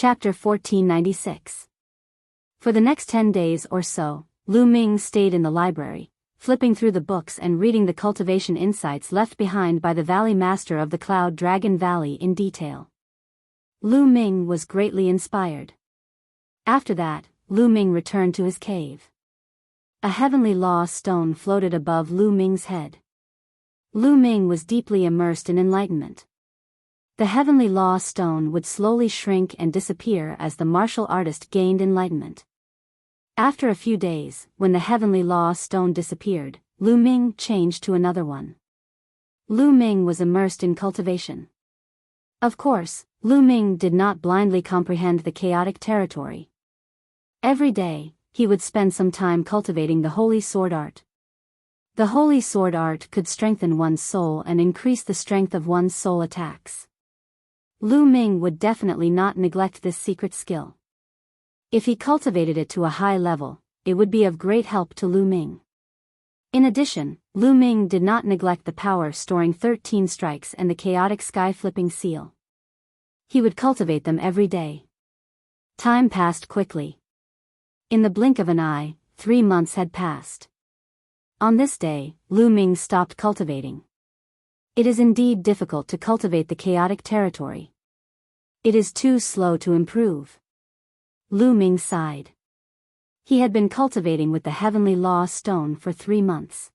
Chapter 1496. For the next 10 days or so, Lu Ming stayed in the library, flipping through the books and reading the cultivation insights left behind by the Valley Master of the Cloud Dragon Valley in detail. Lu Ming was greatly inspired. After that, Lu Ming returned to his cave. A heavenly law stone floated above Lu Ming's head. Lu Ming was deeply immersed in enlightenment. The heavenly law stone would slowly shrink and disappear as the martial artist gained enlightenment. After a few days, when the heavenly law stone disappeared, Lu Ming changed to another one. Lu Ming was immersed in cultivation. Of course, Lu Ming did not blindly comprehend the chaotic territory. Every day, he would spend some time cultivating the holy sword art. The holy sword art could strengthen one's soul and increase the strength of one's soul attacks. Lu Ming would definitely not neglect this secret skill. If he cultivated it to a high level, it would be of great help to Lu Ming. In addition, Lu Ming did not neglect the power-storing 13 strikes and the chaotic sky-flipping seal. He would cultivate them every day. Time passed quickly. In the blink of an eye, 3 months had passed. On this day, Lu Ming stopped cultivating. It is indeed difficult to cultivate the chaotic territory. It is too slow to improve. Lu Ming sighed. He had been cultivating with the heavenly law stone for 3 months.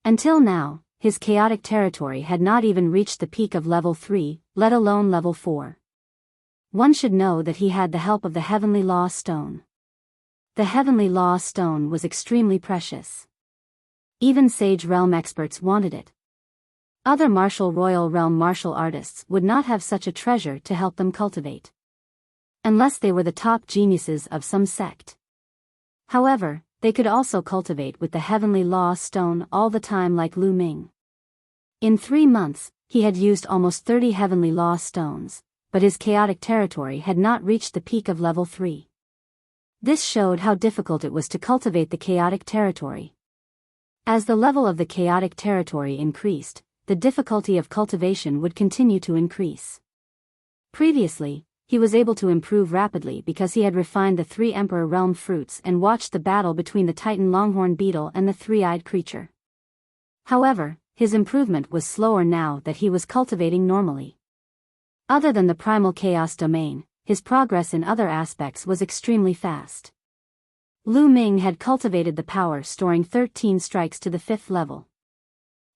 Until now, his chaotic territory had not even reached the peak of level 3, let alone level 4. One should know that he had the help of the heavenly law stone. The heavenly law stone was extremely precious. Even Sage Realm experts wanted it. Other Royal Realm martial artists would not have such a treasure to help them cultivate. Unless they were the top geniuses of some sect. However, they could also cultivate with the heavenly law stone all the time like Lu Ming. In 3 months, he had used almost 30 heavenly law stones, but his chaotic territory had not reached the peak of level 3. This showed how difficult it was to cultivate the chaotic territory. As the level of the chaotic territory increased, the difficulty of cultivation would continue to increase. Previously, he was able to improve rapidly because he had refined the 3 Emperor Realm fruits and watched the battle between the Titan Longhorn Beetle and the 3-eyed creature. However, his improvement was slower now that he was cultivating normally. Other than the Primal Chaos domain, his progress in other aspects was extremely fast. Lu Ming had cultivated the power-storing 13 strikes to the 5th level.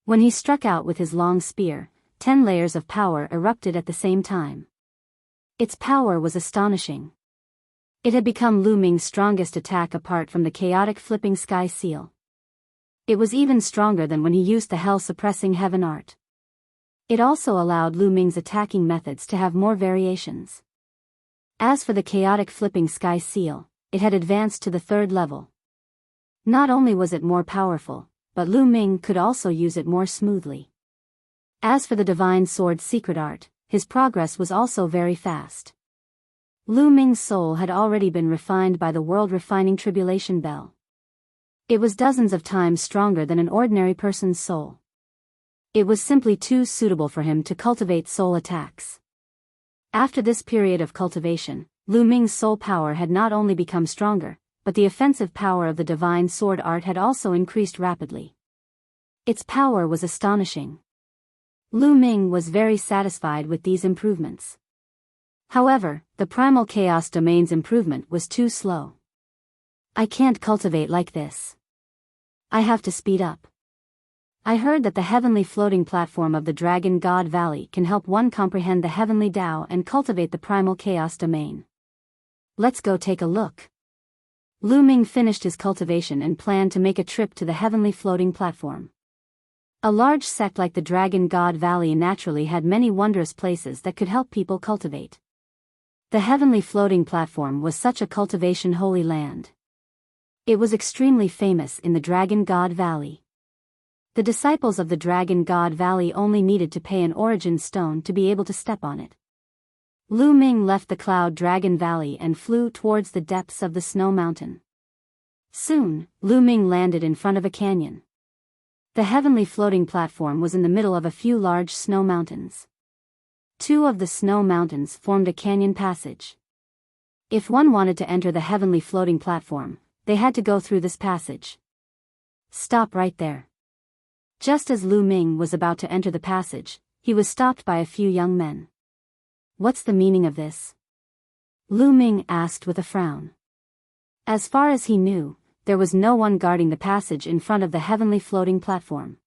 When he struck out with his long spear, 10 layers of power erupted at the same time. Its power was astonishing. It had become Lu Ming's strongest attack apart from the chaotic flipping sky seal. It was even stronger than when he used the hell-suppressing heaven art. It also allowed Lu Ming's attacking methods to have more variations. As for the chaotic flipping sky seal, it had advanced to the 3rd level. Not only was it more powerful, but Lu Ming could also use it more smoothly. As for the divine sword secret art, his progress was also very fast. Lu Ming's soul had already been refined by the world-refining tribulation bell. It was dozens of times stronger than an ordinary person's soul. It was simply too suitable for him to cultivate soul attacks. After this period of cultivation, Lu Ming's soul power had not only become stronger, but the offensive power of the divine sword art had also increased rapidly. Its power was astonishing. Lu Ming was very satisfied with these improvements. However, the Primal Chaos domain's improvement was too slow. I can't cultivate like this. I have to speed up. I heard that the heavenly floating platform of the Dragon God Valley can help one comprehend the heavenly Tao and cultivate the Primal Chaos domain. Let's go take a look. Lu Ming finished his cultivation and planned to make a trip to the heavenly floating platform. A large sect like the Dragon God Valley naturally had many wondrous places that could help people cultivate. The heavenly floating platform was such a cultivation holy land. It was extremely famous in the Dragon God Valley. The disciples of the Dragon God Valley only needed to pay an origin stone to be able to step on it. Lu Ming left the Cloud Dragon Valley and flew towards the depths of the snow mountain. Soon, Lu Ming landed in front of a canyon. The heavenly floating platform was in the middle of a few large snow mountains. 2 of the snow mountains formed a canyon passage. If one wanted to enter the heavenly floating platform, they had to go through this passage. Stop right there. Just as Lu Ming was about to enter the passage, he was stopped by a few young men. What's the meaning of this? Lu Ming asked with a frown. As far as he knew, there was no one guarding the passage in front of the heavenly floating platform.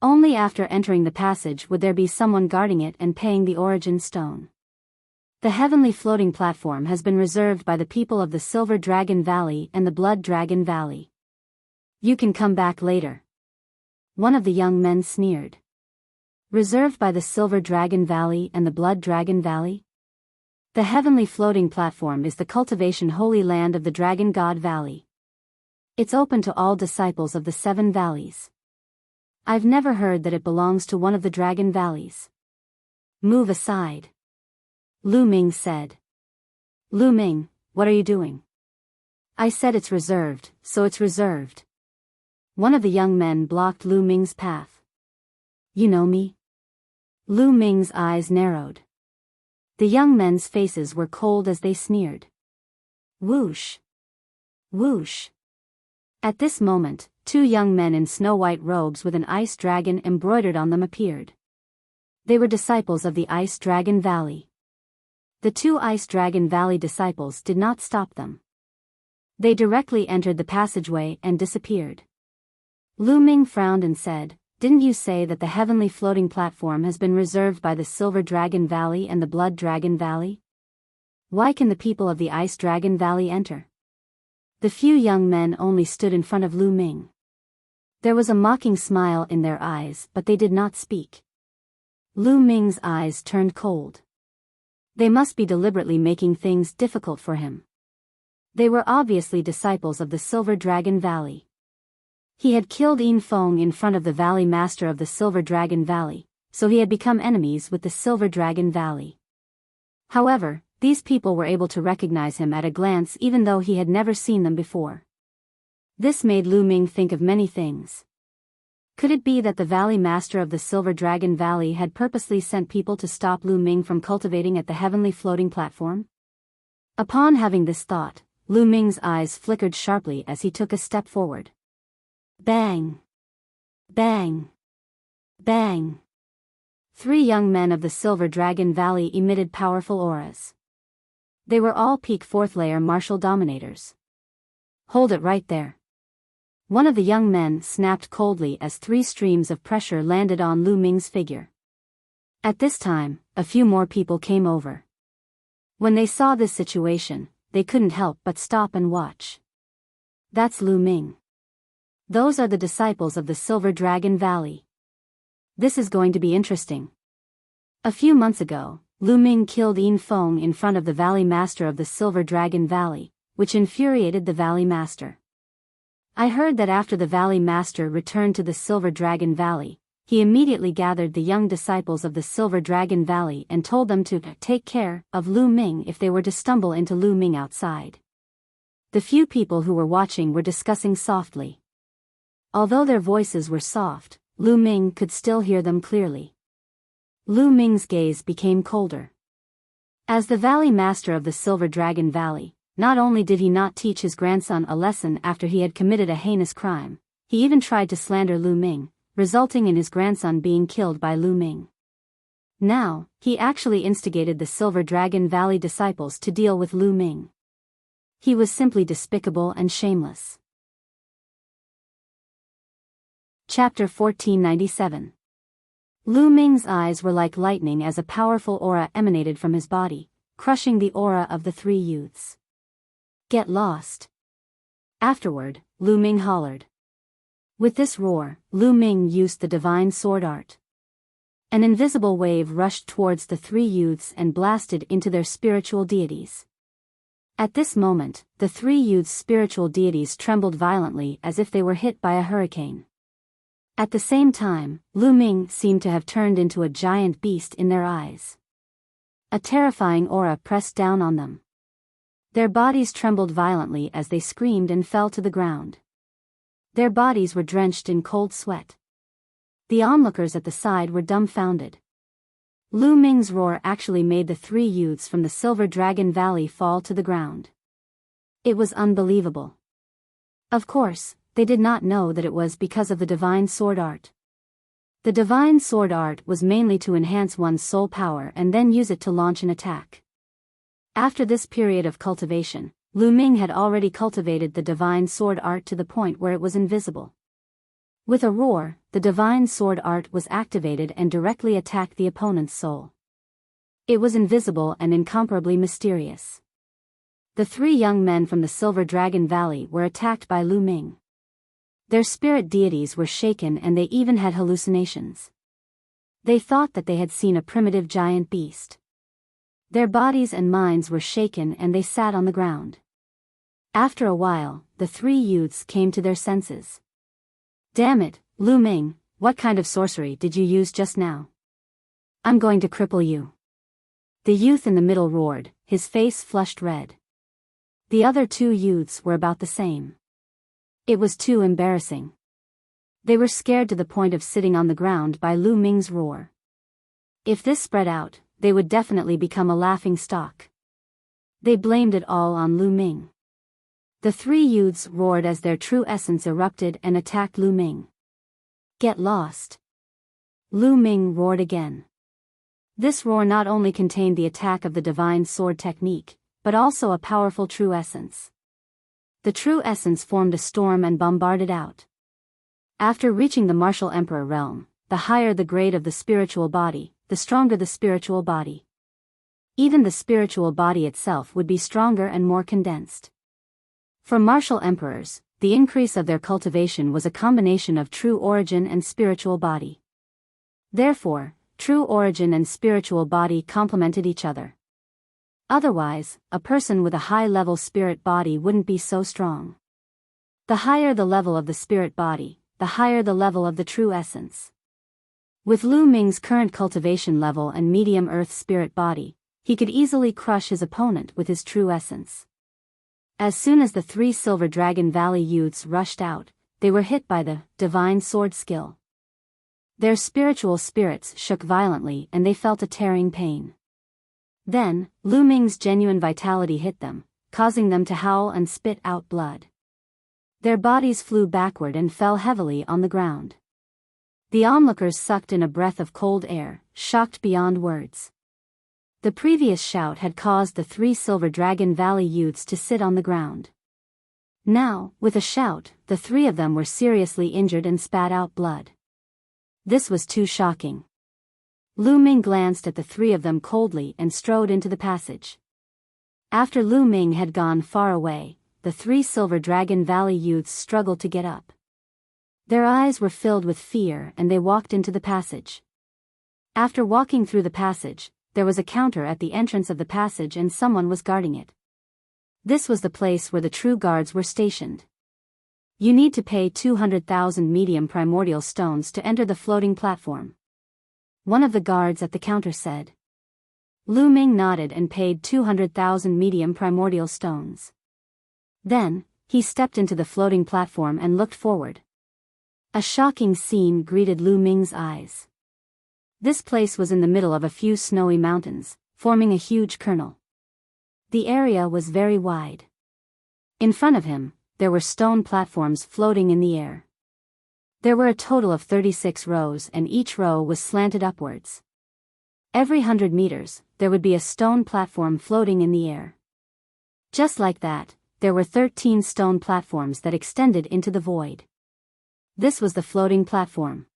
Only after entering the passage would there be someone guarding it and paying the origin stone. The heavenly floating platform has been reserved by the people of the Silver Dragon Valley and the Blood Dragon Valley. You can come back later. One of the young men sneered. Reserved by the Silver Dragon Valley and the Blood Dragon Valley? The heavenly floating platform is the cultivation holy land of the Dragon God Valley. It's open to all disciples of the 7 valleys. I've never heard that it belongs to one of the Dragon Valleys. Move aside. Lu Ming said. Lu Ming, what are you doing? I said it's reserved, so it's reserved. One of the young men blocked Lu Ming's path. You know me? Lu Ming's eyes narrowed. The young men's faces were cold as they sneered. Whoosh! Whoosh! At this moment, 2 young men in snow-white robes with an ice dragon embroidered on them appeared. They were disciples of the Ice Dragon Valley. The 2 Ice Dragon Valley disciples did not stop them. They directly entered the passageway and disappeared. Lu Ming frowned and said, "Didn't you say that the heavenly floating platform has been reserved by the Silver Dragon Valley and the Blood Dragon Valley? Why can the people of the Ice Dragon Valley enter?" The few young men only stood in front of Lu Ming. There was a mocking smile in their eyes, but they did not speak. Lu Ming's eyes turned cold. They must be deliberately making things difficult for him. They were obviously disciples of the Silver Dragon Valley. He had killed Yin Feng in front of the Valley Master of the Silver Dragon Valley, so he had become enemies with the Silver Dragon Valley. However, these people were able to recognize him at a glance even though he had never seen them before. This made Lu Ming think of many things. Could it be that the Valley Master of the Silver Dragon Valley had purposely sent people to stop Lu Ming from cultivating at the heavenly floating platform? Upon having this thought, Lu Ming's eyes flickered sharply as he took a step forward. Bang! Bang! Bang! 3 young men of the Silver Dragon Valley emitted powerful auras. They were all peak 4th layer martial dominators. Hold it right there. One of the young men snapped coldly as 3 streams of pressure landed on Lu Ming's figure. At this time, a few more people came over. When they saw this situation, they couldn't help but stop and watch. That's Lu Ming. Those are the disciples of the Silver Dragon Valley. This is going to be interesting. A few months ago, Lu Ming killed Yin Feng in front of the Valley Master of the Silver Dragon Valley, which infuriated the Valley Master. I heard that after the Valley Master returned to the Silver Dragon Valley, he immediately gathered the young disciples of the Silver Dragon Valley and told them to take care of Lu Ming if they were to stumble into Lu Ming outside. The few people who were watching were discussing softly. Although their voices were soft, Lu Ming could still hear them clearly. Lu Ming's gaze became colder. As the Valley Master of the Silver Dragon Valley, not only did he not teach his grandson a lesson after he had committed a heinous crime, he even tried to slander Lu Ming, resulting in his grandson being killed by Lu Ming. Now, he actually instigated the Silver Dragon Valley disciples to deal with Lu Ming. He was simply despicable and shameless. Chapter 1497. Lu Ming's eyes were like lightning as a powerful aura emanated from his body, crushing the aura of the 3 youths. Get lost. Afterward, Lu Ming hollered. With this roar, Lu Ming used the divine sword art. An invisible wave rushed towards the 3 youths and blasted into their spiritual deities. At this moment, the 3 youths' spiritual deities trembled violently as if they were hit by a hurricane. At the same time, Lu Ming seemed to have turned into a giant beast in their eyes. A terrifying aura pressed down on them. Their bodies trembled violently as they screamed and fell to the ground. Their bodies were drenched in cold sweat. The onlookers at the side were dumbfounded. Lu Ming's roar actually made the three youths from the Silver Dragon Valley fall to the ground. It was unbelievable. Of course, they did not know that it was because of the divine sword art. The divine sword art was mainly to enhance one's soul power and then use it to launch an attack. After this period of cultivation, Lu Ming had already cultivated the divine sword art to the point where it was invisible. With a roar, the divine sword art was activated and directly attacked the opponent's soul. It was invisible and incomparably mysterious. The three young men from the Silver Dragon Valley were attacked by Lu Ming. Their spirit deities were shaken and they even had hallucinations. They thought that they had seen a primitive giant beast. Their bodies and minds were shaken and they sat on the ground. After a while, the three youths came to their senses. "Damn it, Lu Ming, what kind of sorcery did you use just now? I'm going to cripple you." The youth in the middle roared, his face flushed red. The other two youths were about the same. It was too embarrassing. They were scared to the point of sitting on the ground by Lu Ming's roar. If this spread out, they would definitely become a laughing stock. They blamed it all on Lu Ming. The three youths roared as their true essence erupted and attacked Lu Ming. "Get lost!" Lu Ming roared again. This roar not only contained the attack of the divine sword technique, but also a powerful true essence. The true essence formed a storm and bombarded out. After reaching the martial emperor realm, the higher the grade of the spiritual body, the stronger the spiritual body. Even the spiritual body itself would be stronger and more condensed. For martial emperors, the increase of their cultivation was a combination of true origin and spiritual body. Therefore, true origin and spiritual body complemented each other. Otherwise, a person with a high-level spirit body wouldn't be so strong. The higher the level of the spirit body, the higher the level of the true essence. With Lu Ming's current cultivation level and medium earth spirit body, he could easily crush his opponent with his true essence. As soon as the three Silver Dragon Valley youths rushed out, they were hit by the divine sword skill. Their spiritual spirits shook violently and they felt a tearing pain. Then, Lu Ming's genuine vitality hit them, causing them to howl and spit out blood. Their bodies flew backward and fell heavily on the ground. The onlookers sucked in a breath of cold air, shocked beyond words. The previous shout had caused the three Silver Dragon Valley youths to sit on the ground. Now, with a shout, the three of them were seriously injured and spat out blood. This was too shocking. Lu Ming glanced at the three of them coldly and strode into the passage. After Lu Ming had gone far away, the three Silver Dragon Valley youths struggled to get up. Their eyes were filled with fear and they walked into the passage. After walking through the passage, there was a counter at the entrance of the passage and someone was guarding it. This was the place where the true guards were stationed. "You need to pay 200,000 medium primordial stones to enter the floating platform," one of the guards at the counter said. Lu Ming nodded and paid 200,000 medium primordial stones. Then, he stepped into the floating platform and looked forward. A shocking scene greeted Lu Ming's eyes. This place was in the middle of a few snowy mountains, forming a huge kernel. The area was very wide. In front of him, there were stone platforms floating in the air. There were a total of 36 rows and each row was slanted upwards. Every 100 meters, there would be a stone platform floating in the air. Just like that, there were 13 stone platforms that extended into the void. This was the floating platform.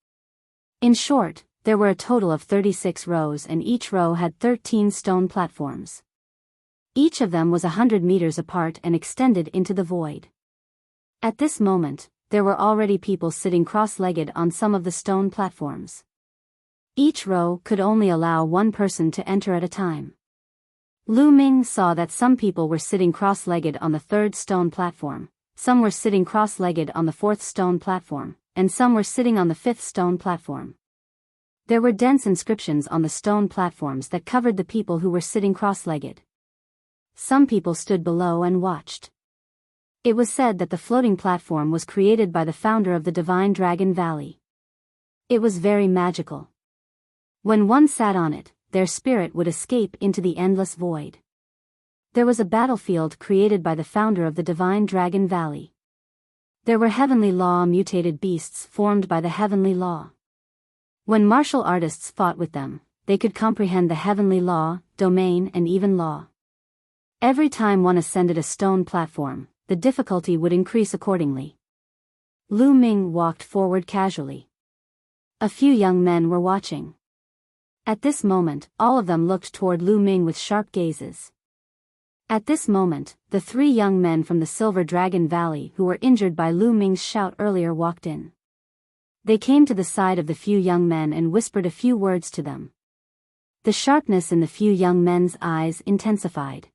In short, there were a total of 36 rows and each row had 13 stone platforms. Each of them was 100 meters apart and extended into the void. At this moment, there were already people sitting cross-legged on some of the stone platforms. Each row could only allow one person to enter at a time. Lu Ming saw that some people were sitting cross-legged on the third stone platform, some were sitting cross-legged on the fourth stone platform, and some were sitting on the fifth stone platform. There were dense inscriptions on the stone platforms that covered the people who were sitting cross-legged. Some people stood below and watched. It was said that the floating platform was created by the founder of the Divine Dragon Valley. It was very magical. When one sat on it, their spirit would escape into the endless void. There was a battlefield created by the founder of the Divine Dragon Valley. There were heavenly law mutated beasts formed by the heavenly law. When martial artists fought with them, they could comprehend the heavenly law, domain, and even law. Every time one ascended a stone platform, the difficulty would increase accordingly. Lu Ming walked forward casually. A few young men were watching. At this moment, all of them looked toward Lu Ming with sharp gazes. At this moment, the 3 young men from the Silver Dragon Valley who were injured by Lu Ming's shout earlier walked in. They came to the side of the few young men and whispered a few words to them. The sharpness in the few young men's eyes intensified.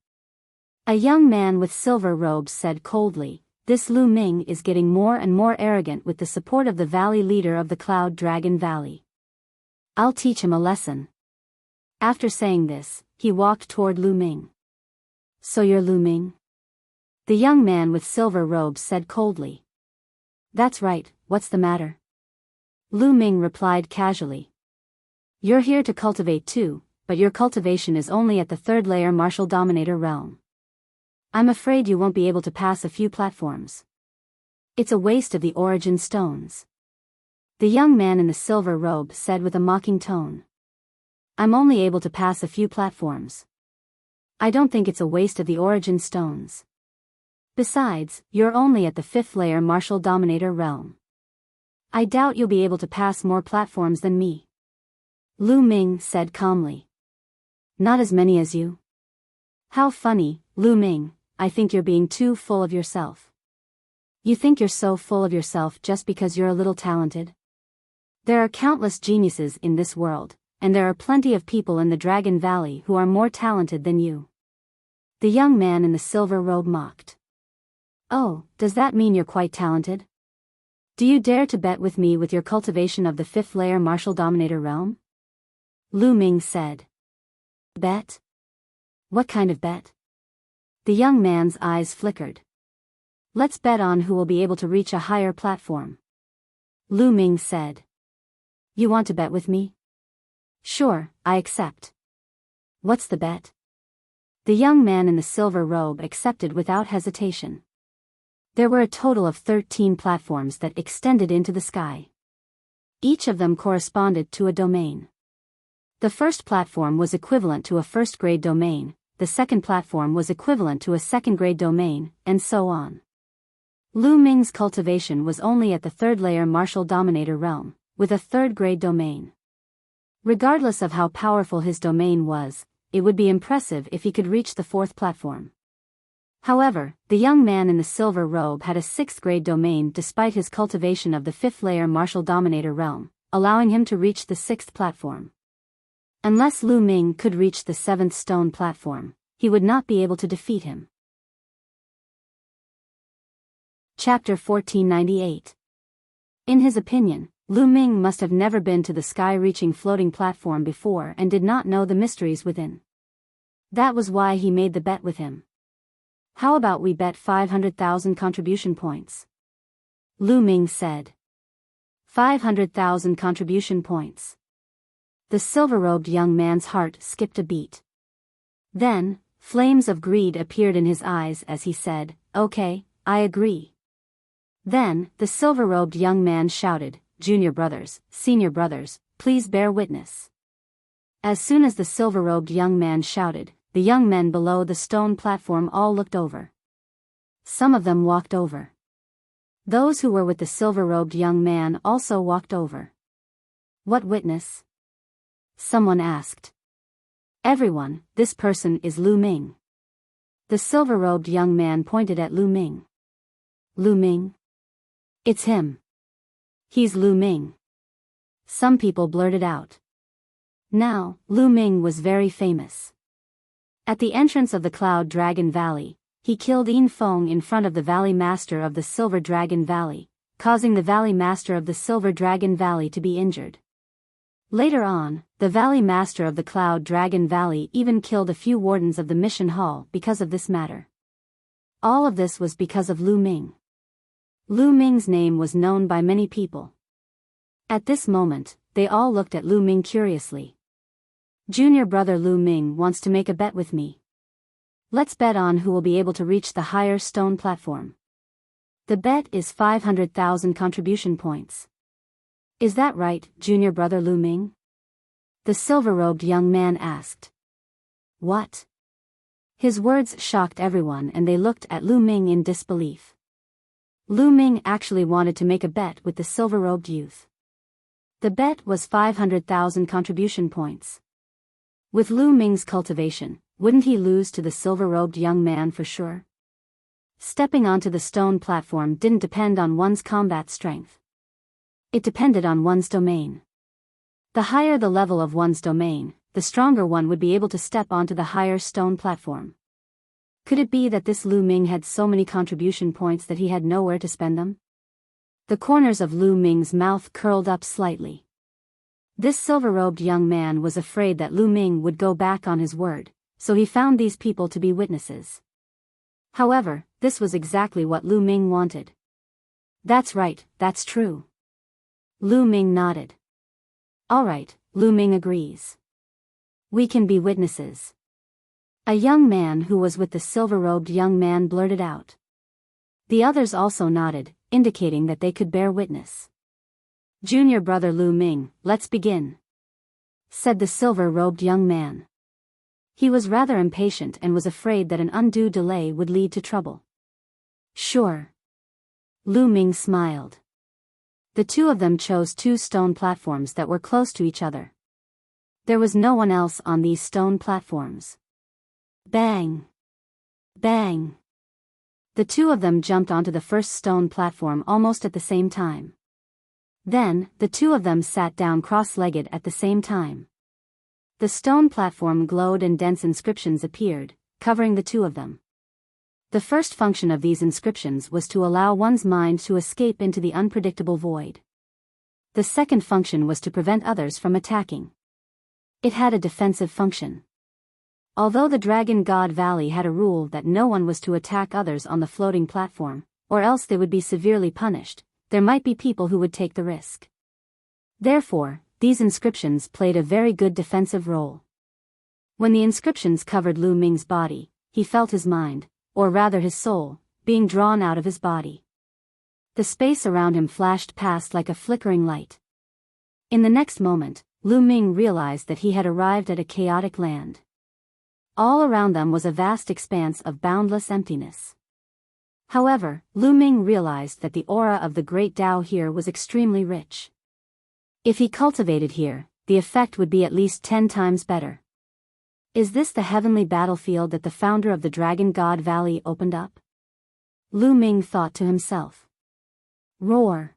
A young man with silver robes said coldly, "This Lu Ming is getting more and more arrogant with the support of the valley leader of the Cloud Dragon Valley. I'll teach him a lesson." After saying this, he walked toward Lu Ming. "So you're Lu Ming?" The young man with silver robes said coldly. "That's right, what's the matter?" Lu Ming replied casually. "You're here to cultivate too, but your cultivation is only at the 3rd layer martial dominator realm. I'm afraid you won't be able to pass a few platforms. It's a waste of the origin stones." The young man in the silver robe said with a mocking tone. "I'm only able to pass a few platforms. I don't think it's a waste of the origin stones. Besides, you're only at the 5th layer martial dominator realm. I doubt you'll be able to pass more platforms than me." Lu Ming said calmly. "Not as many as you?" "How funny, Lu Ming, I think you're being too full of yourself. You think you're so full of yourself just because you're a little talented? There are countless geniuses in this world, and there are plenty of people in the Dragon Valley who are more talented than you." The young man in the silver robe mocked. "Oh, does that mean you're quite talented? Do you dare to bet with me with your cultivation of the 5th layer martial dominator realm?" Lu Ming said. "Bet? What kind of bet?" The young man's eyes flickered. "Let's bet on who will be able to reach a higher platform." Lu Ming said. "You want to bet with me?" "Sure, I accept." "What's the bet?" The young man in the silver robe accepted without hesitation. There were a total of 13 platforms that extended into the sky. Each of them corresponded to a domain. The first platform was equivalent to a first-grade domain, the second platform was equivalent to a second-grade domain, and so on. Lu Ming's cultivation was only at the 3rd layer martial dominator realm, with a 3rd-grade domain. Regardless of how powerful his domain was, it would be impressive if he could reach the 4th platform. However, the young man in the silver robe had a 6th-grade domain despite his cultivation of the 5th layer martial dominator realm, allowing him to reach the 6th platform. Unless Lu Ming could reach the 7th stone platform, he would not be able to defeat him. Chapter 1498. In his opinion, Lu Ming must have never been to the sky-reaching floating platform before and did not know the mysteries within. That was why he made the bet with him. "How about we bet 500,000 contribution points?" Lu Ming said. 500,000 contribution points. The silver-robed young man's heart skipped a beat. Then, flames of greed appeared in his eyes as he said, "Okay, I agree." Then, the silver-robed young man shouted, "Junior brothers, senior brothers, please bear witness." As soon as the silver-robed young man shouted, the young men below the stone platform all looked over. Some of them walked over. Those who were with the silver-robed young man also walked over. "What witness?" someone asked. "Everyone, this person is Lu Ming." The silver-robed young man pointed at Lu Ming. "Lu Ming? It's him. He's Lu Ming." Some people blurted out. Now, Lu Ming was very famous. At the entrance of the Cloud Dragon Valley, he killed Yin Feng in front of the Valley Master of the Silver Dragon Valley, causing the Valley Master of the Silver Dragon Valley to be injured. Later on, the Valley Master of the Cloud Dragon Valley even killed a few wardens of the Mission Hall because of this matter. All of this was because of Lu Ming. Lu Ming's name was known by many people. At this moment, they all looked at Lu Ming curiously. Junior brother Lu Ming wants to make a bet with me. Let's bet on who will be able to reach the higher stone platform. The bet is 500,000 contribution points. Is that right, junior brother Lu Ming? The silver-robed young man asked. What? His words shocked everyone and they looked at Lu Ming in disbelief. Lu Ming actually wanted to make a bet with the silver-robed youth. The bet was 500,000 contribution points. With Lu Ming's cultivation, wouldn't he lose to the silver-robed young man for sure? Stepping onto the stone platform didn't depend on one's combat strength. It depended on one's domain. The higher the level of one's domain, the stronger one would be able to step onto the higher stone platform. Could it be that this Lu Ming had so many contribution points that he had nowhere to spend them? The corners of Lu Ming's mouth curled up slightly. This silver-robed young man was afraid that Lu Ming would go back on his word, so he found these people to be witnesses. However, this was exactly what Lu Ming wanted. That's right, that's true. Lu Ming nodded. All right, Lu Ming agrees. We can be witnesses. A young man who was with the silver-robed young man blurted out. The others also nodded, indicating that they could bear witness. Junior brother Lu Ming, let's begin, said the silver-robed young man. He was rather impatient and was afraid that an undue delay would lead to trouble. Sure. Lu Ming smiled. The two of them chose two stone platforms that were close to each other. There was no one else on these stone platforms. Bang! Bang! The two of them jumped onto the first stone platform almost at the same time. Then, the two of them sat down cross-legged at the same time. The stone platform glowed and dense inscriptions appeared, covering the two of them. The first function of these inscriptions was to allow one's mind to escape into the unpredictable void. The second function was to prevent others from attacking. It had a defensive function. Although the Dragon God Valley had a rule that no one was to attack others on the floating platform, or else they would be severely punished, there might be people who would take the risk. Therefore, these inscriptions played a very good defensive role. When the inscriptions covered Lu Ming's body, he felt his mind, or rather his soul, being drawn out of his body. The space around him flashed past like a flickering light. In the next moment, Lu Ming realized that he had arrived at a chaotic land. All around them was a vast expanse of boundless emptiness. However, Lu Ming realized that the aura of the great Tao here was extremely rich. If he cultivated here, the effect would be at least 10 times better. Is this the heavenly battlefield that the founder of the Dragon God Valley opened up? Lu Ming thought to himself. Roar!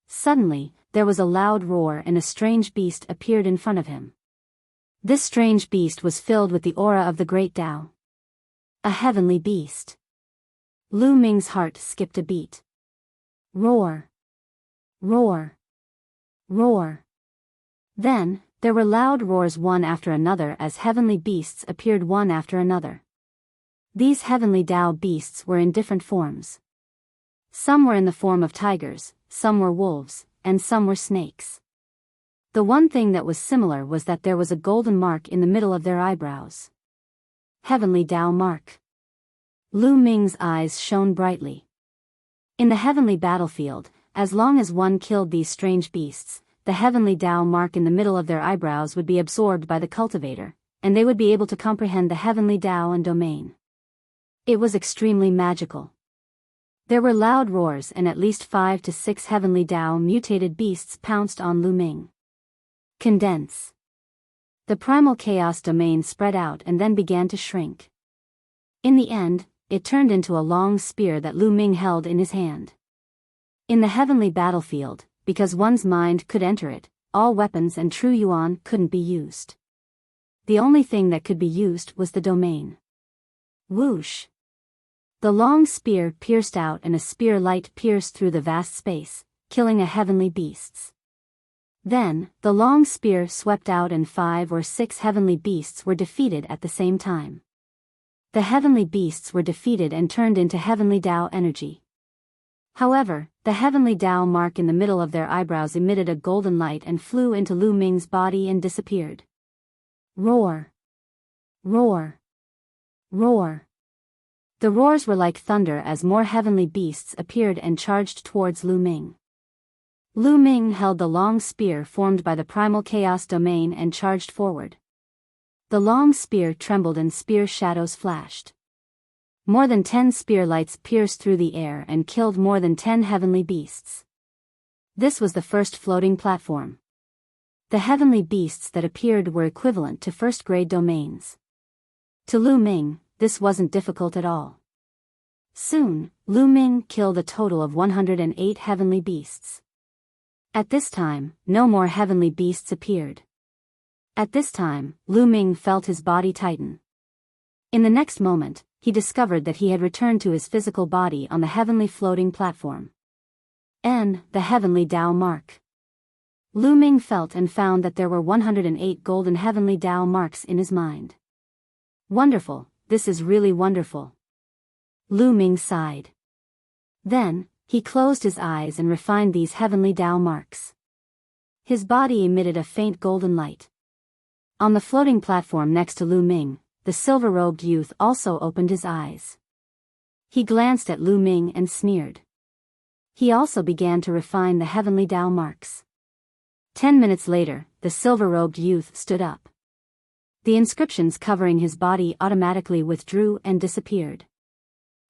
Suddenly, there was a loud roar and a strange beast appeared in front of him. This strange beast was filled with the aura of the great Tao. A heavenly beast. Lu Ming's heart skipped a beat. Roar! Roar! Roar! Then, there were loud roars one after another as heavenly beasts appeared one after another. These heavenly Tao beasts were in different forms. Some were in the form of tigers, some were wolves, and some were snakes. The one thing that was similar was that there was a golden mark in the middle of their eyebrows. Heavenly Tao mark. Lu Ming's eyes shone brightly. In the heavenly battlefield, as long as one killed these strange beasts, the heavenly Tao mark in the middle of their eyebrows would be absorbed by the cultivator, and they would be able to comprehend the heavenly Tao and domain. It was extremely magical. There were loud roars and at least 5 to 6 heavenly Tao mutated beasts pounced on Lu Ming. Condense. The primal chaos domain spread out and then began to shrink. In the end, it turned into a long spear that Lu Ming held in his hand. In the heavenly battlefield, because one's mind could enter it, all weapons and true yuan couldn't be used. The only thing that could be used was the domain. Whoosh! The long spear pierced out and a spear light pierced through the vast space, killing a heavenly beasts. Then, the long spear swept out and 5 or 6 heavenly beasts were defeated at the same time. The heavenly beasts were defeated and turned into heavenly Tao energy. However, the heavenly Tao mark in the middle of their eyebrows emitted a golden light and flew into Lu Ming's body and disappeared. Roar. Roar. Roar. The roars were like thunder as more heavenly beasts appeared and charged towards Lu Ming. Lu Ming held the long spear formed by the primal chaos domain and charged forward. The long spear trembled and spear shadows flashed. More than 10 spear lights pierced through the air and killed more than 10 heavenly beasts. This was the first floating platform. The heavenly beasts that appeared were equivalent to first-grade domains. To Lu Ming, this wasn't difficult at all. Soon, Lu Ming killed a total of 108 heavenly beasts. At this time, no more heavenly beasts appeared. At this time, Lu Ming felt his body tighten. In the next moment, he discovered that he had returned to his physical body on the heavenly floating platform. The heavenly Tao mark. Lu Ming felt and found that there were 108 golden heavenly Tao marks in his mind. Wonderful, this is really wonderful. Lu Ming sighed. Then, he closed his eyes and refined these heavenly Tao marks. His body emitted a faint golden light. On the floating platform next to Lu Ming, the silver-robed youth also opened his eyes. He glanced at Lu Ming and sneered. He also began to refine the heavenly Tao marks. 10 minutes later, the silver-robed youth stood up. The inscriptions covering his body automatically withdrew and disappeared.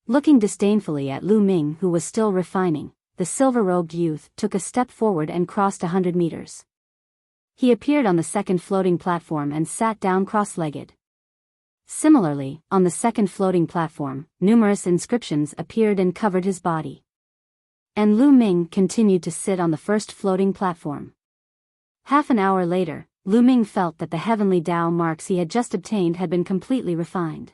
Looking disdainfully at Lu Ming, who was still refining, the silver-robed youth took a step forward and crossed 100 meters. He appeared on the second floating platform and sat down cross-legged. Similarly, on the second floating platform, numerous inscriptions appeared and covered his body. And Lu Ming continued to sit on the first floating platform. Half an hour later, Lu Ming felt that the heavenly Tao marks he had just obtained had been completely refined.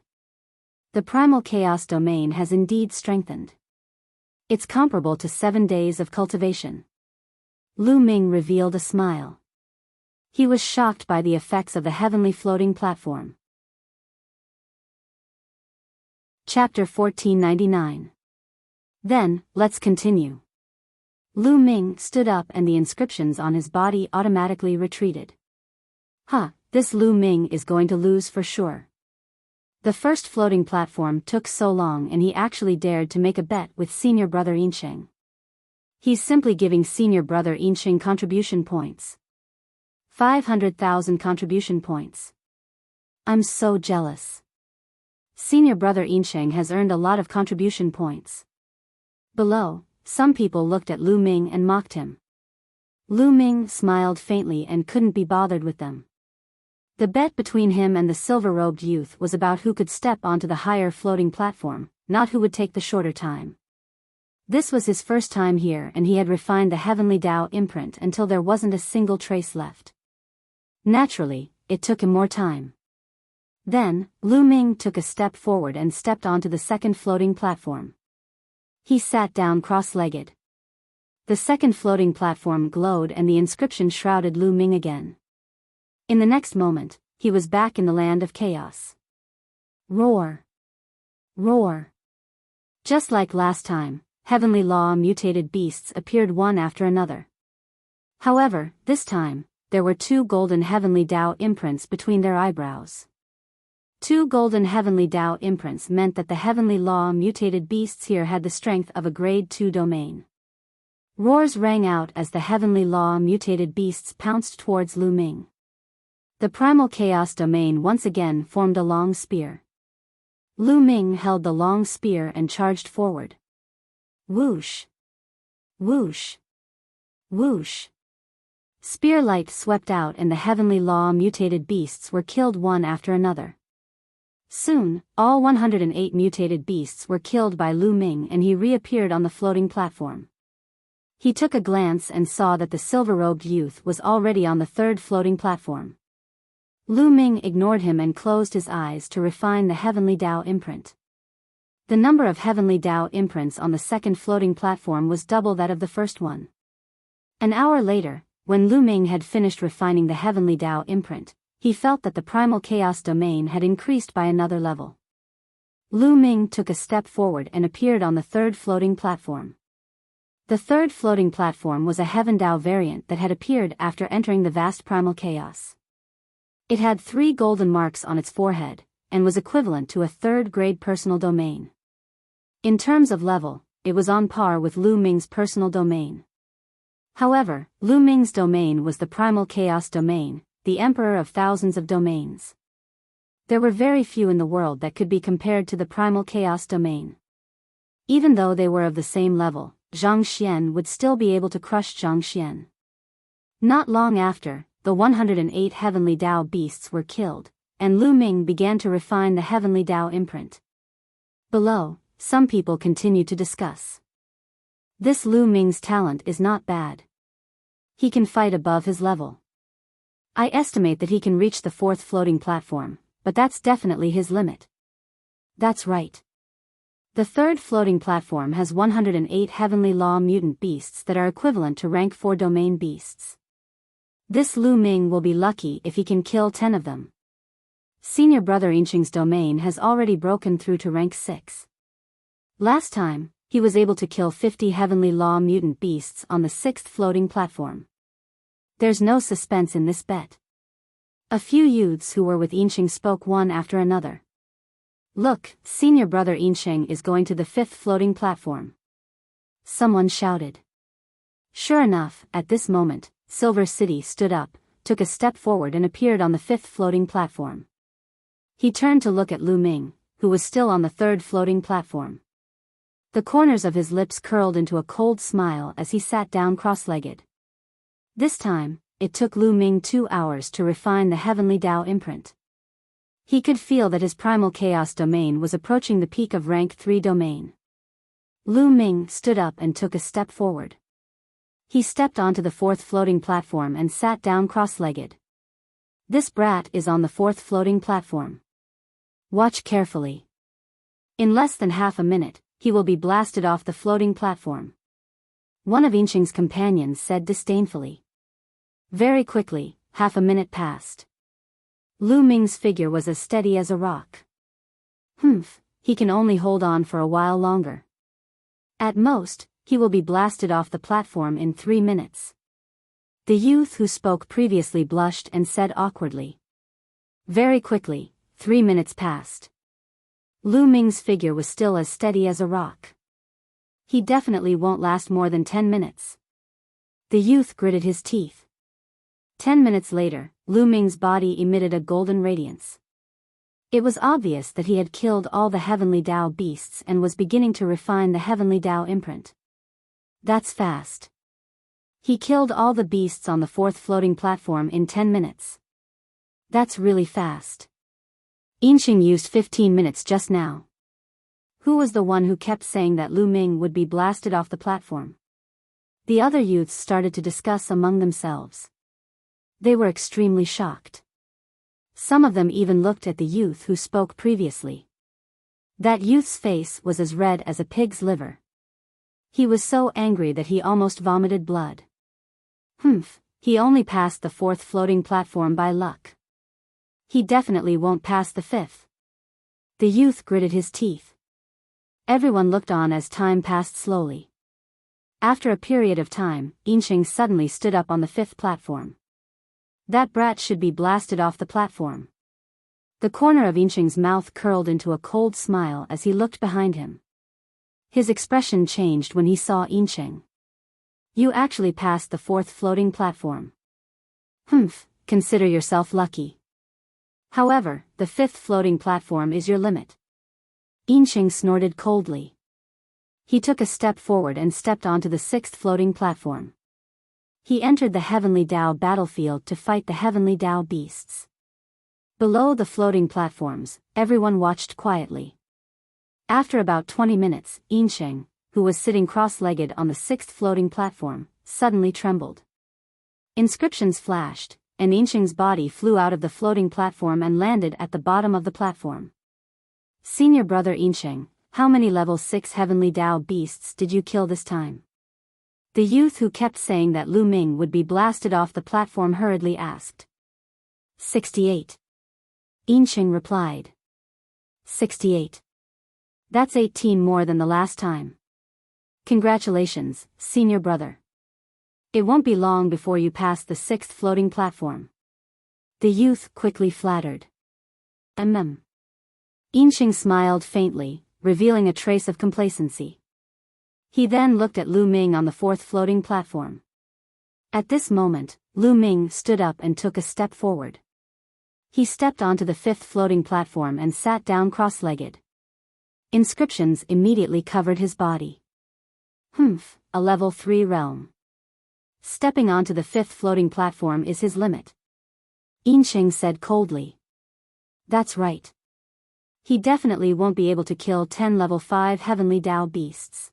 The primal chaos domain has indeed strengthened. It's comparable to 7 days of cultivation. Lu Ming revealed a smile. He was shocked by the effects of the heavenly floating platform. Chapter 1499. Then, let's continue. Lu Ming stood up and the inscriptions on his body automatically retreated. This Lu Ming is going to lose for sure. The first floating platform took so long and he actually dared to make a bet with senior brother Yinsheng. He's simply giving senior brother Yinsheng contribution points. 500,000 contribution points. I'm so jealous. Senior brother Yinsheng has earned a lot of contribution points. Below, some people looked at Lu Ming and mocked him. Lu Ming smiled faintly and couldn't be bothered with them. The bet between him and the silver-robed youth was about who could step onto the higher floating platform, not who would take the shorter time. This was his first time here and he had refined the heavenly Tao imprint until there wasn't a single trace left. Naturally, it took him more time. Then, Lu Ming took a step forward and stepped onto the second floating platform. He sat down cross-legged. The second floating platform glowed and the inscription shrouded Lu Ming again. In the next moment, he was back in the land of chaos. Roar. Roar. Just like last time, heavenly law mutated beasts appeared one after another. However, this time, there were 2 golden heavenly Tao imprints between their eyebrows. 2 golden heavenly Tao imprints meant that the heavenly law mutated beasts here had the strength of a grade 2 domain. Roars rang out as the heavenly law mutated beasts pounced towards Lu Ming. The primal chaos domain once again formed a long spear. Lu Ming held the long spear and charged forward. Whoosh! Whoosh! Whoosh! Spear light swept out and the heavenly law mutated beasts were killed one after another. Soon, all 108 mutated beasts were killed by Lu Ming and he reappeared on the floating platform. He took a glance and saw that the silver-robed youth was already on the third floating platform. Lu Ming ignored him and closed his eyes to refine the heavenly Tao imprint. The number of heavenly Tao imprints on the second floating platform was double that of the first one. An hour later, when Lu Ming had finished refining the heavenly Tao imprint, he felt that the primal chaos domain had increased by another level. Lu Ming took a step forward and appeared on the third floating platform. The third floating platform was a Heaven Tao variant that had appeared after entering the vast primal chaos. It had 3 golden marks on its forehead, and was equivalent to a 3rd-grade personal domain. In terms of level, it was on par with Lu Ming's personal domain. However, Lu Ming's domain was the primal chaos domain, the emperor of thousands of domains. There were very few in the world that could be compared to the primal chaos domain. Even though they were of the same level, Zhang Xian would still be able to crush Zhang Xian. Not long after, the 108 heavenly Dao beasts were killed, and Lu Ming began to refine the heavenly Dao imprint. Below, some people continue to discuss. This Lu Ming's talent is not bad. He can fight above his level. I estimate that he can reach the 4th floating platform, but that's definitely his limit. That's right. The 3rd floating platform has 108 heavenly law mutant beasts that are equivalent to rank 4 domain beasts. This Lu Ming will be lucky if he can kill 10 of them. Senior brother Yinqing's domain has already broken through to rank 6. Last time, he was able to kill 50 heavenly law mutant beasts on the 6th floating platform. There's no suspense in this bet. A few youths who were with Yinqing spoke one after another. Look, senior brother Yinqing is going to the 5th floating platform. Someone shouted. Sure enough, at this moment, Silver City stood up, took a step forward and appeared on the 5th floating platform. He turned to look at Lu Ming, who was still on the 3rd floating platform. The corners of his lips curled into a cold smile as he sat down cross-legged. This time, it took Lu Ming 2 hours to refine the heavenly Dao imprint. He could feel that his primal chaos domain was approaching the peak of rank 3 domain. Lu Ming stood up and took a step forward. He stepped onto the 4th floating platform and sat down cross-legged. This brat is on the 4th floating platform. Watch carefully. In less than half a minute, he will be blasted off the floating platform. One of Yinqing's companions said disdainfully. Very quickly, half a minute passed. Lu Ming's figure was as steady as a rock. He can only hold on for a while longer. At most, he will be blasted off the platform in 3 minutes. The youth who spoke previously blushed and said awkwardly. Very quickly, 3 minutes passed. Lu Ming's figure was still as steady as a rock. He definitely won't last more than 10 minutes. The youth gritted his teeth. 10 minutes later, Lu Ming's body emitted a golden radiance. It was obvious that he had killed all the heavenly Dao beasts and was beginning to refine the heavenly Dao imprint. That's fast. He killed all the beasts on the 4th floating platform in 10 minutes. That's really fast. Yinqing used 15 minutes just now. Who was the one who kept saying that Lu Ming would be blasted off the platform? The other youths started to discuss among themselves. They were extremely shocked. Some of them even looked at the youth who spoke previously. That youth's face was as red as a pig's liver. He was so angry that he almost vomited blood. He only passed the 4th floating platform by luck. He definitely won't pass the 5th. The youth gritted his teeth. Everyone looked on as time passed slowly. After a period of time, Yinqing suddenly stood up on the 5th platform. That brat should be blasted off the platform. The corner of Yinqing's mouth curled into a cold smile as he looked behind him. His expression changed when he saw Yinqing. You actually passed the 4th floating platform. Consider yourself lucky. However, the 5th floating platform is your limit. Yinqing snorted coldly. He took a step forward and stepped onto the 6th floating platform. He entered the heavenly Dao battlefield to fight the heavenly Dao beasts. Below the floating platforms, everyone watched quietly. After about 20 minutes, Yinqing, who was sitting cross-legged on the 6th floating platform, suddenly trembled. Inscriptions flashed, and Yinqing's body flew out of the floating platform and landed at the bottom of the platform. Senior brother Yinqing, how many level 6 heavenly Dao beasts did you kill this time? The youth who kept saying that Lu Ming would be blasted off the platform hurriedly asked. 68. Yinqing replied. 68. That's 18 more than the last time. Congratulations, senior brother. It won't be long before you pass the 6th floating platform. The youth quickly flattered. Yinxing smiled faintly, revealing a trace of complacency. He then looked at Lu Ming on the fourth floating platform. At this moment, Lu Ming stood up and took a step forward. He stepped onto the fifth floating platform and sat down cross-legged. Inscriptions immediately covered his body. A level 3 realm. Stepping onto the fifth floating platform is his limit. Yinxing said coldly. That's right. He definitely won't be able to kill 10 level 5 heavenly Dao beasts.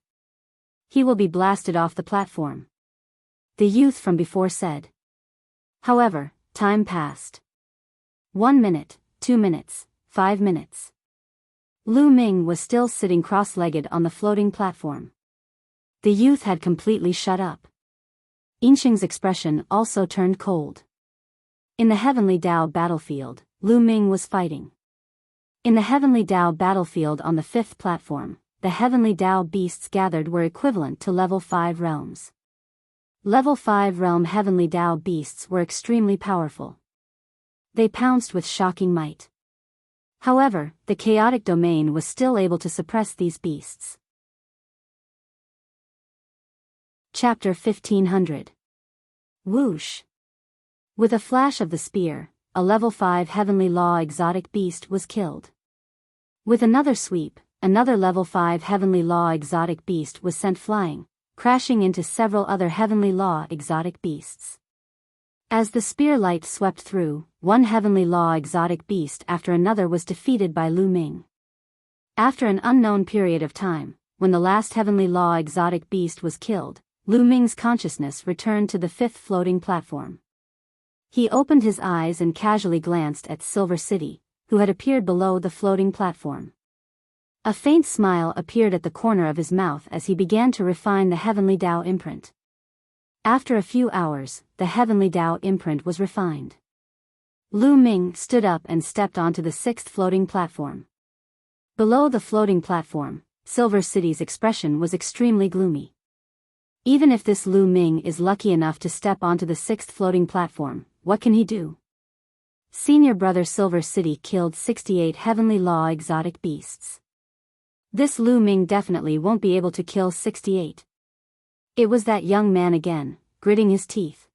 He will be blasted off the platform. The youth from before said. However, time passed. 1 minute, 2 minutes, 5 minutes. Lu Ming was still sitting cross-legged on the floating platform. The youth had completely shut up. Yinxing's expression also turned cold. In the Heavenly Dao battlefield, Lu Ming was fighting. In the Heavenly Dao battlefield on the fifth platform, the Heavenly Dao beasts gathered were equivalent to level 5 realms. Level 5 realm Heavenly Dao beasts were extremely powerful. They pounced with shocking might. However, the chaotic domain was still able to suppress these beasts. Chapter 1500. Whoosh. With a flash of the spear, a level 5 Heavenly Law exotic beast was killed. With another sweep, another level 5 Heavenly Law exotic beast was sent flying, crashing into several other Heavenly Law exotic beasts. As the spear light swept through, one Heavenly Law exotic beast after another was defeated by Lu Ming. After an unknown period of time, when the last Heavenly Law exotic beast was killed, Lu Ming's consciousness returned to the fifth floating platform. He opened his eyes and casually glanced at Silver City, who had appeared below the floating platform. A faint smile appeared at the corner of his mouth as he began to refine the Heavenly Dao imprint. After a few hours, the Heavenly Dao imprint was refined. Lu Ming stood up and stepped onto the sixth floating platform. Below the floating platform, Silver City's expression was extremely gloomy. Even if this Lu Ming is lucky enough to step onto the sixth floating platform, what can he do? Senior brother Silver City killed 68 Heavenly Law exotic beasts. This Lu Ming definitely won't be able to kill 68. It was that young man again, gritting his teeth.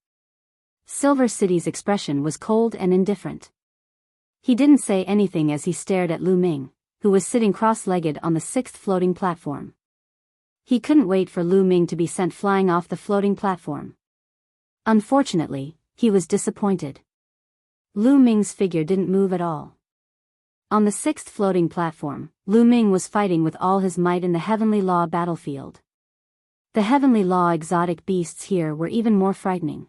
Silver City's expression was cold and indifferent. He didn't say anything as he stared at Lu Ming, who was sitting cross-legged on the sixth floating platform. He couldn't wait for Lu Ming to be sent flying off the floating platform. Unfortunately, he was disappointed. Lu Ming's figure didn't move at all. On the sixth floating platform, Lu Ming was fighting with all his might in the Heavenly Law battlefield. The Heavenly Law exotic beasts here were even more frightening.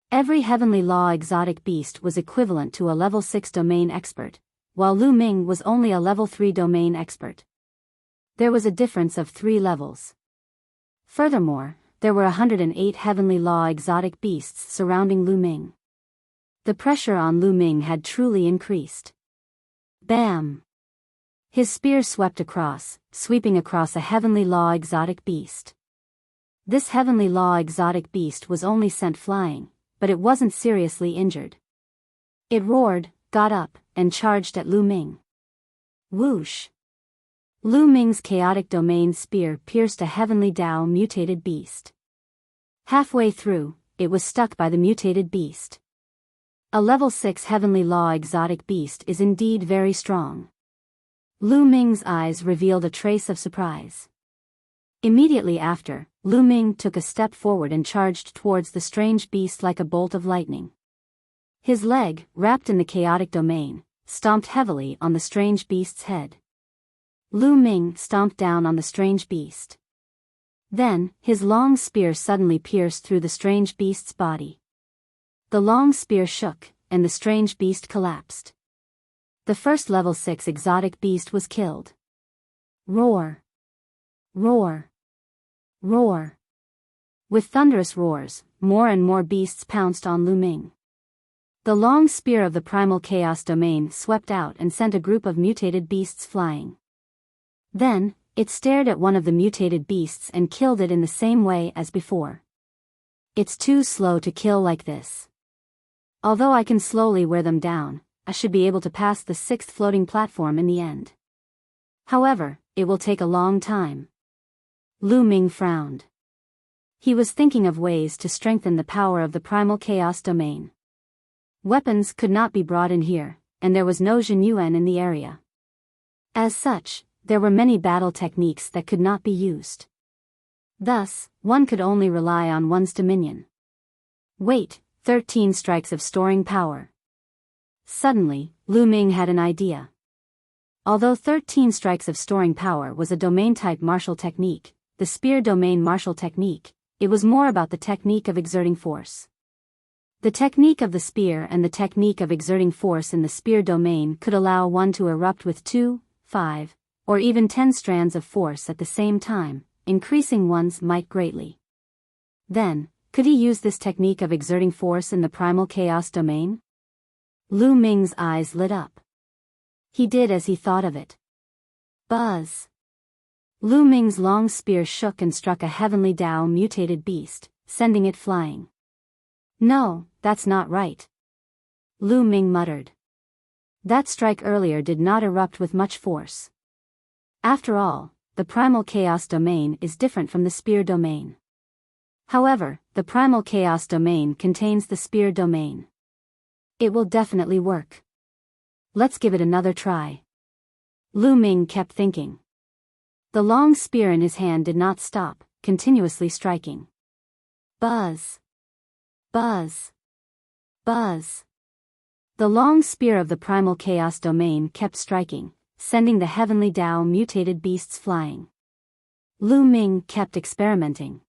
Every Heavenly Law exotic beast was equivalent to a level 6 domain expert, while Lu Ming was only a level 3 domain expert. There was a difference of 3 levels. Furthermore, there were 108 Heavenly Law exotic beasts surrounding Lu Ming. The pressure on Lu Ming had truly increased. Bam! His spear swept across, sweeping across a Heavenly Law exotic beast. This Heavenly Law exotic beast was only sent flying, but it wasn't seriously injured. It roared, got up, and charged at Lu Ming. Whoosh! Lu Ming's chaotic domain spear pierced a Heavenly Dao mutated beast. Halfway through, it was stuck by the mutated beast. A level 6 Heavenly Law exotic beast is indeed very strong. Lu Ming's eyes revealed a trace of surprise. Immediately after, Lu Ming took a step forward and charged towards the strange beast like a bolt of lightning. His leg, wrapped in the chaotic domain, stomped heavily on the strange beast's head. Lu Ming stomped down on the strange beast. Then, his long spear suddenly pierced through the strange beast's body. The long spear shook, and the strange beast collapsed. The first level 6 exotic beast was killed. Roar! Roar! Roar! With thunderous roars, more and more beasts pounced on Lu Ming. The long spear of the primal chaos domain swept out and sent a group of mutated beasts flying. Then, it stared at one of the mutated beasts and killed it in the same way as before. It's too slow to kill like this. Although I can slowly wear them down, I should be able to pass the 6th floating platform in the end. However, it will take a long time. Lu Ming frowned. He was thinking of ways to strengthen the power of the primal chaos domain. Weapons could not be brought in here, and there was no Zhenyuan in the area. As such, there were many battle techniques that could not be used. Thus, one could only rely on one's dominion. Wait, 13 strikes of storing power. Suddenly, Lu Ming had an idea. Although 13 strikes of storing power was a domain-type martial technique, the spear domain martial technique, it was more about the technique of exerting force. The technique of the spear and the technique of exerting force in the spear domain could allow one to erupt with 2, 5, or even 10 strands of force at the same time, increasing one's might greatly. Then, could he use this technique of exerting force in the primal chaos domain? Lu Ming's eyes lit up. He did as he thought of it. Buzz! Lu Ming's long spear shook and struck a heavenly Dao mutated beast, sending it flying. No, that's not right. Lu Ming muttered. That strike earlier did not erupt with much force. After all, the primal chaos domain is different from the spear domain. However, the primal chaos domain contains the spear domain. It will definitely work. Let's give it another try. Lu Ming kept thinking. The long spear in his hand did not stop, continuously striking. Buzz! Buzz! Buzz! The long spear of the primal chaos domain kept striking, sending the heavenly Dao mutated beasts flying. Lu Ming kept experimenting.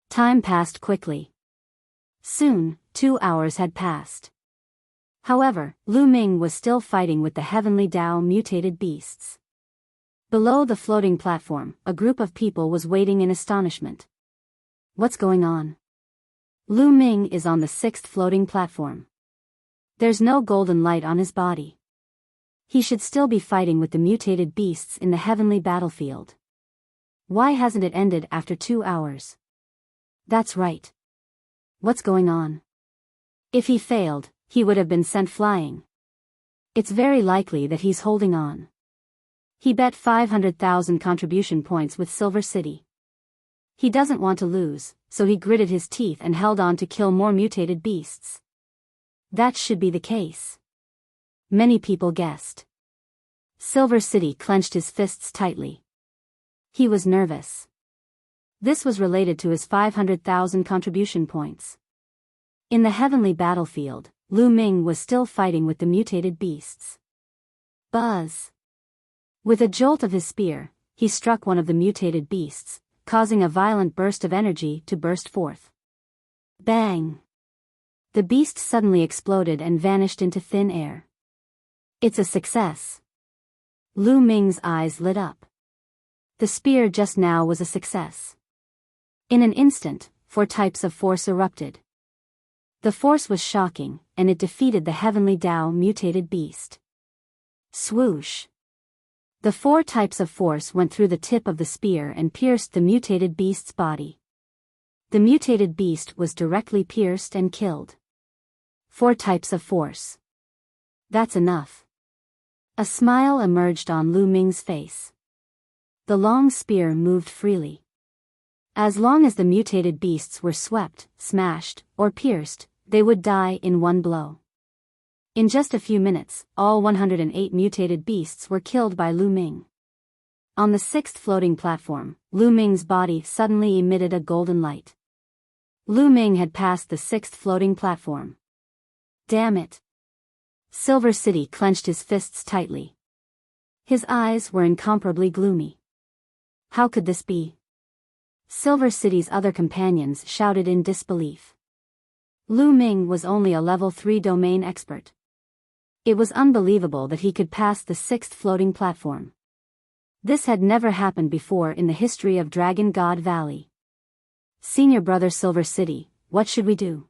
Time passed quickly. Soon, 2 hours had passed. However, Lu Ming was still fighting with the heavenly Dao mutated beasts. Below the floating platform, a group of people was waiting in astonishment. What's going on? Lu Ming is on the 6th floating platform. There's no golden light on his body. He should still be fighting with the mutated beasts in the heavenly battlefield. Why hasn't it ended after 2 hours? That's right. What's going on? If he failed, he would have been sent flying. It's very likely that he's holding on. He bet 500,000 contribution points with Silver City. He doesn't want to lose, so he gritted his teeth and held on to kill more mutated beasts. That should be the case. Many people guessed. Silver City clenched his fists tightly. He was nervous. This was related to his 500,000 contribution points. In the heavenly battlefield, Lu Ming was still fighting with the mutated beasts. Buzz! With a jolt of his spear, he struck one of the mutated beasts, causing a violent burst of energy to burst forth. Bang! The beast suddenly exploded and vanished into thin air. It's a success. Lu Ming's eyes lit up. The spear just now was a success. In an instant, 4 types of force erupted. The force was shocking, and it defeated the heavenly Dao mutated beast. Swoosh! The 4 types of force went through the tip of the spear and pierced the mutated beast's body. The mutated beast was directly pierced and killed. 4 types of force. That's enough. A smile emerged on Lu Ming's face. The long spear moved freely. As long as the mutated beasts were swept, smashed, or pierced, they would die in one blow. In just a few minutes, all 108 mutated beasts were killed by Lu Ming. On the 6th floating platform, Lu Ming's body suddenly emitted a golden light. Lu Ming had passed the 6th floating platform. Damn it! Silver City clenched his fists tightly. His eyes were incomparably gloomy. How could this be? Silver City's other companions shouted in disbelief. Lu Ming was only a level 3 domain expert. It was unbelievable that he could pass the 6th floating platform. This had never happened before in the history of Dragon God Valley. Senior brother Silver City, what should we do?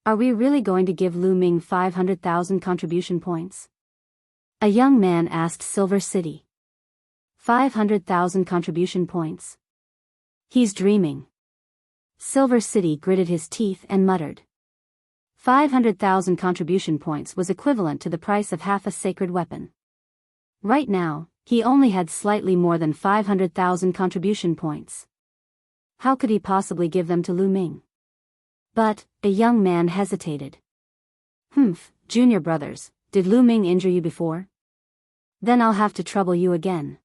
Are we really going to give Lu Ming 500,000 contribution points? A young man asked Silver City. 500,000 contribution points. He's dreaming. Silver City gritted his teeth and muttered. 500,000 contribution points was equivalent to the price of half a sacred weapon. Right now, he only had slightly more than 500,000 contribution points. How could he possibly give them to Lu Ming? But, a young man hesitated. Junior brothers, did Lu Ming injure you before? Then I'll have to trouble you again.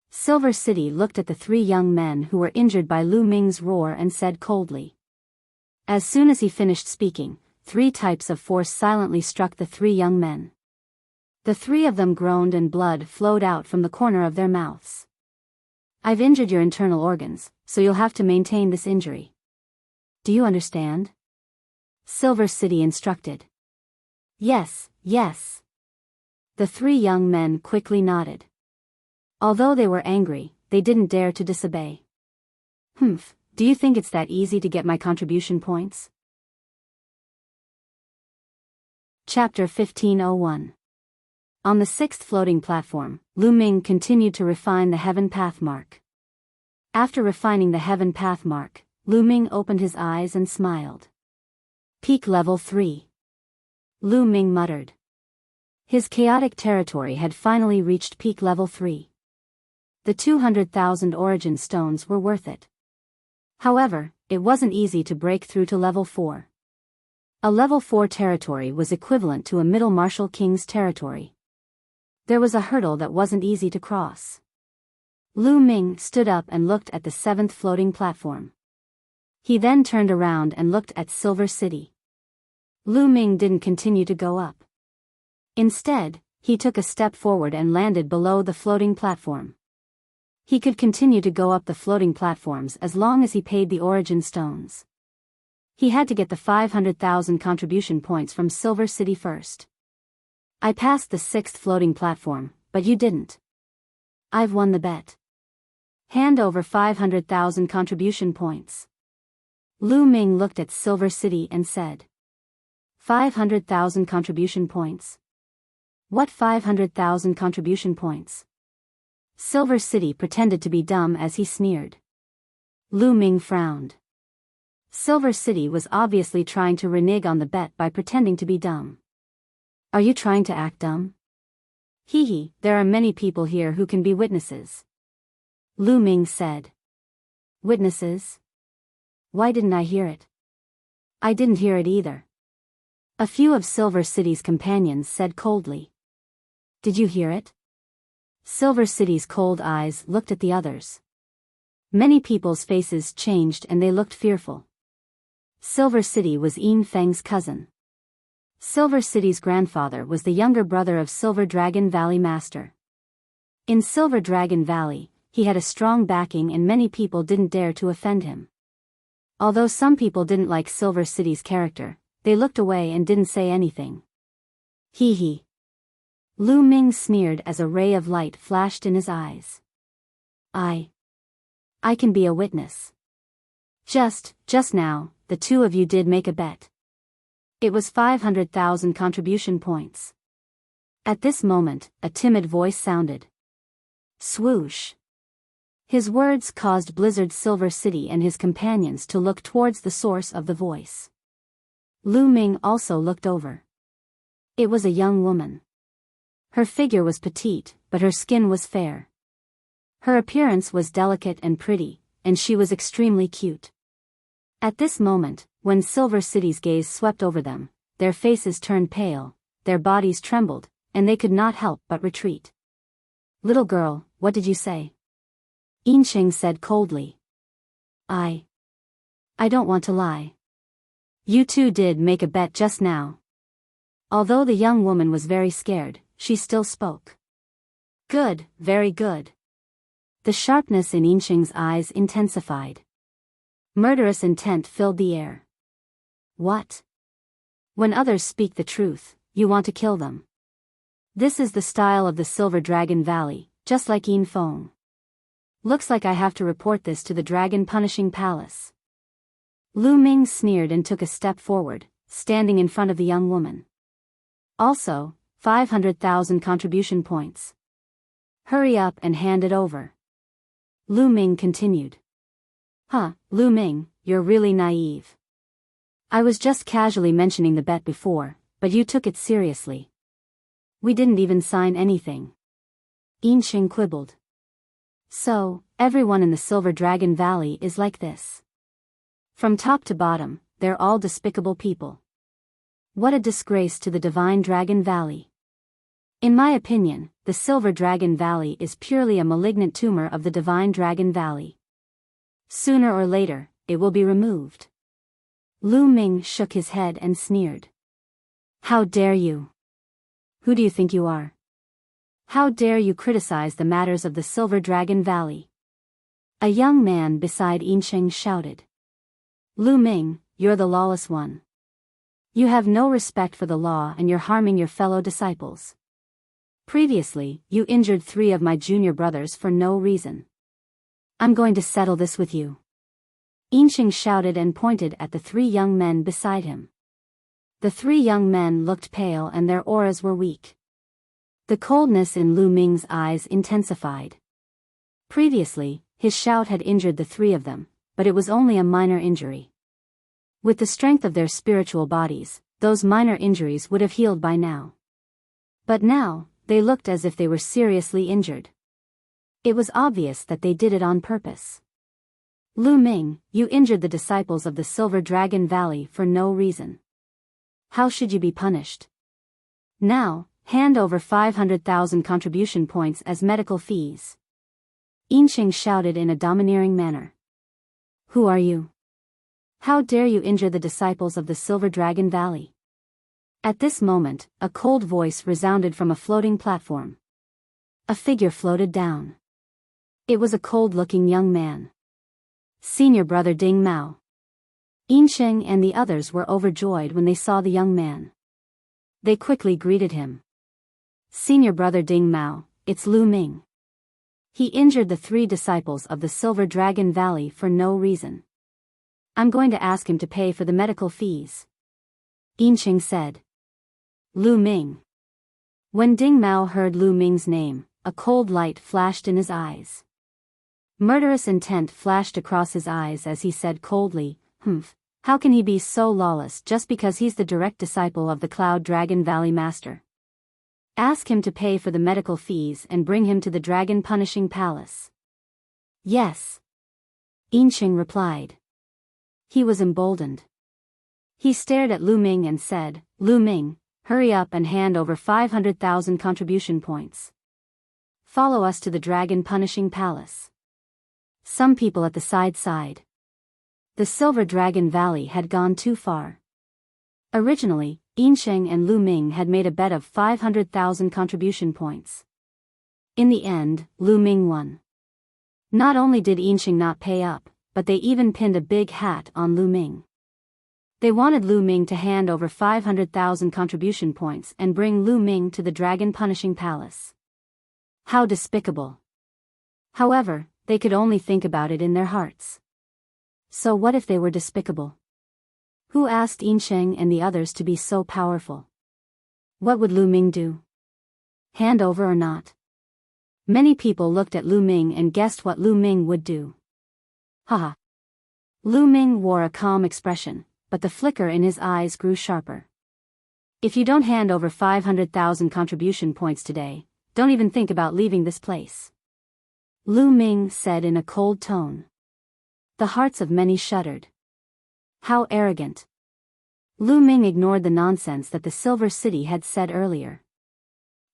Silver City looked at the three young men who were injured by Lu Ming's roar and said coldly. As soon as he finished speaking, 3 types of force silently struck the 3 young men. The 3 of them groaned and blood flowed out from the corner of their mouths. I've injured your internal organs, so you'll have to maintain this injury. Do you understand? Silver City instructed. Yes, yes. The 3 young men quickly nodded. Although they were angry, they didn't dare to disobey. Do you think it's that easy to get my contribution points? Chapter 1501. On the 6th floating platform, Lu Ming continued to refine the heaven path mark. After refining the heaven path mark, Lu Ming opened his eyes and smiled. Peak level 3. Lu Ming muttered. His chaotic territory had finally reached peak level 3. The 200,000 origin stones were worth it. However, it wasn't easy to break through to level 4. A level 4 territory was equivalent to a middle martial king's territory. There was a hurdle that wasn't easy to cross. Lu Ming stood up and looked at the 7th floating platform. He then turned around and looked at Silver City. Lu Ming didn't continue to go up. Instead, he took a step forward and landed below the floating platform. He could continue to go up the floating platforms as long as he paid the origin stones. He had to get the 500,000 contribution points from Silver City first. I passed the 6th floating platform, but you didn't. I've won the bet. Hand over 500,000 contribution points. Lu Ming looked at Silver City and said. 500,000 contribution points? What 500,000 contribution points? Silver City pretended to be dumb as he sneered. Lu Ming frowned. Silver City was obviously trying to renege on the bet by pretending to be dumb. Are you trying to act dumb? Hee, there are many people here who can be witnesses. Lu Ming said. Witnesses? Why didn't I hear it? I didn't hear it either. A few of Silver City's companions said coldly. Did you hear it? Silver City's cold eyes looked at the others. Many people's faces changed and they looked fearful. Silver City was Yin Feng's cousin. Silver City's grandfather was the younger brother of Silver Dragon Valley Master. In Silver Dragon Valley, he had a strong backing and many people didn't dare to offend him. Although some people didn't like Silver City's character, they looked away and didn't say anything. Hee. Lu Ming sneered as a ray of light flashed in his eyes. I can be a witness. Just now, the 2 of you did make a bet. It was 500,000 contribution points. At this moment, a timid voice sounded. Swoosh. His words caused Blizzard Silver City and his companions to look towards the source of the voice. Lu Ming also looked over. It was a young woman. Her figure was petite, but her skin was fair. Her appearance was delicate and pretty, and she was extremely cute. At this moment, when Silver City's gaze swept over them, their faces turned pale, their bodies trembled, and they could not help but retreat. Little girl, what did you say? Yincheng said coldly. I don't want to lie. You 2 did make a bet just now. Although the young woman was very scared, she still spoke. Good, very good. The sharpness in Yincheng's eyes intensified. Murderous intent filled the air. What? When others speak the truth, you want to kill them. This is the style of the Silver Dragon Valley, just like Yin Feng. Looks like I have to report this to the Dragon Punishing Palace. Lu Ming sneered and took a step forward, standing in front of the young woman. Also, 500,000 contribution points. Hurry up and hand it over. Lu Ming continued. Lu Ming, you're really naive. I was just casually mentioning the bet before, but you took it seriously. We didn't even sign anything. Yinxing quibbled. So, everyone in the Silver Dragon Valley is like this. From top to bottom, they're all despicable people. What a disgrace to the Divine Dragon Valley. In my opinion, the Silver Dragon Valley is purely a malignant tumor of the Divine Dragon Valley. Sooner or later, it will be removed. Lu Ming shook his head and sneered. How dare you? Who do you think you are? How dare you criticize the matters of the Silver Dragon Valley? A young man beside Yinxing shouted. Lu Ming, you're the lawless one. You have no respect for the law and you're harming your fellow disciples. Previously, you injured 3 of my junior brothers for no reason. I'm going to settle this with you. Yinxing shouted and pointed at the 3 young men beside him. The 3 young men looked pale and their auras were weak. The coldness in Lu Ming's eyes intensified. Previously, his shout had injured the 3 of them, but it was only a minor injury. With the strength of their spiritual bodies, those minor injuries would have healed by now. But now, they looked as if they were seriously injured. It was obvious that they did it on purpose. Lu Ming, you injured the disciples of the Silver Dragon Valley for no reason. How should you be punished? Now, hand over 500,000 contribution points as medical fees. Yinxing shouted in a domineering manner. Who are you? How dare you injure the disciples of the Silver Dragon Valley? At this moment, a cold voice resounded from a floating platform. A figure floated down. It was a cold-looking young man. Senior brother Ding Mao. Yinxing and the others were overjoyed when they saw the young man. They quickly greeted him. Senior brother Ding Mao, it's Lu Ming. He injured the 3 disciples of the Silver Dragon Valley for no reason. I'm going to ask him to pay for the medical fees. Yinxing said. Lu Ming. When Ding Mao heard Lu Ming's name, a cold light flashed in his eyes. Murderous intent flashed across his eyes as he said coldly, how can he be so lawless just because he's the direct disciple of the Cloud Dragon Valley Master? Ask him to pay for the medical fees and bring him to the Dragon Punishing Palace. Yes. Yinxing replied. He was emboldened. He stared at Lu Ming and said, Lu Ming, hurry up and hand over 500,000 contribution points. Follow us to the Dragon Punishing Palace. Some people at the side sighed. The Silver Dragon Valley had gone too far. Originally, Yinxing and Lu Ming had made a bet of 500,000 contribution points. In the end, Lu Ming won. Not only did Yinxing not pay up, but they even pinned a big hat on Lu Ming. They wanted Lu Ming to hand over 500,000 contribution points and bring Lu Ming to the Dragon Punishing Palace. How despicable. However, they could only think about it in their hearts. So what if they were despicable? Who asked Yinxing and the others to be so powerful? What would Lu Ming do? Hand over or not? Many people looked at Lu Ming and guessed what Lu Ming would do. Haha. Lu Ming wore a calm expression, but the flicker in his eyes grew sharper. If you don't hand over 500,000 contribution points today, don't even think about leaving this place. Lu Ming said in a cold tone. The hearts of many shuddered. How arrogant. Lu Ming ignored the nonsense that the Silver City had said earlier.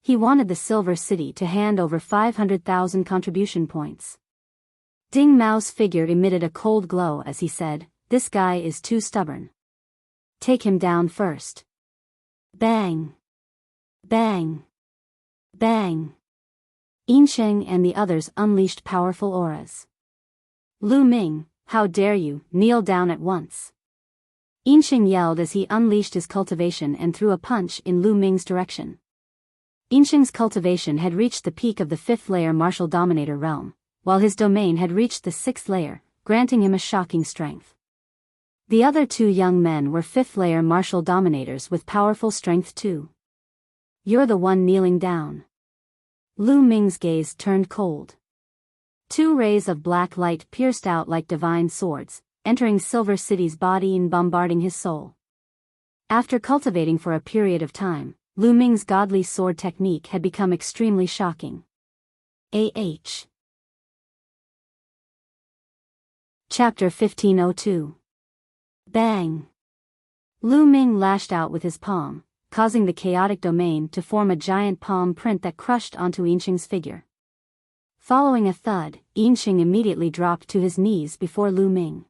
He wanted the Silver City to hand over 500,000 contribution points. Ding Mao's figure emitted a cold glow as he said, this guy is too stubborn. Take him down first. Bang. Bang. Bang. Yinxing and the others unleashed powerful auras. Lu Ming, how dare you, kneel down at once. Yinxing yelled as he unleashed his cultivation and threw a punch in Lu Ming's direction. Yinxing's cultivation had reached the peak of the 5th layer martial dominator realm, while his domain had reached the 6th layer, granting him a shocking strength. The other 2 young men were 5th layer martial dominators with powerful strength too. You're the one kneeling down. Lu Ming's gaze turned cold. 2 rays of black light pierced out like divine swords, entering Silver City's body and bombarding his soul. After cultivating for a period of time, Lu Ming's godly sword technique had become extremely shocking. A.H. Chapter 1502. Bang! Lu Ming lashed out with his palm, causing the chaotic domain to form a giant palm print that crushed onto Yinxing's figure. Following a thud, Yinxing immediately dropped to his knees before Lu Ming.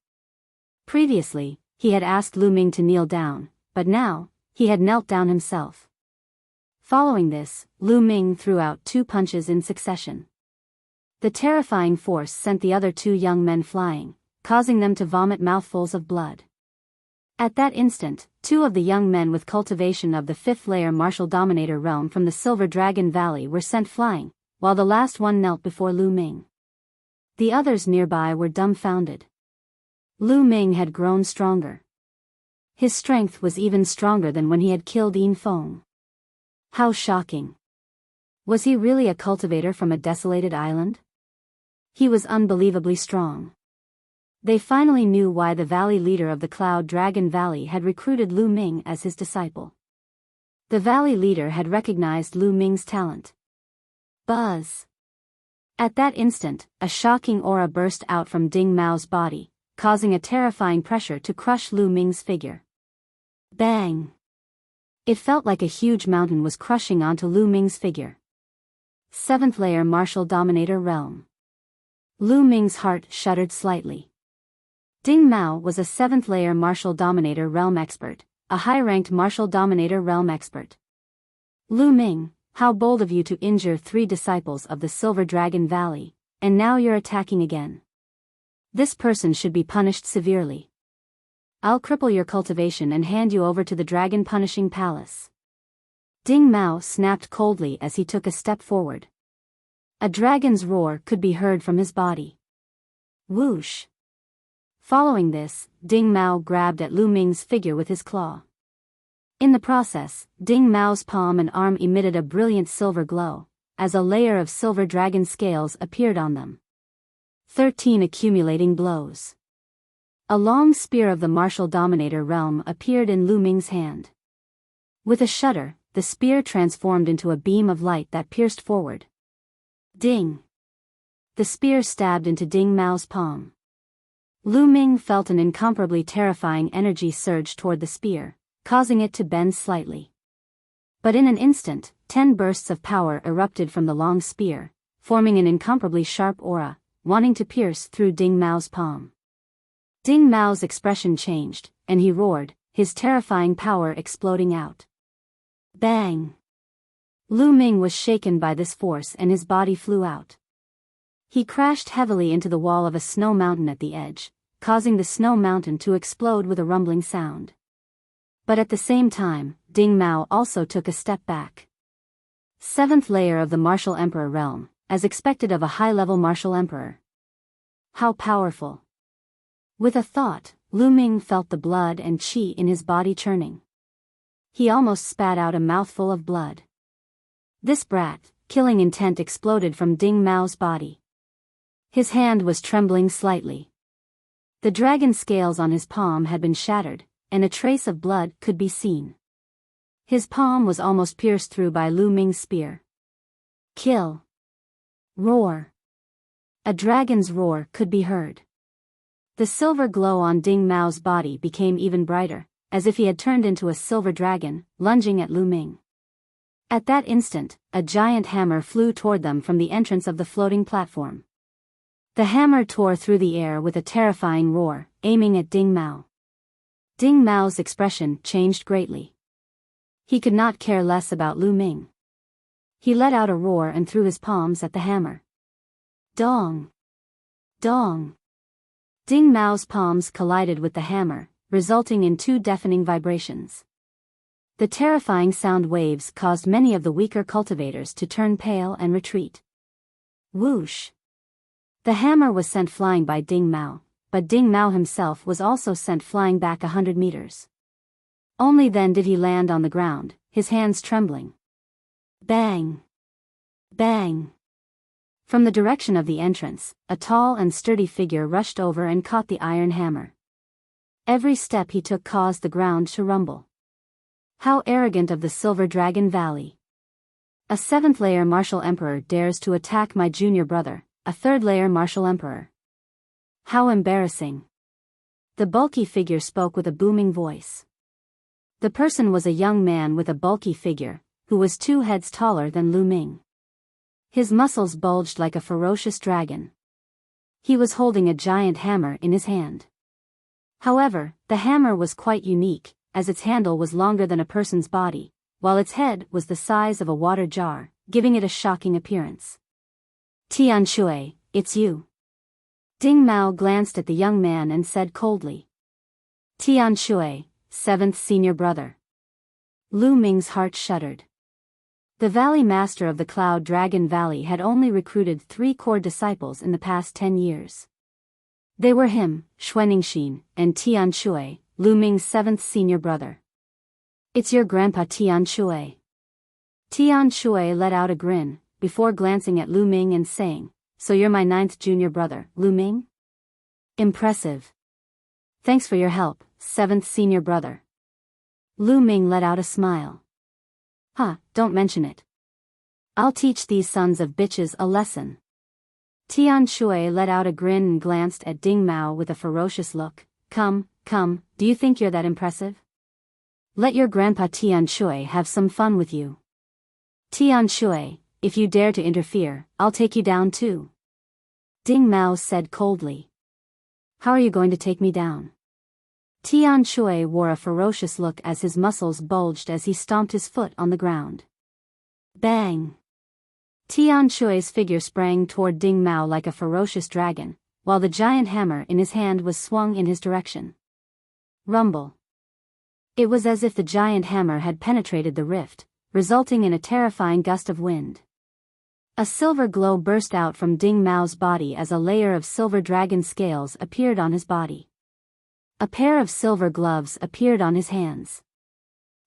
Previously, he had asked Lu Ming to kneel down, but now, he had knelt down himself. Following this, Lu Ming threw out 2 punches in succession. The terrifying force sent the other 2 young men flying, causing them to vomit mouthfuls of blood. At that instant, 2 of the young men with cultivation of the 5th layer martial dominator realm from the Silver Dragon Valley were sent flying, while the last one knelt before Lu Ming. The others nearby were dumbfounded. Lu Ming had grown stronger. His strength was even stronger than when he had killed Yin Feng. How shocking! Was he really a cultivator from a desolated island? He was unbelievably strong. They finally knew why the valley leader of the Cloud Dragon Valley had recruited Lu Ming as his disciple. The valley leader had recognized Lu Ming's talent. Buzz! At that instant, a shocking aura burst out from Ding Mao's body, causing a terrifying pressure to crush Lu Ming's figure. Bang! It felt like a huge mountain was crushing onto Lu Ming's figure. 7th layer martial dominator realm. Lu Ming's heart shuddered slightly. Ding Mao was a 7th layer martial dominator realm expert, a high-ranked martial dominator realm expert. Lu Ming, how bold of you to injure 3 disciples of the Silver Dragon Valley, and now you're attacking again. This person should be punished severely. I'll cripple your cultivation and hand you over to the Dragon Punishing Palace. Ding Mao snapped coldly as he took a step forward. A dragon's roar could be heard from his body. Whoosh! Following this, Ding Mao grabbed at Lu Ming's figure with his claw. In the process, Ding Mao's palm and arm emitted a brilliant silver glow, as a layer of silver dragon scales appeared on them. 13 accumulating blows. A long spear of the martial dominator realm appeared in Lu Ming's hand. With a shudder, the spear transformed into a beam of light that pierced forward. Ding! The spear stabbed into Ding Mao's palm. Lu Ming felt an incomparably terrifying energy surge toward the spear, causing it to bend slightly. But in an instant, 10 bursts of power erupted from the long spear, forming an incomparably sharp aura, wanting to pierce through Ding Mao's palm. Ding Mao's expression changed, and he roared, his terrifying power exploding out. Bang! Lu Ming was shaken by this force and his body flew out. He crashed heavily into the wall of a snow mountain at the edge, causing the snow mountain to explode with a rumbling sound. But at the same time, Ding Mao also took a step back. 7th layer of the Martial Emperor realm, as expected of a high-level martial emperor. How powerful! With a thought, Lu Ming felt the blood and qi in his body churning. He almost spat out a mouthful of blood. This brat, killing intent exploded from Ding Mao's body. His hand was trembling slightly. The dragon scales on his palm had been shattered, and a trace of blood could be seen. His palm was almost pierced through by Lu Ming's spear. Kill! Roar! A dragon's roar could be heard. The silver glow on Ding Mao's body became even brighter, as if he had turned into a silver dragon, lunging at Lu Ming. At that instant, a giant hammer flew toward them from the entrance of the floating platform. The hammer tore through the air with a terrifying roar, aiming at Ding Mao. Ding Mao's expression changed greatly. He could not care less about Lu Ming. He let out a roar and threw his palms at the hammer. Dong! Dong! Ding Mao's palms collided with the hammer, resulting in 2 deafening vibrations. The terrifying sound waves caused many of the weaker cultivators to turn pale and retreat. Whoosh! The hammer was sent flying by Ding Mao, but Ding Mao himself was also sent flying back 100 meters. Only then did he land on the ground, his hands trembling. Bang! Bang! From the direction of the entrance, a tall and sturdy figure rushed over and caught the iron hammer. Every step he took caused the ground to rumble. How arrogant of the Silver Dragon Valley. A 7th layer martial emperor dares to attack my junior brother, a 3rd layer martial emperor. How embarrassing. The bulky figure spoke with a booming voice. The person was a young man with a bulky figure, who was 2 heads taller than Lu Ming. His muscles bulged like a ferocious dragon. He was holding a giant hammer in his hand. However, the hammer was quite unique, as its handle was longer than a person's body, while its head was the size of a water jar, giving it a shocking appearance. Tian Shui, it's you. Ding Mao glanced at the young man and said coldly. Tian Shui, 7th senior brother. Lu Ming's heart shuddered. The Valley Master of the Cloud Dragon Valley had only recruited 3 core disciples in the past 10 years. They were him, Xuaningxin, and Tian Shui, Lu Ming's 7th senior brother. It's your grandpa Tian Shui. Tian Shui let out a grin, before glancing at Lu Ming and saying, so you're my 9th junior brother, Lu Ming? Impressive. Thanks for your help, 7th senior brother. Lu Ming let out a smile. Huh, don't mention it. I'll teach these sons of bitches a lesson. Tian Shui let out a grin and glanced at Ding Mao with a ferocious look. Come, do you think you're that impressive? Let your grandpa Tian Shui have some fun with you. Tian Shui, if you dare to interfere, I'll take you down too. Ding Mao said coldly. How are you going to take me down? Tian Shui wore a ferocious look as his muscles bulged as he stomped his foot on the ground. Bang! Tian Shui's figure sprang toward Ding Mao like a ferocious dragon, while the giant hammer in his hand was swung in his direction. Rumble. It was as if the giant hammer had penetrated the rift, resulting in a terrifying gust of wind. A silver glow burst out from Ding Mao's body as a layer of silver dragon scales appeared on his body. A pair of silver gloves appeared on his hands.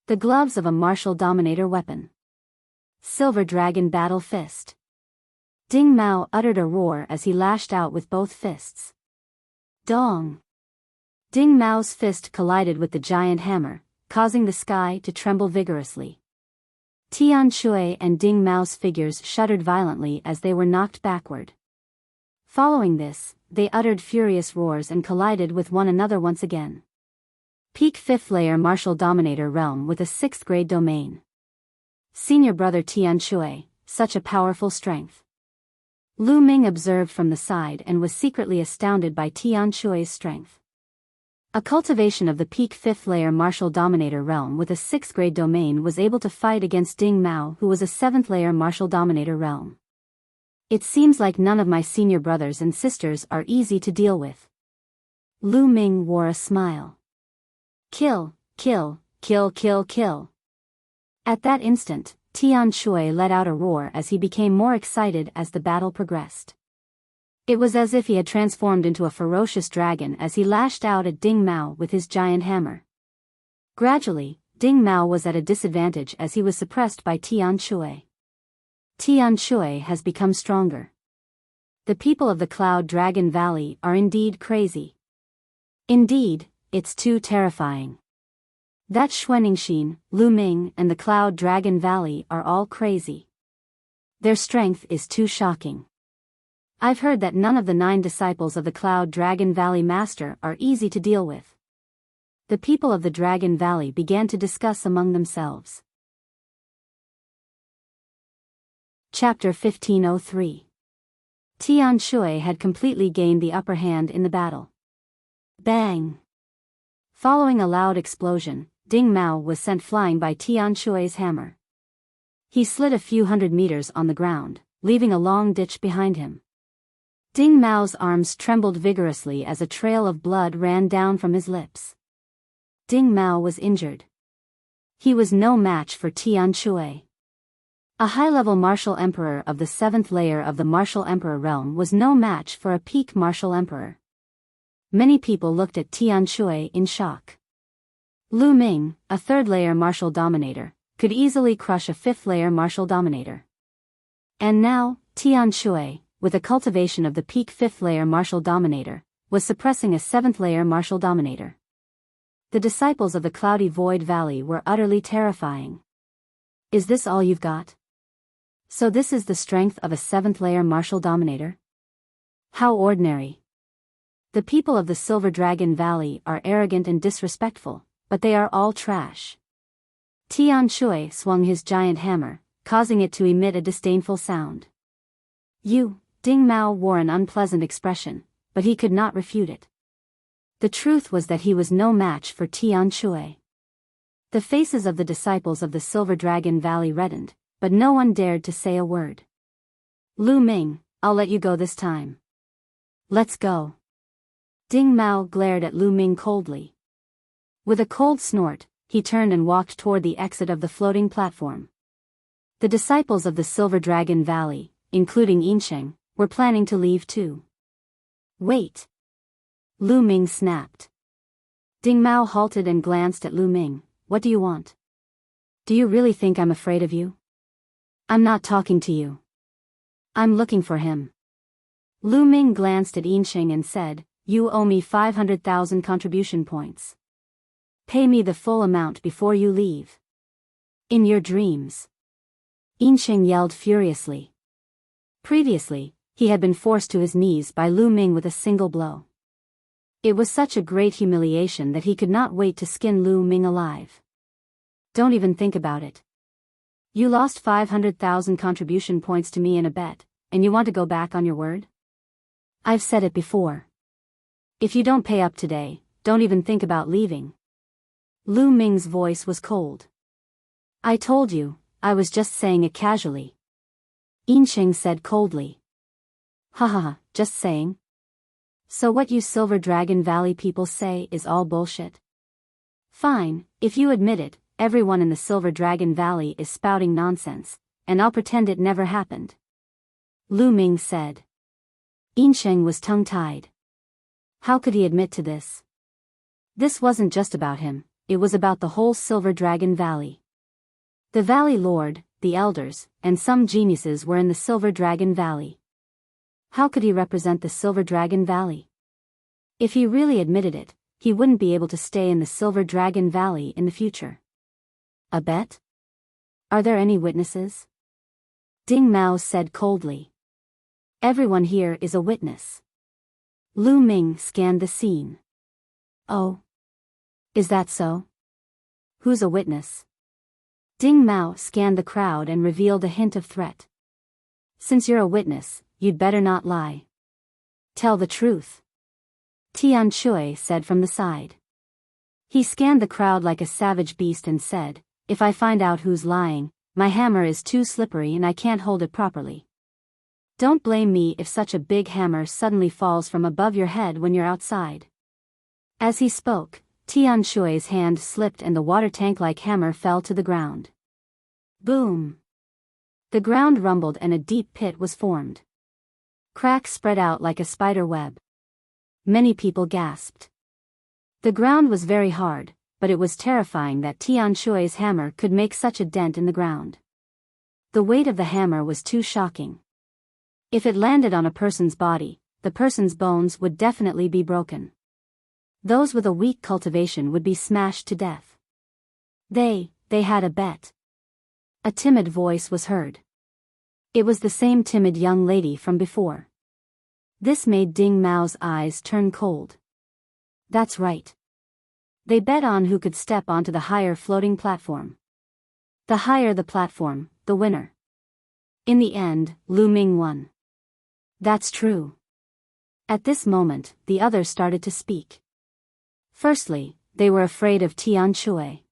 The gloves of a martial dominator weapon. Silver Dragon Battle Fist. Ding Mao uttered a roar as he lashed out with both fists. Dong! Ding Mao's fist collided with the giant hammer, causing the sky to tremble vigorously. Tian Shui and Ding Mao's figures shuddered violently as they were knocked backward. Following this, they uttered furious roars and collided with one another once again. Peak 5th layer martial dominator realm with a 6th grade domain. Senior brother Tian Shui, such a powerful strength. Lu Ming observed from the side and was secretly astounded by Tian Shui's strength. A cultivation of the peak 5th layer martial dominator realm with a 6th grade domain was able to fight against Ding Mao, who was a 7th layer martial dominator realm. It seems like none of my senior brothers and sisters are easy to deal with. Lu Ming wore a smile. Kill, kill, kill, kill, kill. At that instant, Tian Shui let out a roar as he became more excited as the battle progressed. It was as if he had transformed into a ferocious dragon as he lashed out at Ding Mao with his giant hammer. Gradually, Ding Mao was at a disadvantage as he was suppressed by Tian Shui. Tian Shui has become stronger. The people of the Cloud Dragon Valley are indeed crazy. Indeed, it's too terrifying. That Xuaningxin, Lu Ming and the Cloud Dragon Valley are all crazy. Their strength is too shocking. I've heard that none of the 9 disciples of the Cloud Dragon Valley Master are easy to deal with. The people of the Dragon Valley began to discuss among themselves. Chapter 1503. Tian Shui had completely gained the upper hand in the battle. Bang! Following a loud explosion, Ding Mao was sent flying by Tian Shui's hammer. He slid a few hundred meters on the ground, leaving a long ditch behind him. Ding Mao's arms trembled vigorously as a trail of blood ran down from his lips. Ding Mao was injured. He was no match for Tian Shui. A high-level martial emperor of the 7th layer of the martial emperor realm was no match for a peak martial emperor. Many people looked at Tian Shui in shock. Lu Ming, a 3rd layer martial dominator, could easily crush a 5th layer martial dominator. And now, Tian Shui, with a cultivation of the peak 5th layer martial dominator, was suppressing a 7th layer martial dominator. The disciples of the Cloudy Void Valley were utterly terrifying. Is this all you've got? So this is the strength of a 7th-layer martial dominator? How ordinary. The people of the Silver Dragon Valley are arrogant and disrespectful, but they are all trash. Tian Shui swung his giant hammer, causing it to emit a disdainful sound. Ding Mao wore an unpleasant expression, but he could not refute it. The truth was that he was no match for Tian Shui. The faces of the disciples of the Silver Dragon Valley reddened, but no one dared to say a word. Lu Ming, I'll let you go this time. Let's go. Ding Mao glared at Lu Ming coldly. With a cold snort, he turned and walked toward the exit of the floating platform. The disciples of the Silver Dragon Valley, including Yinsheng, were planning to leave too. Wait! Lu Ming snapped. Ding Mao halted and glanced at Lu Ming. What do you want? Do you really think I'm afraid of you? I'm not talking to you. I'm looking for him. Lu Ming glanced at Yinsheng and said, You owe me 500,000 contribution points. Pay me the full amount before you leave. In your dreams. Yinsheng yelled furiously. Previously, he had been forced to his knees by Lu Ming with a single blow. It was such a great humiliation that he could not wait to skin Lu Ming alive. Don't even think about it. You lost 500,000 contribution points to me in a bet, and you want to go back on your word? I've said it before. If you don't pay up today, don't even think about leaving. Lu Ming's voice was cold. I told you, I was just saying it casually. Yinsheng said coldly. Ha, just saying. So what you Silver Dragon Valley people say is all bullshit? Fine, if you admit it, everyone in the Silver Dragon Valley is spouting nonsense, and I'll pretend it never happened. Lu Ming said. Yinsheng was tongue-tied. How could he admit to this? This wasn't just about him, it was about the whole Silver Dragon Valley. The Valley Lord, the Elders, and some geniuses were in the Silver Dragon Valley. How could he represent the Silver Dragon Valley? If he really admitted it, he wouldn't be able to stay in the Silver Dragon Valley in the future. A bet? Are there any witnesses? Ding Mao said coldly. Everyone here is a witness. Lu Ming scanned the scene. Oh. Is that so? Who's a witness? Ding Mao scanned the crowd and revealed a hint of threat. Since you're a witness, you'd better not lie. Tell the truth. Tian Shui said from the side. He scanned the crowd like a savage beast and said, If I find out who's lying, my hammer is too slippery and I can't hold it properly. Don't blame me if such a big hammer suddenly falls from above your head when you're outside. As he spoke, Tian Shui's hand slipped and the water tank-like hammer fell to the ground. Boom! The ground rumbled and a deep pit was formed. Cracks spread out like a spider web. Many people gasped. The ground was very hard, but it was terrifying that Tian Shui's hammer could make such a dent in the ground. The weight of the hammer was too shocking. If it landed on a person's body, the person's bones would definitely be broken. Those with a weak cultivation would be smashed to death. They had a bet. A timid voice was heard. It was the same timid young lady from before. This made Ding Mao's eyes turn cold. That's right. They bet on who could step onto the higher floating platform. The higher the platform, the winner. In the end, Lu Ming won. That's true. At this moment, the others started to speak. Firstly, they were afraid of Tian Shui.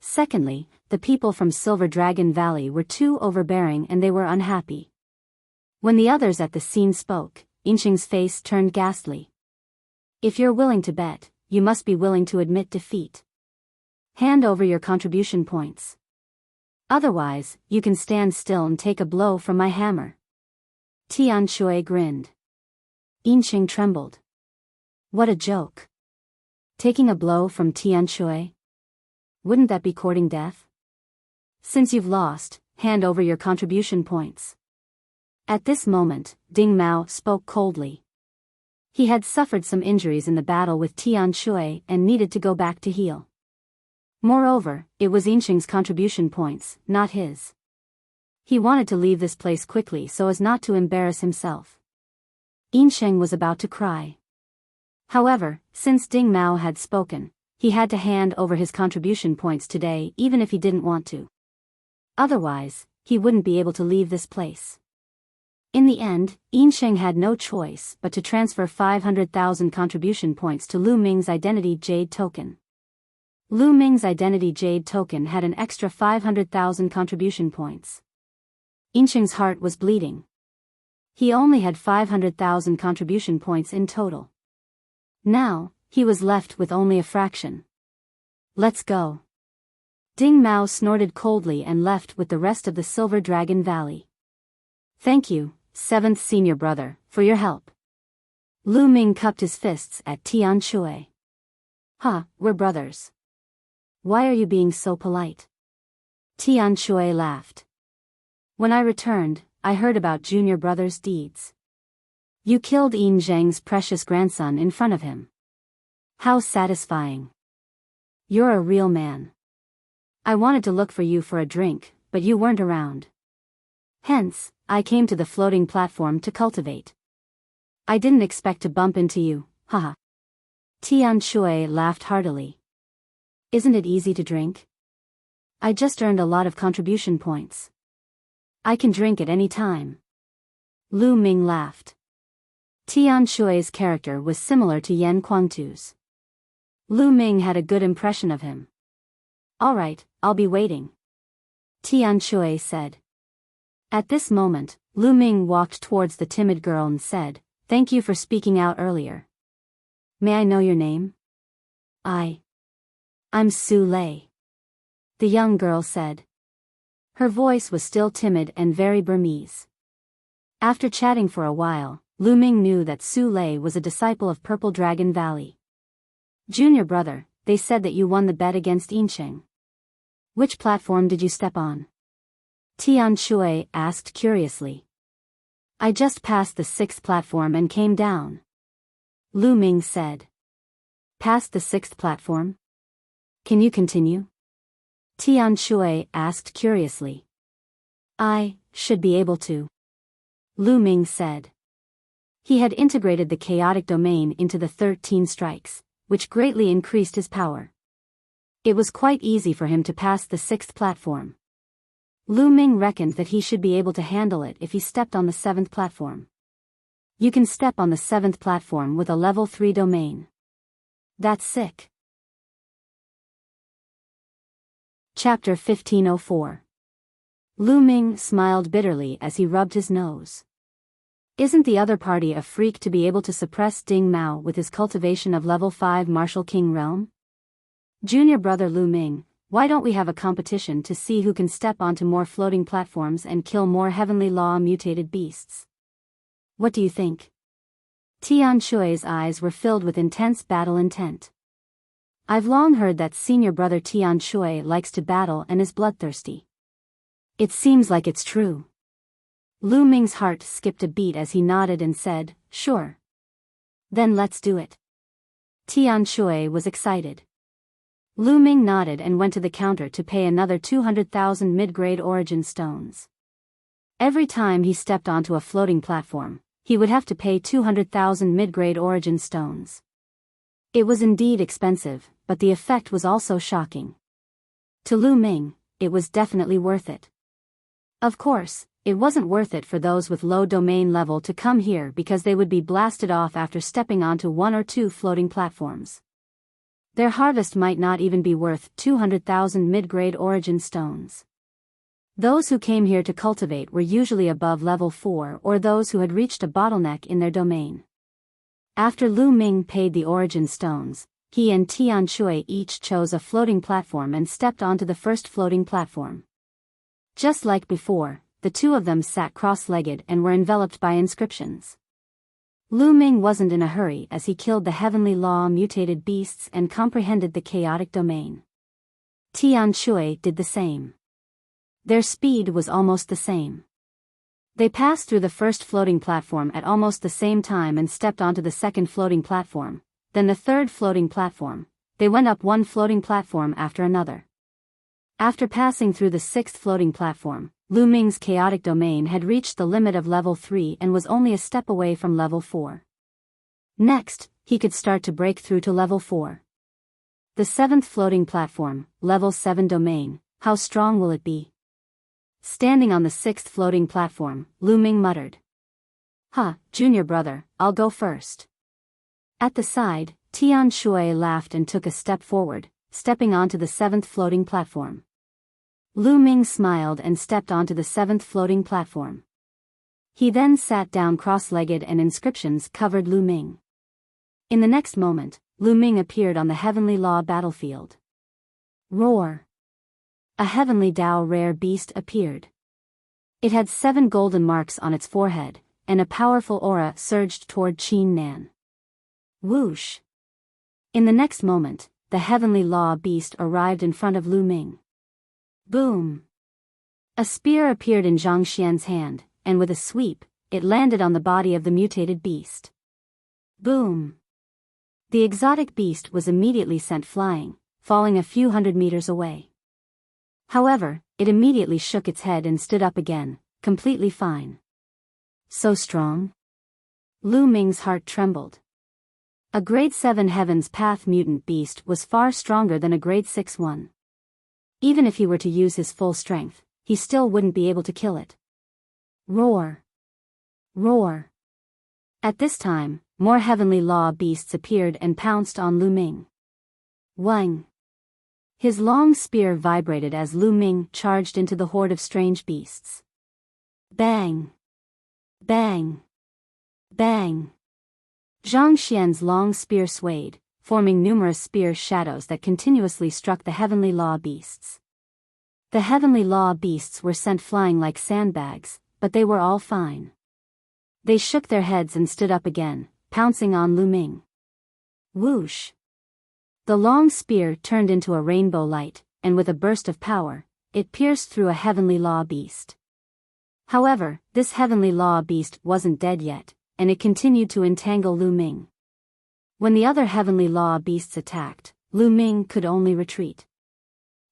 Secondly, the people from Silver Dragon Valley were too overbearing and they were unhappy. When the others at the scene spoke, Yinsheng's face turned ghastly. If you're willing to bet, you must be willing to admit defeat. Hand over your contribution points. Otherwise, you can stand still and take a blow from my hammer. Tian Shui grinned. Yinsheng trembled. What a joke. Taking a blow from Tian Shui? Wouldn't that be courting death? Since you've lost, hand over your contribution points. At this moment, Ding Mao spoke coldly. He had suffered some injuries in the battle with Tian Shui and needed to go back to heal. Moreover, it was Yinsheng's contribution points, not his. He wanted to leave this place quickly so as not to embarrass himself. Yinsheng was about to cry. However, since Ding Mao had spoken, he had to hand over his contribution points today even if he didn't want to. Otherwise, he wouldn't be able to leave this place. In the end, Yinsheng had no choice but to transfer 500,000 contribution points to Lu Ming's Identity Jade Token. Lu Ming's Identity Jade Token had an extra 500,000 contribution points. Yinsheng's heart was bleeding. He only had 500,000 contribution points in total. Now, he was left with only a fraction. Let's go. Ding Mao snorted coldly and left with the rest of the Silver Dragon Valley. Thank you, 7th senior brother, for your help. Lu Ming cupped his fists at Tian Shui. We're brothers. Why are you being so polite? Tian Shui laughed. When I returned, I heard about junior brother's deeds. You killed Yin Zheng's precious grandson in front of him. How satisfying. You're a real man. I wanted to look for you for a drink, but you weren't around. Hence, I came to the floating platform to cultivate. I didn't expect to bump into you, haha. Tian Shui laughed heartily. Isn't it easy to drink? I just earned a lot of contribution points. I can drink at any time. Lu Ming laughed. Tian Shui's character was similar to Yan Kuangtu's. Lu Ming had a good impression of him. All right, I'll be waiting. Tian Shui said. At this moment, Lu Ming walked towards the timid girl and said, Thank you for speaking out earlier. May I know your name? I'm Su Lei. The young girl said. Her voice was still timid and very Burmese. After chatting for a while, Lu Ming knew that Su Lei was a disciple of Purple Dragon Valley. Junior brother, they said that you won the bet against Yinsheng. Which platform did you step on? Tian Shui asked curiously. I just passed the 6th platform and came down. Lu Ming said. Past the 6th platform? Can you continue? Tian Shui asked curiously. I should be able to. Lu Ming said. He had integrated the chaotic domain into the 13 strikes, which greatly increased his power. It was quite easy for him to pass the 6th platform. Lu Ming reckoned that he should be able to handle it if he stepped on the 7th platform. You can step on the 7th platform with a level 3 domain. That's sick. Chapter 1504. Lu Ming smiled bitterly as he rubbed his nose. Isn't the other party a freak to be able to suppress Ding Mao with his cultivation of level 5 Martial King realm? Junior brother Lu Ming, why don't we have a competition to see who can step onto more floating platforms and kill more heavenly law mutated beasts? What do you think? Tian Shui's eyes were filled with intense battle intent. I've long heard that senior brother Tian Shui likes to battle and is bloodthirsty. It seems like it's true. Lu Ming's heart skipped a beat as he nodded and said, Sure. Then let's do it. Tian Shui was excited. Lu Ming nodded and went to the counter to pay another 200,000 mid-grade origin stones. Every time he stepped onto a floating platform, he would have to pay 200,000 mid-grade origin stones. It was indeed expensive, but the effect was also shocking. To Lu Ming, it was definitely worth it. Of course, it wasn't worth it for those with low domain level to come here because they would be blasted off after stepping onto 1 or 2 floating platforms. Their harvest might not even be worth 200,000 mid-grade origin stones. Those who came here to cultivate were usually above level 4 or those who had reached a bottleneck in their domain. After Lu Ming paid the origin stones, he and Tian Shui each chose a floating platform and stepped onto the first floating platform. Just like before, the two of them sat cross-legged and were enveloped by inscriptions. Lu Ming wasn't in a hurry as he killed the heavenly law mutated beasts and comprehended the chaotic domain. Tian Shui did the same. Their speed was almost the same. They passed through the first floating platform at almost the same time and stepped onto the second floating platform, then the third floating platform. They went up one floating platform after another. After passing through the sixth floating platform, Lu Ming's chaotic domain had reached the limit of level 3 and was only a step away from level 4. Next, he could start to break through to level 4. The seventh floating platform, level 7 domain, how strong will it be? Standing on the sixth floating platform, Lu Ming muttered. Junior brother, I'll go first. At the side, Tian Shui laughed and took a step forward, stepping onto the seventh floating platform. Lu Ming smiled and stepped onto the seventh floating platform. He then sat down cross-legged and inscriptions covered Lu Ming. In the next moment, Lu Ming appeared on the Heavenly Law battlefield. Roar! A heavenly Dao rare beast appeared. It had 7 golden marks on its forehead, and a powerful aura surged toward Qin Nan. Whoosh! In the next moment, the Heavenly Law beast arrived in front of Lu Ming. Boom! A spear appeared in Zhang Xian's hand, and with a sweep, it landed on the body of the mutated beast. Boom! The exotic beast was immediately sent flying, falling a few hundred meters away. However, it immediately shook its head and stood up again, completely fine. So strong? Lu Ming's heart trembled. A grade 7 Heaven's Path mutant beast was far stronger than a grade 6 one. Even if he were to use his full strength, he still wouldn't be able to kill it. Roar! Roar! At this time, more Heavenly Law beasts appeared and pounced on Lu Ming. Wang! His long spear vibrated as Lu Ming charged into the horde of strange beasts. Bang! Bang! Bang! Zhang Xian's long spear swayed, forming numerous spear shadows that continuously struck the Heavenly Law beasts. The Heavenly Law beasts were sent flying like sandbags, but they were all fine. They shook their heads and stood up again, pouncing on Lu Ming. Whoosh! The long spear turned into a rainbow light, and with a burst of power, it pierced through a Heavenly Law beast. However, this Heavenly Law beast wasn't dead yet, and it continued to entangle Lu Ming. When the other Heavenly Law beasts attacked, Lu Ming could only retreat.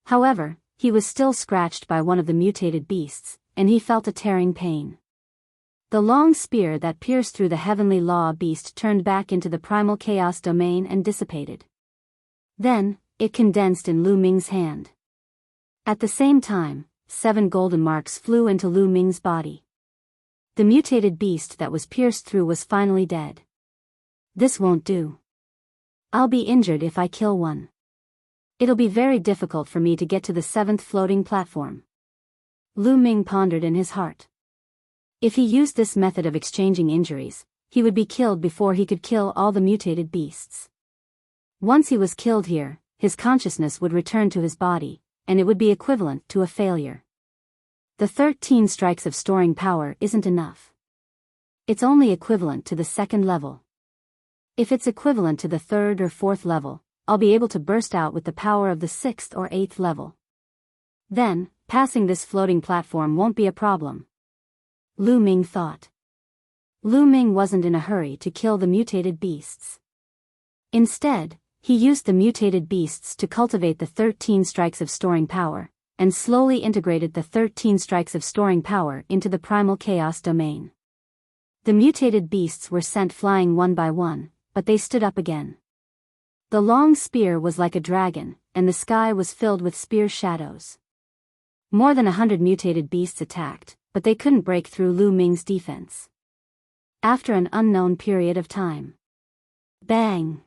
However, he was still scratched by one of the mutated beasts, and he felt a tearing pain. The long spear that pierced through the Heavenly Law beast turned back into the primal chaos domain and dissipated. Then, it condensed in Lu Ming's hand. At the same time, 7 golden marks flew into Lu Ming's body. The mutated beast that was pierced through was finally dead. This won't do. I'll be injured if I kill one. It'll be very difficult for me to get to the 7th floating platform. Lu Ming pondered in his heart. If he used this method of exchanging injuries, he would be killed before he could kill all the mutated beasts. Once he was killed here, his consciousness would return to his body, and it would be equivalent to a failure. The 13 strikes of storing power isn't enough. It's only equivalent to the 2nd level. If it's equivalent to the 3rd or 4th level, I'll be able to burst out with the power of the 6th or 8th level. Then, passing this floating platform won't be a problem. Lu Ming thought. Lu Ming wasn't in a hurry to kill the mutated beasts. Instead, he used the mutated beasts to cultivate the 13 strikes of storing power, and slowly integrated the 13 strikes of storing power into the primal chaos domain. The mutated beasts were sent flying one by one, but they stood up again. The long spear was like a dragon, and the sky was filled with spear shadows. More than 100 mutated beasts attacked, but they couldn't break through Lu Ming's defense. After an unknown period of time. Bang!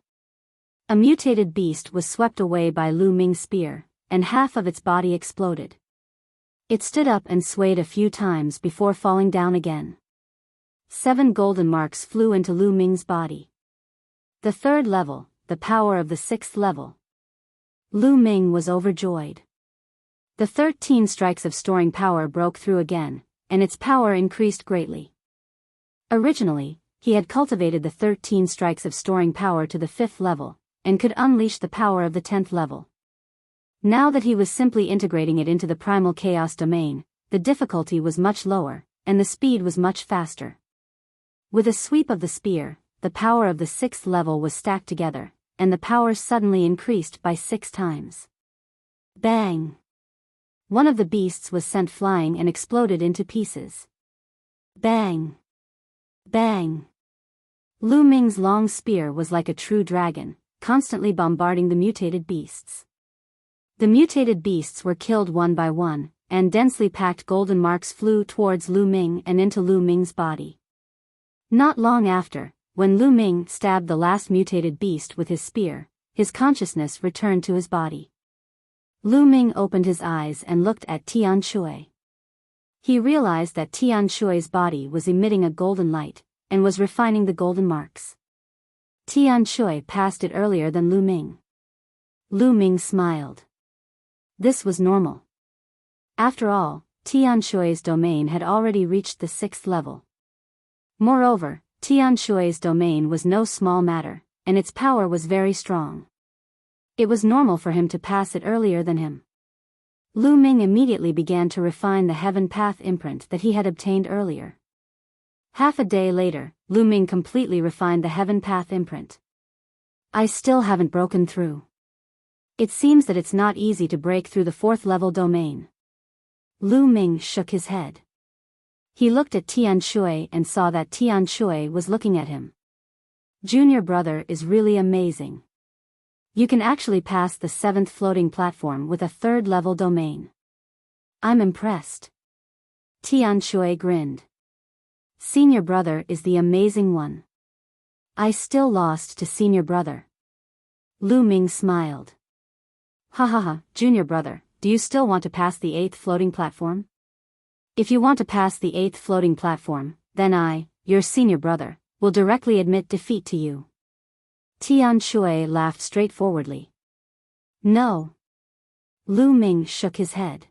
A mutated beast was swept away by Lu Ming's spear, and half of its body exploded. It stood up and swayed a few times before falling down again. 7 golden marks flew into Lu Ming's body. The 3rd level, the power of the 6th level. Lu Ming was overjoyed. The 13 strikes of storing power broke through again, and its power increased greatly. Originally, he had cultivated the 13 strikes of storing power to the 5th level, and could unleash the power of the 10th level. Now that he was simply integrating it into the primal chaos domain, the difficulty was much lower, and the speed was much faster. With a sweep of the spear, the power of the 6th level was stacked together, and the power suddenly increased by 6 times. Bang! One of the beasts was sent flying and exploded into pieces. Bang! Bang! Lu Ming's long spear was like a true dragon, constantly bombarding the mutated beasts. The mutated beasts were killed one by one, and densely packed golden marks flew towards Lu Ming and into Lu Ming's body. Not long after, when Lu Ming stabbed the last mutated beast with his spear, his consciousness returned to his body. Lu Ming opened his eyes and looked at Tian Shui. He realized that Tian Shui's body was emitting a golden light, and was refining the golden marks. Tian Shui passed it earlier than Lu Ming. Lu Ming smiled. This was normal. After all, Tian Shui's domain had already reached the 6th level. Moreover, Tian Shui's domain was no small matter, and its power was very strong. It was normal for him to pass it earlier than him. Lu Ming immediately began to refine the heaven path imprint that he had obtained earlier. Half a day later, Lu Ming completely refined the heaven path imprint. I still haven't broken through. It seems that it's not easy to break through the 4th level domain. Lu Ming shook his head. He looked at Tian Shui and saw that Tian Shui was looking at him. Junior brother is really amazing. You can actually pass the 7th floating platform with a 3rd level domain. I'm impressed. Tian Shui grinned. Senior brother is the amazing one. I still lost to senior brother. Lu Ming smiled. Ha ha ha, junior brother, do you still want to pass the 8th floating platform? If you want to pass the 8th floating platform, then I, your senior brother, will directly admit defeat to you. Tian Shui laughed straightforwardly. No. Lu Ming shook his head.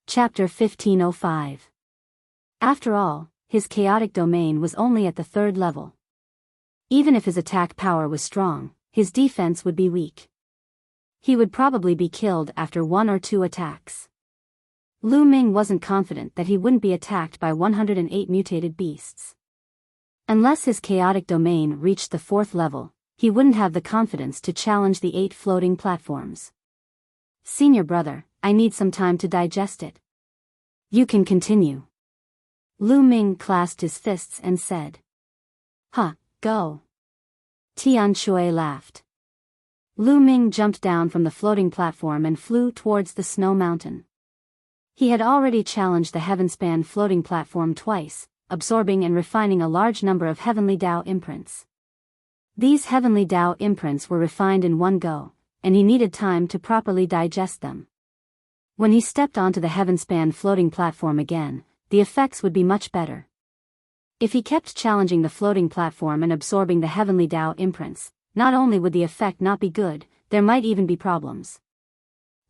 Chapter 1505. After all, his chaotic domain was only at the 3rd level. Even if his attack power was strong, his defense would be weak. He would probably be killed after 1 or 2 attacks. Lu Ming wasn't confident that he wouldn't be attacked by 108 mutated beasts. Unless his chaotic domain reached the 4th level, he wouldn't have the confidence to challenge the 8 floating platforms. Senior brother, I need some time to digest it. You can continue. Lu Ming clasped his fists and said. Huh, go. Tian Shui laughed. Lu Ming jumped down from the floating platform and flew towards the snow mountain. He had already challenged the Heavenspan floating platform twice, absorbing and refining a large number of Heavenly Tao imprints. These Heavenly Tao imprints were refined in one go, and he needed time to properly digest them. When he stepped onto the Heavenspan floating platform again, the effects would be much better. If he kept challenging the floating platform and absorbing the Heavenly Tao imprints, not only would the effect not be good, there might even be problems.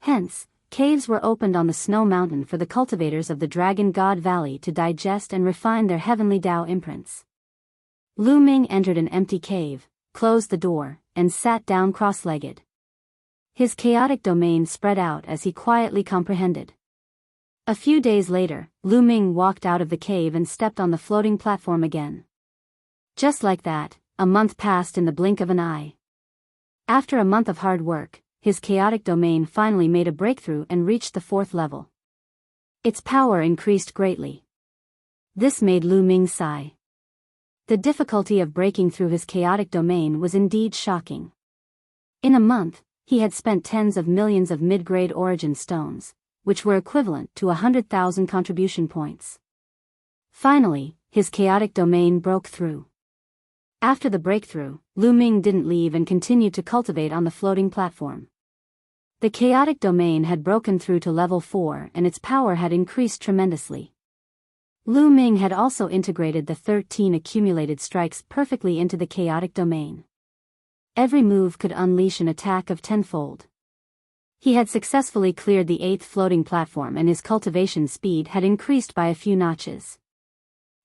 Hence, caves were opened on the snow mountain for the cultivators of the Dragon God Valley to digest and refine their Heavenly Tao imprints. Lu Ming entered an empty cave, closed the door, and sat down cross-legged. His chaotic domain spread out as he quietly comprehended. A few days later, Lu Ming walked out of the cave and stepped on the floating platform again. Just like that, a month passed in the blink of an eye. After a month of hard work, his chaotic domain finally made a breakthrough and reached the 4th level. Its power increased greatly. This made Lu Ming sigh. The difficulty of breaking through his chaotic domain was indeed shocking. In a month, he had spent tens of millions of mid-grade origin stones, which were equivalent to 100,000 contribution points. Finally, his chaotic domain broke through. After the breakthrough, Lu Ming didn't leave and continued to cultivate on the floating platform. The chaotic domain had broken through to level 4 and its power had increased tremendously. Lu Ming had also integrated the 13 accumulated strikes perfectly into the chaotic domain. Every move could unleash an attack of tenfold. He had successfully cleared the 8th floating platform and his cultivation speed had increased by a few notches.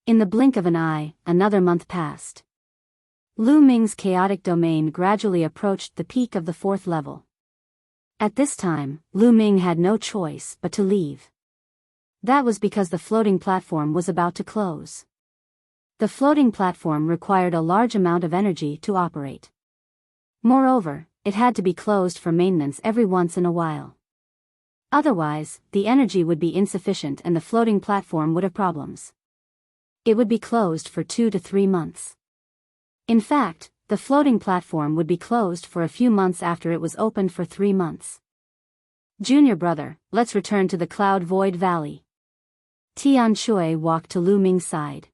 In the blink of an eye, another month passed. Lu Ming's chaotic domain gradually approached the peak of the 4th level. At this time, Lu Ming had no choice but to leave. That was because the floating platform was about to close. The floating platform required a large amount of energy to operate. Moreover, it had to be closed for maintenance every once in a while. Otherwise, the energy would be insufficient and the floating platform would have problems. It would be closed for 2 to 3 months. In fact, the floating platform would be closed for a few months after it was opened for 3 months. Junior brother, let's return to the Cloud Void Valley. Tian Shui walked to Lu Ming's side.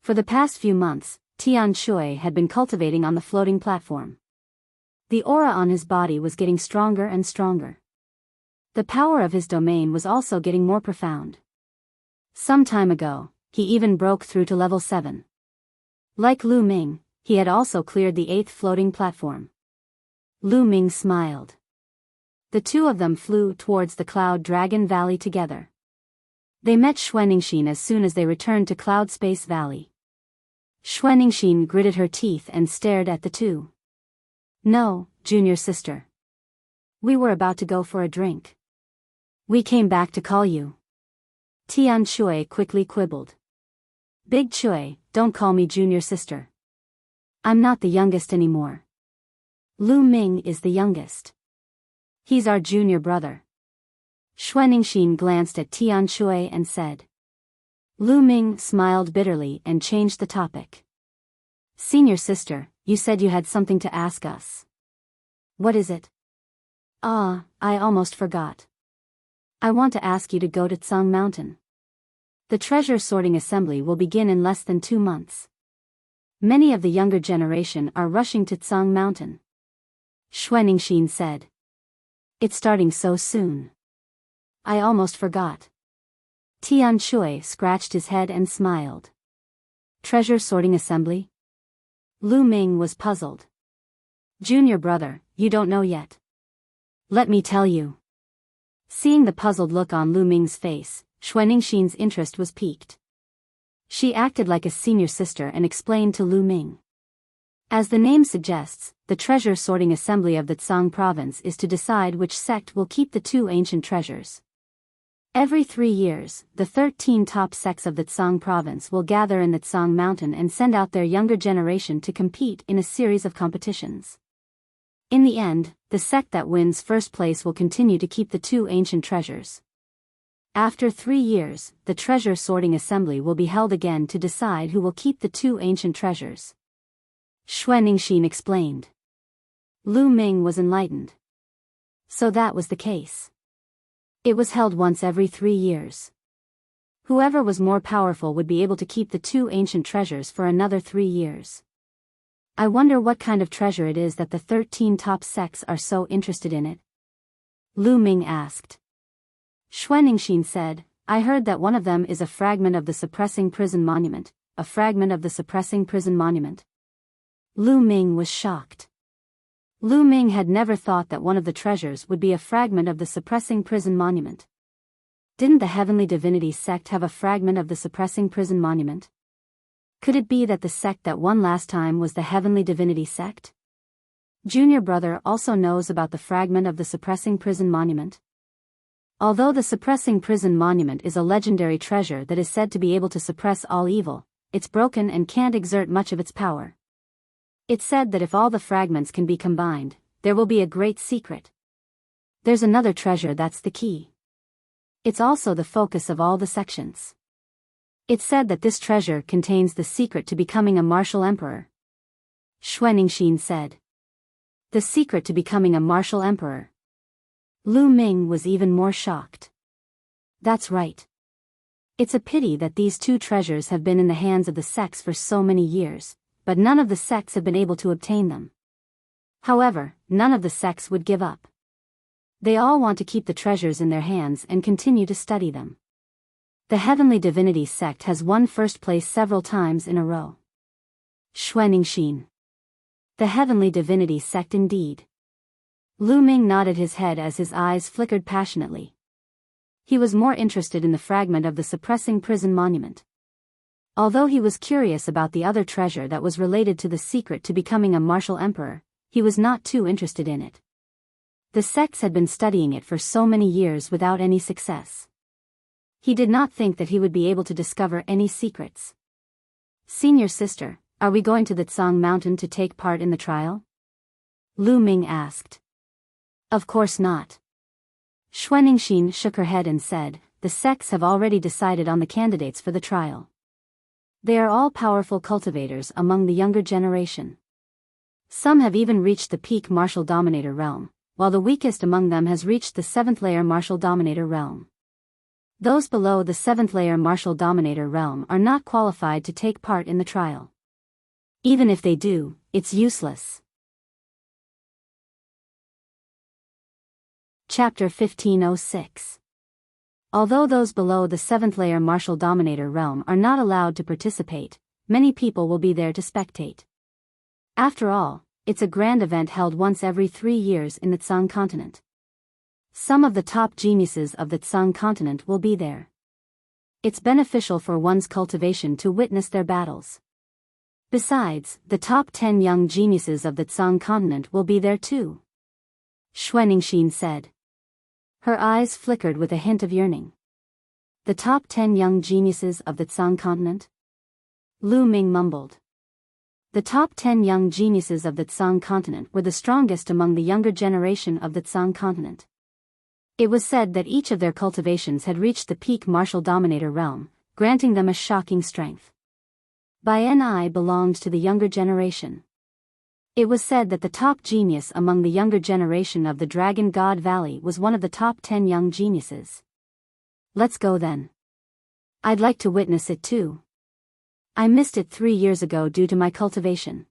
For the past few months, Tian Shui had been cultivating on the floating platform. The aura on his body was getting stronger and stronger. The power of his domain was also getting more profound. Some time ago, he even broke through to level 7. Like Lu Ming, he had also cleared the 8th floating platform. Lu Ming smiled. The two of them flew towards the Cloud Dragon Valley together. They met Xuanixin as soon as they returned to Cloud Space Valley. Xuanixin gritted her teeth and stared at the two. No, junior sister. We were about to go for a drink. We came back to call you. Tian Shui quickly quibbled. Big Chui, don't call me junior sister. I'm not the youngest anymore. Lu Ming is the youngest. He's our junior brother. Xuanixin glanced at Tian Shui and said. Lu Ming smiled bitterly and changed the topic. Senior sister, you said you had something to ask us. What is it? Ah, I almost forgot. I want to ask you to go to Tsang Mountain. The treasure sorting assembly will begin in less than 2 months. Many of the younger generation are rushing to Tsang Mountain. Xuanixin said. It's starting so soon. I almost forgot. Tian Shui scratched his head and smiled. Treasure sorting assembly? Lu Ming was puzzled. Junior brother, you don't know yet. Let me tell you. Seeing the puzzled look on Lu Ming's face, Xuanixin's interest was piqued. She acted like a senior sister and explained to Lu Ming. As the name suggests, the treasure sorting assembly of the Tsang province is to decide which sect will keep the 2 ancient treasures. Every 3 years, the 13 top sects of the Tsang province will gather in the Tsang mountain and send out their younger generation to compete in a series of competitions. In the end, the sect that wins first place will continue to keep the 2 ancient treasures. After 3 years, the treasure sorting assembly will be held again to decide who will keep the 2 ancient treasures. Xuanixin explained. Lu Ming was enlightened. So that was the case. It was held once every 3 years. Whoever was more powerful would be able to keep the 2 ancient treasures for another 3 years. I wonder what kind of treasure it is that the 13 top sects are so interested in it. Lu Ming asked. Xuanixin said, I heard that one of them is a fragment of the suppressing prison monument. A fragment of the suppressing prison monument. Lu Ming was shocked. Lu Ming had never thought that one of the treasures would be a fragment of the suppressing prison monument. Didn't the Heavenly Divinity sect have a fragment of the suppressing prison monument? Could it be that the sect that won last time was the Heavenly Divinity sect? Junior brother also knows about the fragment of the suppressing prison monument. Although the suppressing prison monument is a legendary treasure that is said to be able to suppress all evil, it's broken and can't exert much of its power. It's said that if all the fragments can be combined, there will be a great secret. There's another treasure that's the key. It's also the focus of all the sections. It's said that this treasure contains the secret to becoming a martial emperor. Xuanixin said. The secret to becoming a martial emperor. Lu Ming was even more shocked. That's right. It's a pity that these 2 treasures have been in the hands of the sects for so many years, but none of the sects have been able to obtain them. However, none of the sects would give up. They all want to keep the treasures in their hands and continue to study them. The Heavenly Divinity sect has won first place several times in a row. Xuanixin. The Heavenly Divinity sect indeed. Lu Ming nodded his head as his eyes flickered passionately. He was more interested in the fragment of the suppressing prison monument. Although he was curious about the other treasure that was related to the secret to becoming a martial emperor, he was not too interested in it. The sects had been studying it for so many years without any success. He did not think that he would be able to discover any secrets. Senior sister, are we going to the Tsang Mountain to take part in the trial? Lu Ming asked. Of course not. Xuanixin shook her head and said, the sects have already decided on the candidates for the trial. They are all powerful cultivators among the younger generation. Some have even reached the peak martial dominator realm, while the weakest among them has reached the 7th layer martial dominator realm. Those below the 7th layer martial dominator realm are not qualified to take part in the trial. Even if they do, it's useless. Chapter 1506. Although those below the 7th layer martial dominator realm are not allowed to participate, many people will be there to spectate. After all, it's a grand event held once every 3 years in the Tsang continent. Some of the top geniuses of the Tsang continent will be there. It's beneficial for one's cultivation to witness their battles. Besides, the top 10 young geniuses of the Tsang continent will be there too. Xuanixin said. Her eyes flickered with a hint of yearning. The top 10 young geniuses of the Tsang continent? Lu Ming mumbled. The top 10 young geniuses of the Tsang continent were the strongest among the younger generation of the Tsang continent. It was said that each of their cultivations had reached the peak martial dominator realm, granting them a shocking strength. Bai Ni belonged to the younger generation. It was said that the top genius among the younger generation of the Dragon God Valley was one of the top 10 young geniuses. Let's go then. I'd like to witness it too. I missed it 3 years ago due to my cultivation.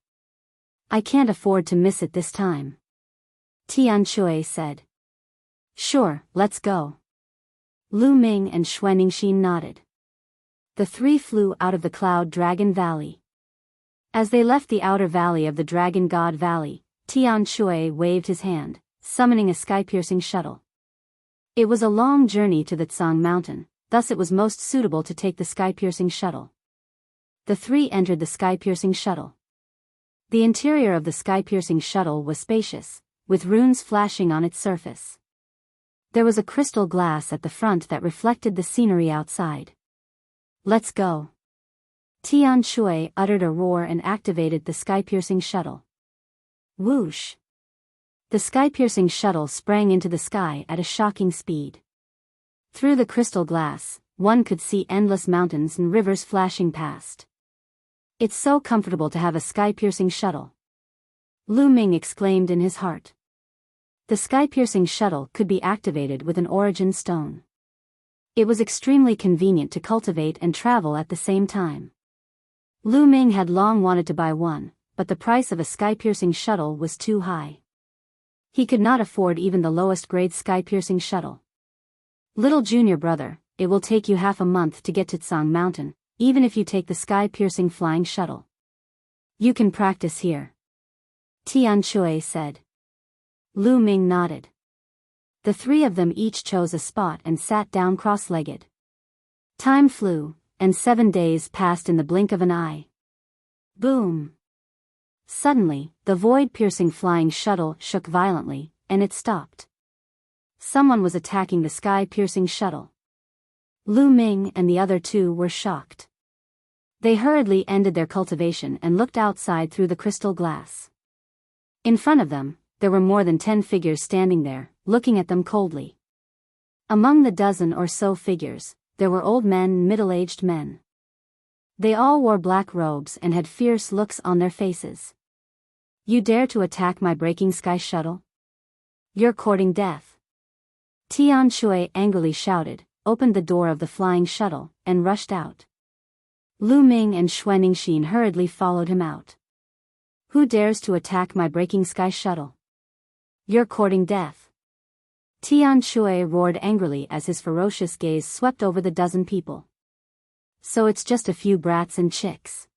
I can't afford to miss it this time. Tian Shui said. Sure, let's go. Lu Ming and Xuanixin nodded. The three flew out of the Cloud Dragon Valley. As they left the outer valley of the Dragon God Valley, Tian Shui waved his hand, summoning a sky-piercing shuttle. It was a long journey to the Tsang Mountain, thus it was most suitable to take the sky-piercing shuttle. The three entered the sky-piercing shuttle. The interior of the sky-piercing shuttle was spacious, with runes flashing on its surface. There was a crystal glass at the front that reflected the scenery outside. Let's go. Tian Shui uttered a roar and activated the sky-piercing shuttle. Whoosh! The sky-piercing shuttle sprang into the sky at a shocking speed. Through the crystal glass, one could see endless mountains and rivers flashing past. It's so comfortable to have a sky-piercing shuttle. Lu Ming exclaimed in his heart. The sky-piercing shuttle could be activated with an origin stone. It was extremely convenient to cultivate and travel at the same time. Lu Ming had long wanted to buy one, but the price of a sky-piercing shuttle was too high. He could not afford even the lowest-grade sky-piercing shuttle. Little junior brother, it will take you half a month to get to Tsang Mountain, even if you take the sky-piercing flying shuttle. You can practice here. Tian Shui said. Lu Ming nodded. The three of them each chose a spot and sat down cross-legged. Time flew, and 7 days passed in the blink of an eye. Boom! Suddenly, the void-piercing flying shuttle shook violently, and it stopped. Someone was attacking the sky-piercing shuttle. Lu Ming and the other two were shocked. They hurriedly ended their cultivation and looked outside through the crystal glass. In front of them, there were more than 10 figures standing there, looking at them coldly. Among the dozen or so figures, there were old men and middle-aged men. They all wore black robes and had fierce looks on their faces. You dare to attack my breaking sky shuttle? You're courting death. Tian Shui angrily shouted, opened the door of the flying shuttle, and rushed out. Lu Ming and Xuanixin hurriedly followed him out. Who dares to attack my breaking sky shuttle? You're courting death. Tian Shui roared angrily as his ferocious gaze swept over the dozen people. So it's just a few brats and chicks.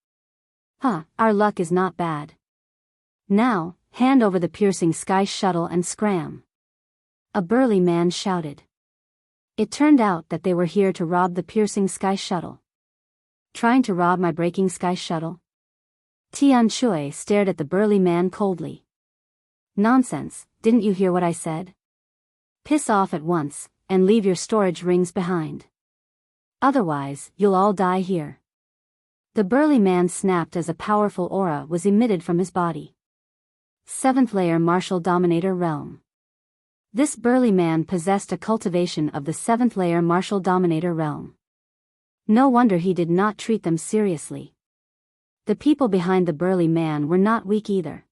Huh, our luck is not bad. Now, hand over the piercing sky shuttle and scram. A burly man shouted. It turned out that they were here to rob the piercing sky shuttle. Trying to rob my breaking sky shuttle? Tian Shui stared at the burly man coldly. Nonsense, didn't you hear what I said? Piss off at once, and leave your storage rings behind. Otherwise, you'll all die here. The burly man snapped as a powerful aura was emitted from his body. 7th layer Martial Dominator Realm. This burly man possessed a cultivation of the 7th layer Martial Dominator Realm. No wonder he did not treat them seriously. The people behind the burly man were not weak either.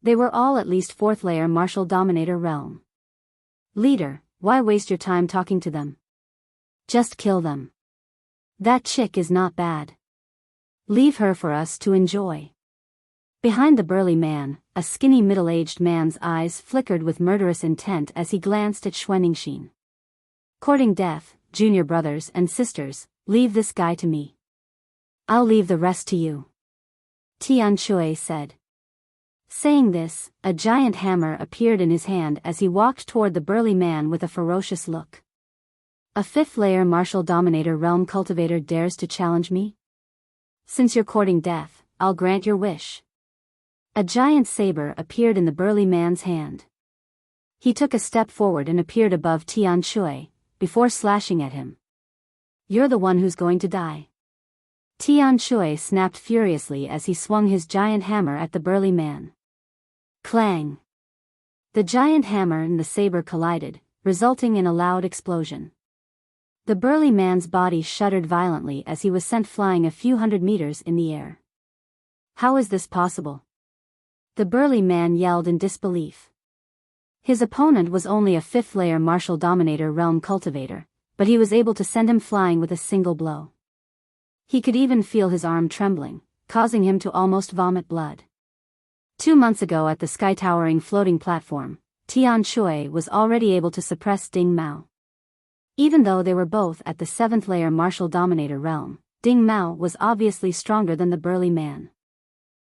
They were all at least 4th layer Martial Dominator Realm. Leader, why waste your time talking to them? Just kill them. That chick is not bad. Leave her for us to enjoy. Behind the burly man, a skinny middle-aged man's eyes flickered with murderous intent as he glanced at Xuanixin. Courting death, junior brothers and sisters, leave this guy to me. I'll leave the rest to you. Tian Shui said. Saying this, a giant hammer appeared in his hand as he walked toward the burly man with a ferocious look. A 5th layer Martial Dominator Realm cultivator dares to challenge me? Since you're courting death, I'll grant your wish. A giant saber appeared in the burly man's hand. He took a step forward and appeared above Tian Shui, before slashing at him. You're the one who's going to die. Tian Shui snapped furiously as he swung his giant hammer at the burly man. Clang! The giant hammer and the saber collided, resulting in a loud explosion. The burly man's body shuddered violently as he was sent flying a few hundred meters in the air. How is this possible? The burly man yelled in disbelief. His opponent was only a 5th layer Martial Dominator Realm cultivator, but he was able to send him flying with a single blow. He could even feel his arm trembling, causing him to almost vomit blood. 2 months ago at the sky-towering floating platform, Tian Shui was already able to suppress Ding Mao. Even though they were both at the 7th layer Martial Dominator Realm, Ding Mao was obviously stronger than the burly man.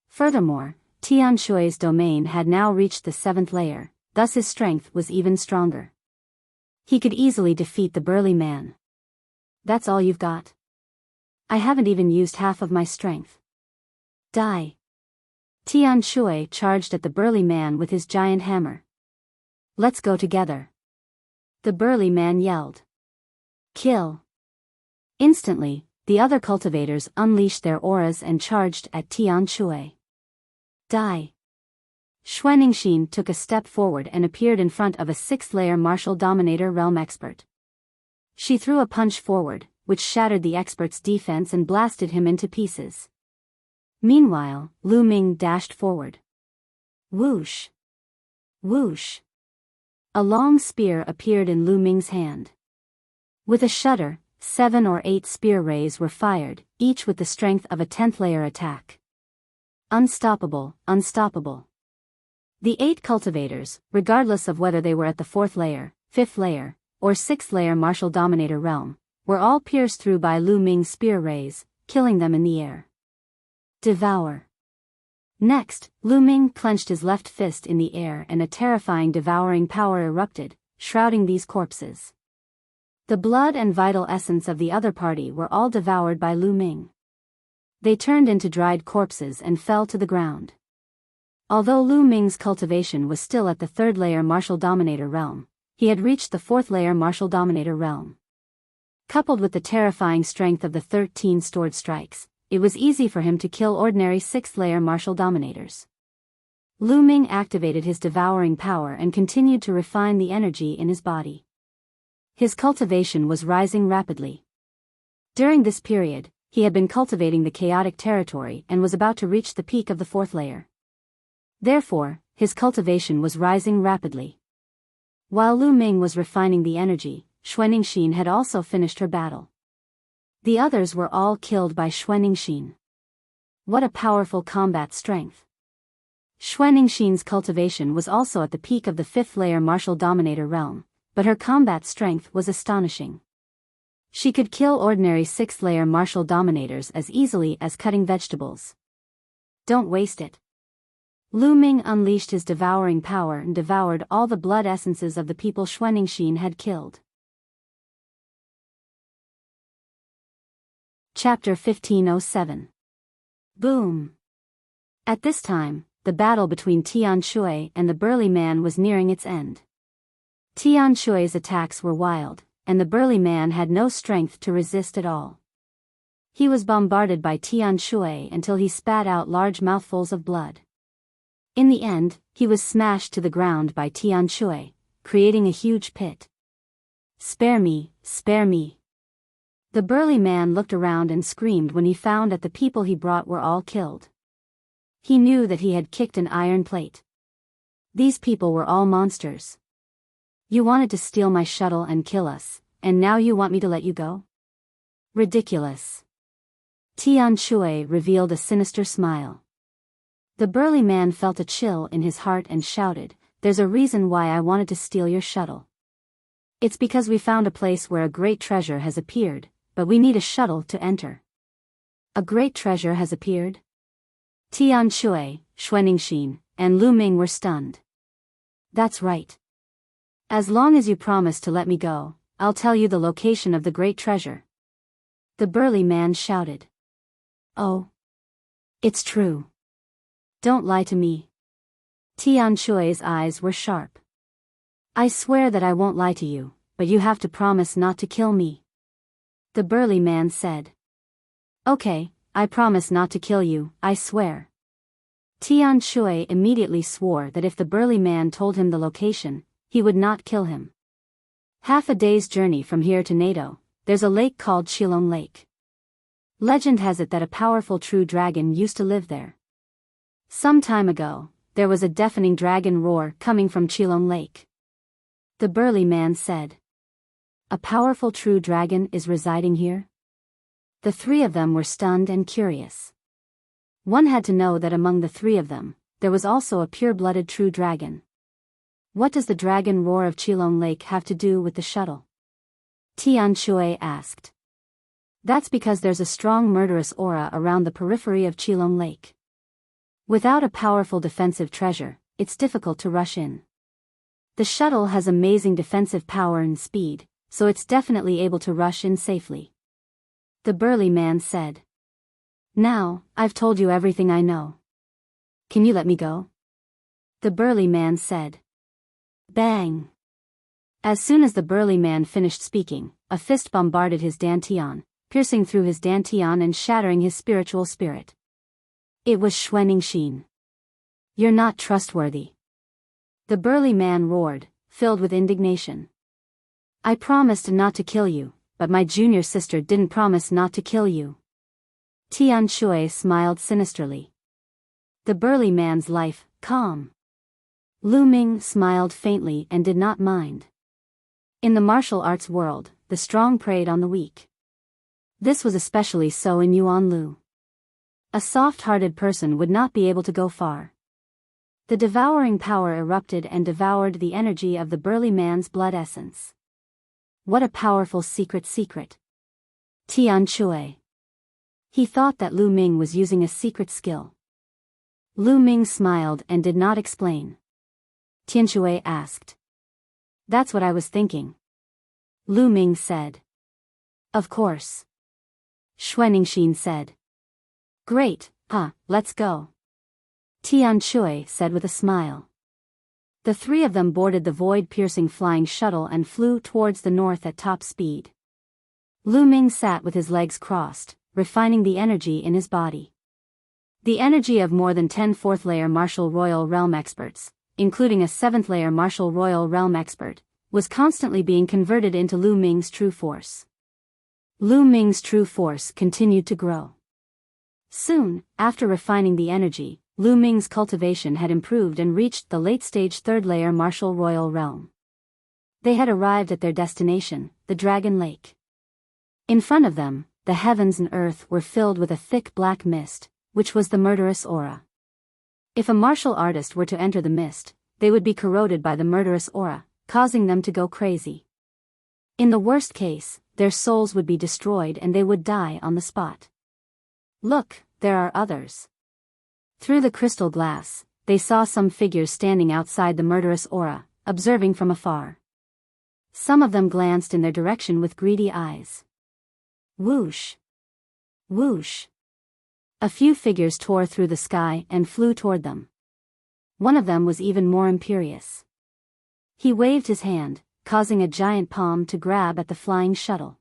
Furthermore, Tian Shui's domain had now reached the 7th layer, thus his strength was even stronger. He could easily defeat the burly man. That's all you've got? I haven't even used half of my strength. Die. Tian Shui charged at the burly man with his giant hammer. Let's go together. The burly man yelled. Kill. Instantly, the other cultivators unleashed their auras and charged at Tian Shui. Die. Xuanixin took a step forward and appeared in front of a 6th layer Martial Dominator Realm expert. She threw a punch forward, which shattered the expert's defense and blasted him into pieces. Meanwhile, Lu Ming dashed forward. Whoosh! Whoosh! A long spear appeared in Lu Ming's hand. With a shudder, 7 or 8 spear rays were fired, each with the strength of a 10th layer attack. Unstoppable, unstoppable. The 8 cultivators, regardless of whether they were at the 4th layer, 5th layer, or 6th layer Martial Dominator Realm, were all pierced through by Lu Ming's spear rays, killing them in the air. Devour. Next, Lu Ming clenched his left fist in the air and a terrifying devouring power erupted, shrouding these corpses. The blood and vital essence of the other party were all devoured by Lu Ming. They turned into dried corpses and fell to the ground. Although Lu Ming's cultivation was still at the 3rd layer Martial Dominator Realm, he had reached the 4th layer Martial Dominator Realm. Coupled with the terrifying strength of the 13 stored strikes, it was easy for him to kill ordinary 6th layer Martial Dominators. Lu Ming activated his devouring power and continued to refine the energy in his body. His cultivation was rising rapidly. During this period, he had been cultivating the chaotic territory and was about to reach the peak of the 4th layer. Therefore, his cultivation was rising rapidly. While Lu Ming was refining the energy, Xuanixin had also finished her battle. The others were all killed by Xuanixin. What a powerful combat strength. Xuanixin's cultivation was also at the peak of the 5th layer Martial Dominator Realm, but her combat strength was astonishing. She could kill ordinary 6th layer Martial Dominators as easily as cutting vegetables. Don't waste it. Lu Ming unleashed his devouring power and devoured all the blood essences of the people Xuanixin had killed. Chapter 1507. Boom! At this time, the battle between Tian Shui and the burly man was nearing its end. Tian Shui's attacks were wild, and the burly man had no strength to resist at all. He was bombarded by Tian Shui until he spat out large mouthfuls of blood. In the end, he was smashed to the ground by Tian Shui, creating a huge pit. "Spare me, spare me." The burly man looked around and screamed when he found that the people he brought were all killed. He knew that he had kicked an iron plate. These people were all monsters. "You wanted to steal my shuttle and kill us, and now you want me to let you go? Ridiculous." Tian Shui revealed a sinister smile. The burly man felt a chill in his heart and shouted, "There's a reason why I wanted to steal your shuttle. It's because we found a place where a great treasure has appeared, but we need a shuttle to enter." "A great treasure has appeared?" Tian Shui, Xuaningxin, and Lu Ming were stunned. "That's right. As long as you promise to let me go, I'll tell you the location of the great treasure." The burly man shouted. "Oh. It's true. Don't lie to me." Tian Shui's eyes were sharp. "I swear that I won't lie to you, but you have to promise not to kill me." The burly man said. "Okay, I promise not to kill you, I swear." Tian Shui immediately swore that if the burly man told him the location, he would not kill him. Half a day's journey from here to NATO, there's a lake called Qilong Lake. Legend has it that a powerful true dragon used to live there. Some time ago, there was a deafening dragon roar coming from Qilong Lake. The burly man said. "A powerful true dragon is residing here?" The three of them were stunned and curious. One had to know that among the three of them, there was also a pure-blooded true dragon. What does the dragon roar of Qilong Lake have to do with the shuttle? Tian Shui asked. That's because there's a strong murderous aura around the periphery of Qilong Lake. Without a powerful defensive treasure, it's difficult to rush in. The shuttle has amazing defensive power and speed, so it's definitely able to rush in safely. The burly man said. "Now, I've told you everything I know. Can you let me go?" The burly man said. Bang! As soon as the burly man finished speaking, a fist bombarded his dantian, piercing through his dantian and shattering his spiritual spirit. It was Xuaningxin. "You're not trustworthy." The burly man roared, filled with indignation. "I promised not to kill you, but my junior sister didn't promise not to kill you." Tian Shui smiled sinisterly. The burly man's life, calm. Lu Ming smiled faintly and did not mind. In the martial arts world, the strong preyed on the weak. This was especially so in Yuanlu. A soft-hearted person would not be able to go far. The devouring power erupted and devoured the energy of the burly man's blood essence. What a powerful secret. Tian Shui. He thought that Lu Ming was using a secret skill. Lu Ming smiled and did not explain. Tian Shui asked. "That's what I was thinking." Lu Ming said. "Of course." Xuaningxin said. "Great, let's go." Tian Shui said with a smile. The three of them boarded the void-piercing flying shuttle and flew towards the north at top speed. Lu Ming sat with his legs crossed, refining the energy in his body. The energy of more than 10 fourth-layer Martial Royal Realm experts, including a 7th-layer Martial Royal Realm expert, was constantly being converted into Lu Ming's true force. Lu Ming's true force continued to grow. Soon, after refining the energy, Lu Ming's cultivation had improved and reached the late-stage 3rd-layer Martial Royal Realm. They had arrived at their destination, the Dragon Lake. In front of them, the heavens and earth were filled with a thick black mist, which was the murderous aura. If a martial artist were to enter the mist, they would be corroded by the murderous aura, causing them to go crazy. In the worst case, their souls would be destroyed and they would die on the spot. Look, there are others. Through the crystal glass, they saw some figures standing outside the murderous aura, observing from afar. Some of them glanced in their direction with greedy eyes. Whoosh! Whoosh! A few figures tore through the sky and flew toward them. One of them was even more imperious. He waved his hand, causing a giant palm to grab at the flying shuttle.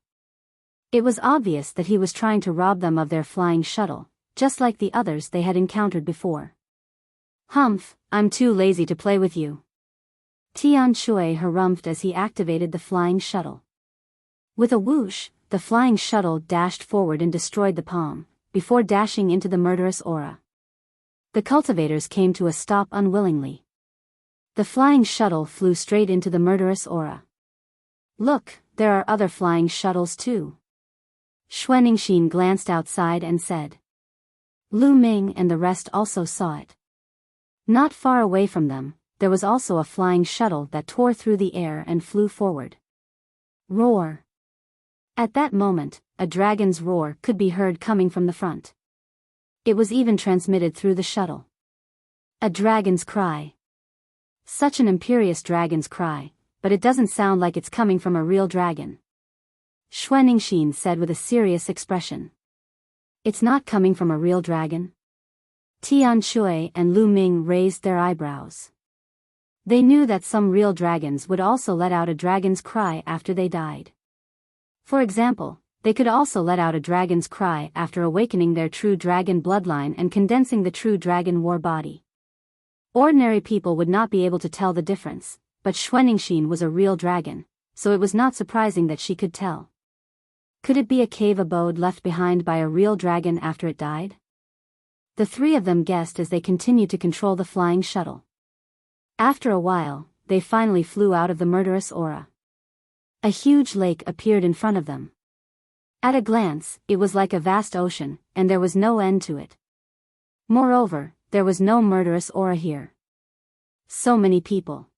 It was obvious that he was trying to rob them of their flying shuttle, just like the others they had encountered before. "Humph, I'm too lazy to play with you," Tian Shui harumphed as he activated the flying shuttle. With a whoosh, the flying shuttle dashed forward and destroyed the palm, before dashing into the murderous aura. The cultivators came to a stop unwillingly. The flying shuttle flew straight into the murderous aura. "Look, there are other flying shuttles too." Xuanixin glanced outside and said. Lu Ming and the rest also saw it. Not far away from them, there was also a flying shuttle that tore through the air and flew forward. Roar! At that moment, a dragon's roar could be heard coming from the front. It was even transmitted through the shuttle. A dragon's cry. Such an imperious dragon's cry, but it doesn't sound like it's coming from a real dragon. Xuanixin said with a serious expression. "It's not coming from a real dragon?" Tian Shui and Lu Ming raised their eyebrows. They knew that some real dragons would also let out a dragon's cry after they died. For example, they could also let out a dragon's cry after awakening their true dragon bloodline and condensing the true dragon war body. Ordinary people would not be able to tell the difference, but Xuanixin was a real dragon, so it was not surprising that she could tell. Could it be a cave abode left behind by a real dragon after it died? The three of them guessed as they continued to control the flying shuttle. After a while, they finally flew out of the murderous aura. A huge lake appeared in front of them. At a glance, it was like a vast ocean, and there was no end to it. Moreover, there was no murderous aura here. So many people.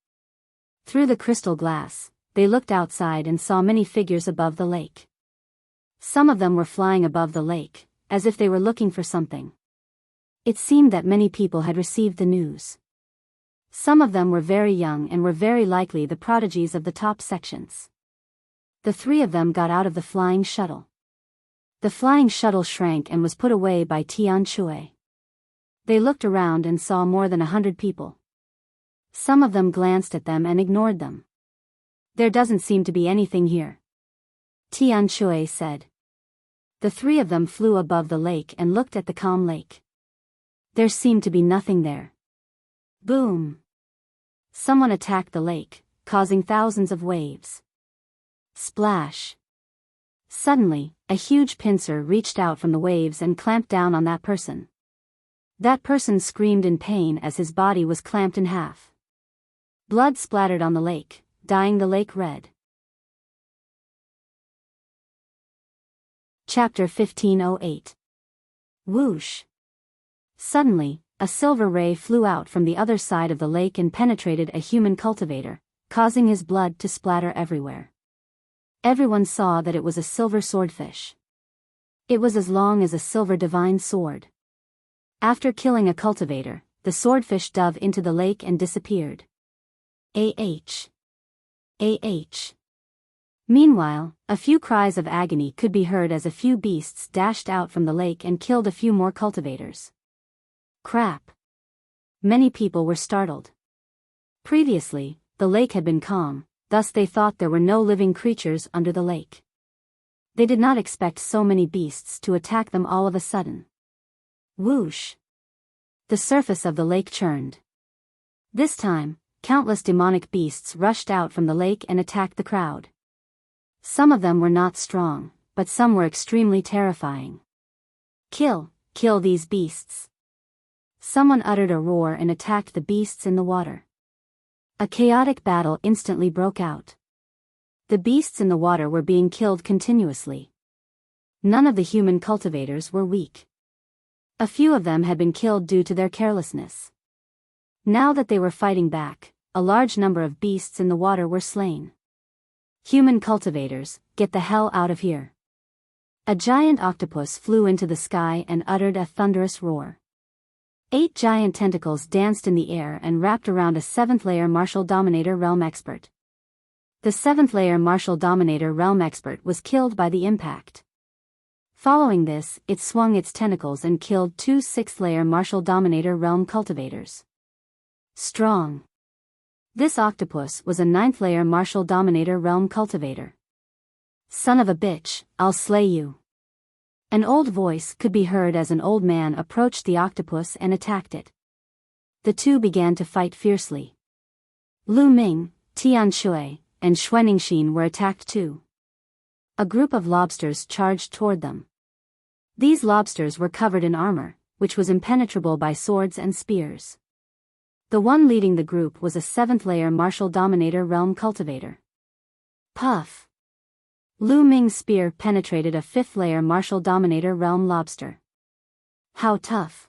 Through the crystal glass, they looked outside and saw many figures above the lake. Some of them were flying above the lake, as if they were looking for something. It seemed that many people had received the news. Some of them were very young and were very likely the prodigies of the top sections. The three of them got out of the flying shuttle. The flying shuttle shrank and was put away by Tian Shui. They looked around and saw more than 100 people. Some of them glanced at them and ignored them. "There doesn't seem to be anything here," Tian Shui said. The three of them flew above the lake and looked at the calm lake. There seemed to be nothing there. Boom! Someone attacked the lake, causing thousands of waves. Splash! Suddenly, a huge pincer reached out from the waves and clamped down on that person. That person screamed in pain as his body was clamped in half. Blood splattered on the lake, dyeing the lake red. Chapter 1508. Whoosh! Suddenly, a silver ray flew out from the other side of the lake and penetrated a human cultivator, causing his blood to splatter everywhere. Everyone saw that it was a silver swordfish. It was as long as a silver divine sword. After killing a cultivator, the swordfish dove into the lake and disappeared. Ah! Ah! Meanwhile, a few cries of agony could be heard as a few beasts dashed out from the lake and killed a few more cultivators. Crap! Many people were startled. Previously, the lake had been calm, thus they thought there were no living creatures under the lake. They did not expect so many beasts to attack them all of a sudden. Whoosh! The surface of the lake churned. This time, countless demonic beasts rushed out from the lake and attacked the crowd. Some of them were not strong, but some were extremely terrifying. Kill these beasts! Someone uttered a roar and attacked the beasts in the water. A chaotic battle instantly broke out. The beasts in the water were being killed continuously. None of the human cultivators were weak. A few of them had been killed due to their carelessness. Now that they were fighting back, a large number of beasts in the water were slain. Human cultivators, get the hell out of here! A giant octopus flew into the sky and uttered a thunderous roar. 8 giant tentacles danced in the air and wrapped around a 7th-layer Martial Dominator Realm Expert. The 7th-layer Martial Dominator Realm Expert was killed by the impact. Following this, it swung its tentacles and killed 2 6th-layer Martial Dominator Realm Cultivators. Strong. This octopus was a 9th-layer martial dominator realm cultivator. Son of a bitch, I'll slay you. An old voice could be heard as an old man approached the octopus and attacked it. The two began to fight fiercely. Lu Ming, Tian Shui, and Xuaningxin were attacked too. A group of lobsters charged toward them. These lobsters were covered in armor, which was impenetrable by swords and spears. The one leading the group was a 7th-layer martial dominator realm cultivator. Puff! Lu Ming's spear penetrated a 5th-layer martial dominator realm lobster. How tough!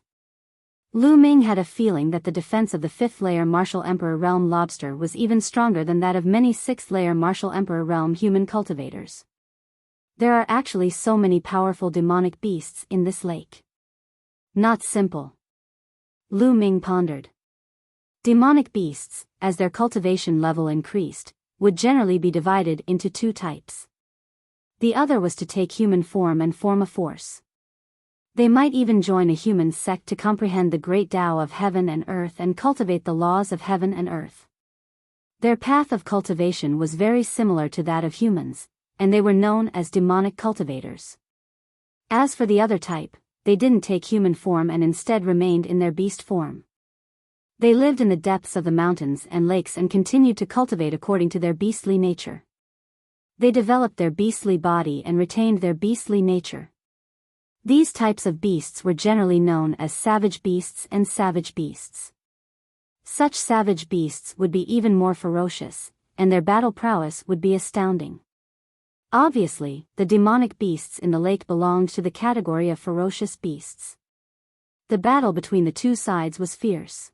Lu Ming had a feeling that the defense of the 5th-layer martial emperor realm lobster was even stronger than that of many 6th-layer martial emperor realm human cultivators. There are actually so many powerful demonic beasts in this lake. Not simple. Lu Ming pondered. Demonic beasts, as their cultivation level increased, would generally be divided into two types. The other was to take human form and form a force. They might even join a human sect to comprehend the great Tao of heaven and earth and cultivate the laws of heaven and earth. Their path of cultivation was very similar to that of humans, and they were known as demonic cultivators. As for the other type, they didn't take human form and instead remained in their beast form. They lived in the depths of the mountains and lakes and continued to cultivate according to their beastly nature. They developed their beastly body and retained their beastly nature. These types of beasts were generally known as savage beasts and savage beasts. Such savage beasts would be even more ferocious, and their battle prowess would be astounding. Obviously, the demonic beasts in the lake belonged to the category of ferocious beasts. The battle between the two sides was fierce.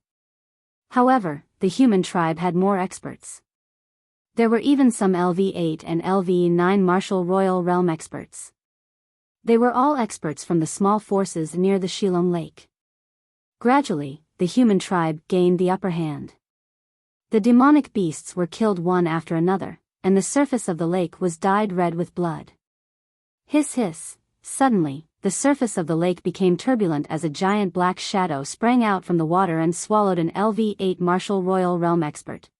However, the human tribe had more experts. There were even some LV8 and LV9 martial royal realm experts. They were all experts from the small forces near the Shilong Lake. Gradually, the human tribe gained the upper hand. The demonic beasts were killed one after another, and the surface of the lake was dyed red with blood. Hiss hiss, suddenly, the surface of the lake became turbulent as a giant black shadow sprang out from the water and swallowed an LV8 martial royal realm expert.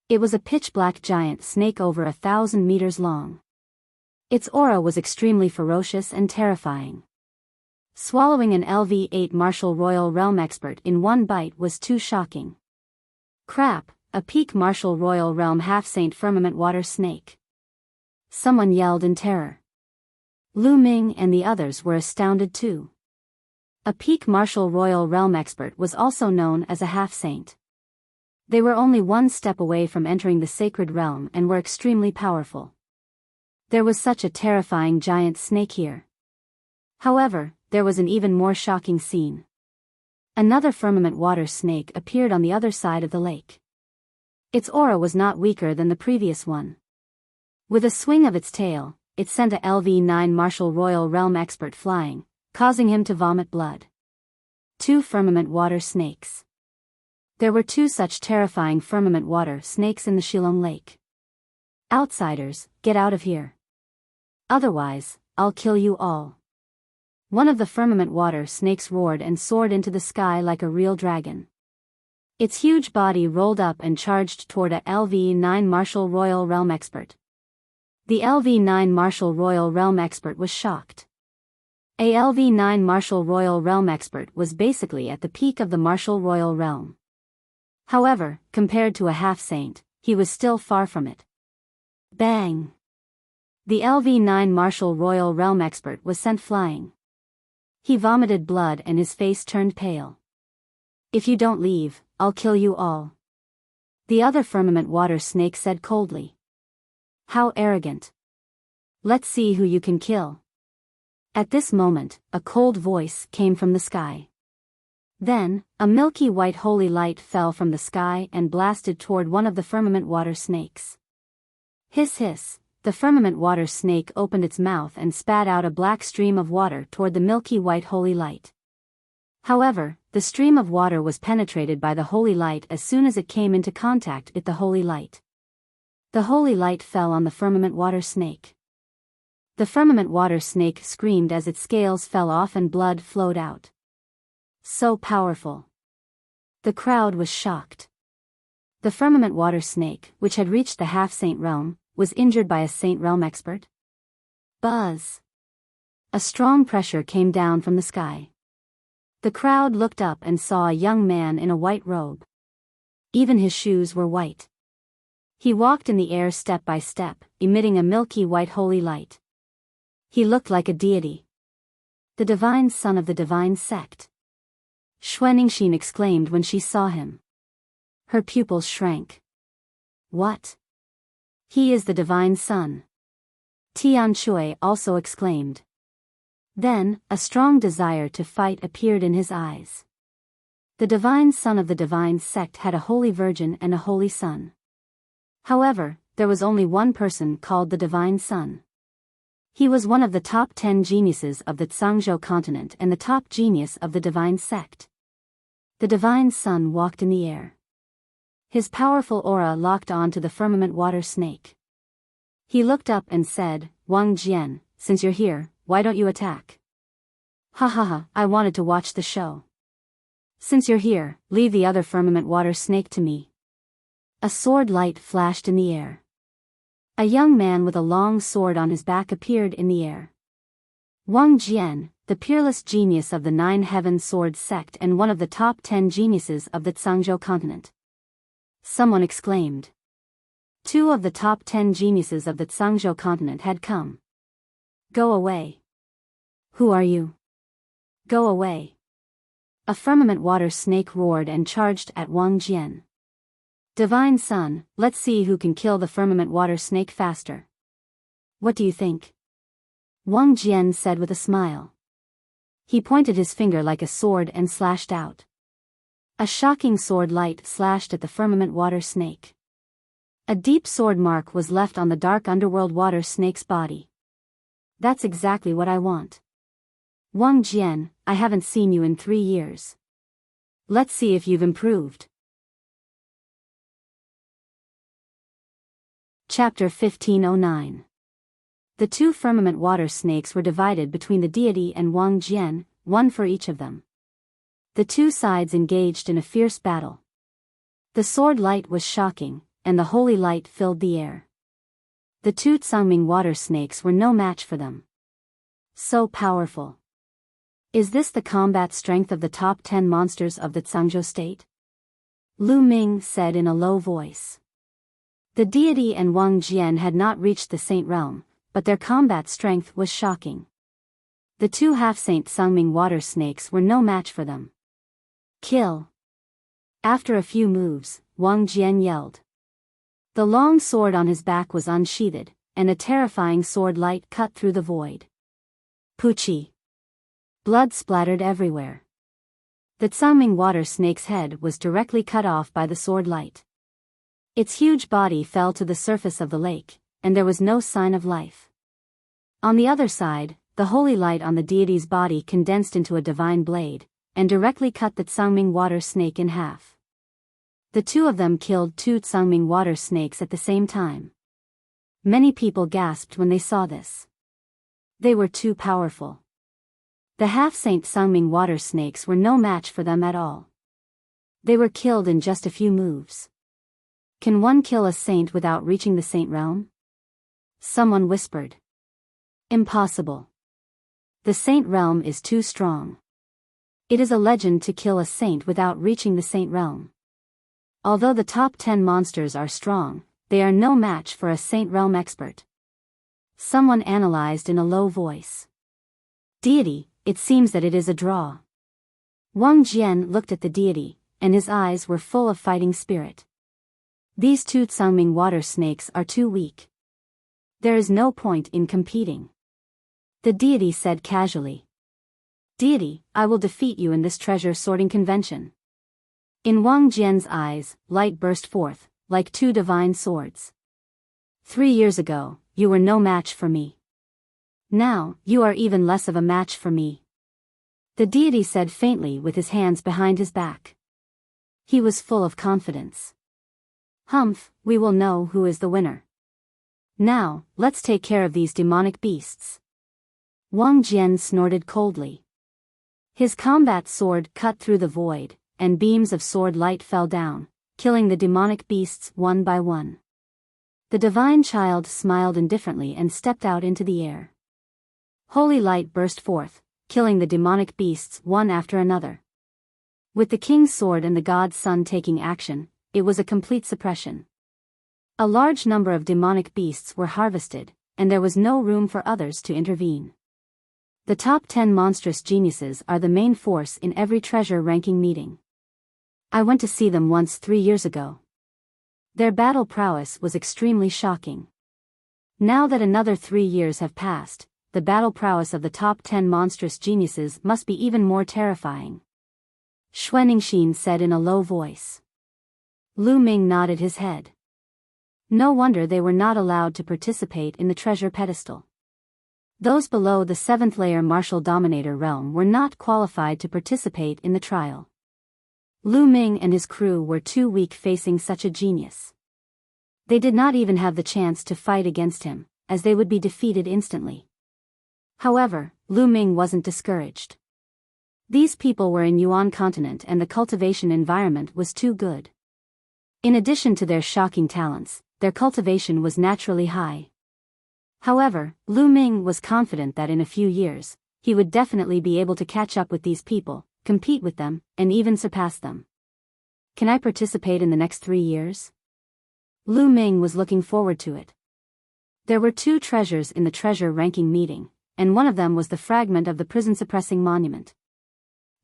It was a pitch-black giant snake over 1,000 meters long. Its aura was extremely ferocious and terrifying. Swallowing an LV8 martial royal realm expert in one bite was too shocking. Crap, a peak martial royal realm half-saint firmament water snake. Someone yelled in terror. Lu Ming and the others were astounded too. A peak martial royal realm expert was also known as a half-saint. They were only one step away from entering the sacred realm and were extremely powerful. There was such a terrifying giant snake here. However, there was an even more shocking scene. Another firmament water snake appeared on the other side of the lake. Its aura was not weaker than the previous one. With a swing of its tail, it sent a LV9 martial royal realm expert flying, causing him to vomit blood. 2 firmament water snakes. There were 2 such terrifying firmament water snakes in the Shilong Lake. Outsiders, get out of here. Otherwise, I'll kill you all. One of the firmament water snakes roared and soared into the sky like a real dragon. Its huge body rolled up and charged toward a LV9 martial royal realm expert. The LV9 martial royal realm expert was shocked. A LV9 martial royal realm expert was basically at the peak of the martial royal realm. However, compared to a half-saint, he was still far from it. Bang! The LV9 martial royal realm expert was sent flying. He vomited blood and his face turned pale. If you don't leave, I'll kill you all. The other firmament water snake said coldly. How arrogant. Let's see who you can kill. At this moment, a cold voice came from the sky. Then, a milky white holy light fell from the sky and blasted toward one of the firmament water snakes. Hiss hiss, the firmament water snake opened its mouth and spat out a black stream of water toward the milky white holy light. However, the stream of water was penetrated by the holy light as soon as it came into contact with the holy light. The holy light fell on the firmament water snake. The firmament water snake screamed as its scales fell off and blood flowed out. So powerful. The crowd was shocked. The firmament water snake, which had reached the half-saint realm, was injured by a saint realm expert? Buzz. A strong pressure came down from the sky. The crowd looked up and saw a young man in a white robe. Even his shoes were white. He walked in the air step by step, emitting a milky white holy light. He looked like a deity. The divine son of the divine sect. Xuanixin exclaimed when she saw him. Her pupils shrank. What? He is the divine son. Tian Shui also exclaimed. Then, a strong desire to fight appeared in his eyes. The divine son of the divine sect had a holy virgin and a holy son. However, there was only one person called the divine son. He was one of the top 10 geniuses of the Zhangzhou continent and the top genius of the divine sect. The divine son walked in the air. His powerful aura locked on to the firmament water snake. He looked up and said, Wang Jian, since you're here, why don't you attack? Ha ha ha, I wanted to watch the show. Since you're here, leave the other firmament water snake to me. A sword light flashed in the air. A young man with a long sword on his back appeared in the air. Wang Jian, the peerless genius of the Nine Heaven Sword sect and one of the top 10 geniuses of the Zhangzhou continent. Someone exclaimed. 2 of the top 10 geniuses of the Zhangzhou continent had come. Go away. Who are you? Go away. A firmament water snake roared and charged at Wang Jian. Divine son, let's see who can kill the firmament water snake faster. What do you think? Wang Jian said with a smile. He pointed his finger like a sword and slashed out. A shocking sword light slashed at the firmament water snake. A deep sword mark was left on the dark underworld water snake's body. That's exactly what I want. Wang Jian, I haven't seen you in 3 years. Let's see if you've improved. Chapter 1509. The 2 firmament water snakes were divided between the deity and Wang Jian, one for each of them. The 2 sides engaged in a fierce battle. The sword light was shocking, and the holy light filled the air. The 2 Zhangming water snakes were no match for them. So powerful. Is this the combat strength of the top 10 monsters of the Zhangzhou state? Lu Ming said in a low voice. The deity and Wang Jian had not reached the saint realm, but their combat strength was shocking. The 2 half-saint Zhangming water snakes were no match for them. Kill. After a few moves, Wang Jian yelled. The long sword on his back was unsheathed, and a terrifying sword light cut through the void. Puchi. Blood splattered everywhere. The Zhangming water snake's head was directly cut off by the sword light. Its huge body fell to the surface of the lake, and there was no sign of life. On the other side, the holy light on the deity's body condensed into a divine blade, and directly cut the Zhangming water snake in half. The 2 of them killed 2 Zhangming water snakes at the same time. Many people gasped when they saw this. They were too powerful. The half-saint Zhangming water snakes were no match for them at all. They were killed in just a few moves. Can one kill a saint without reaching the saint realm? Someone whispered. Impossible. The saint realm is too strong. It is a legend to kill a saint without reaching the saint realm. Although the top 10 monsters are strong, they are no match for a saint realm expert. Someone analyzed in a low voice. Deity, it seems that it is a draw. Wang Jian looked at the deity, and his eyes were full of fighting spirit. These 2 Zhangming water snakes are too weak. There is no point in competing. The deity said casually. Deity, I will defeat you in this treasure sorting convention. In Wang Jian's eyes, light burst forth, like 2 divine swords. 3 years ago, you were no match for me. Now, you are even less of a match for me. The deity said faintly with his hands behind his back. He was full of confidence. Humph, we will know who is the winner. Now, let's take care of these demonic beasts. Wang Jian snorted coldly. His combat sword cut through the void, and beams of sword light fell down, killing the demonic beasts one by one. The divine child smiled indifferently and stepped out into the air. Holy light burst forth, killing the demonic beasts one after another. With the king's sword and the god's son taking action, it was a complete suppression. A large number of demonic beasts were harvested, and there was no room for others to intervene. The top 10 monstrous geniuses are the main force in every treasure ranking meeting. I went to see them once 3 years ago. Their battle prowess was extremely shocking. Now that another 3 years have passed, the battle prowess of the top 10 monstrous geniuses must be even more terrifying. Xuanixin said in a low voice. Lu Ming nodded his head. No wonder they were not allowed to participate in the treasure pedestal. Those below the 7th layer martial dominator realm were not qualified to participate in the trial. Lu Ming and his crew were too weak facing such a genius. They did not even have the chance to fight against him, as they would be defeated instantly. However, Lu Ming wasn't discouraged. These people were in Yuan continent and the cultivation environment was too good. In addition to their shocking talents, their cultivation was naturally high. However, Lu Ming was confident that in a few years, he would definitely be able to catch up with these people, compete with them, and even surpass them. Can I participate in the next 3 years? Lu Ming was looking forward to it. There were 2 treasures in the treasure ranking meeting, and one of them was the fragment of the prison-suppressing monument.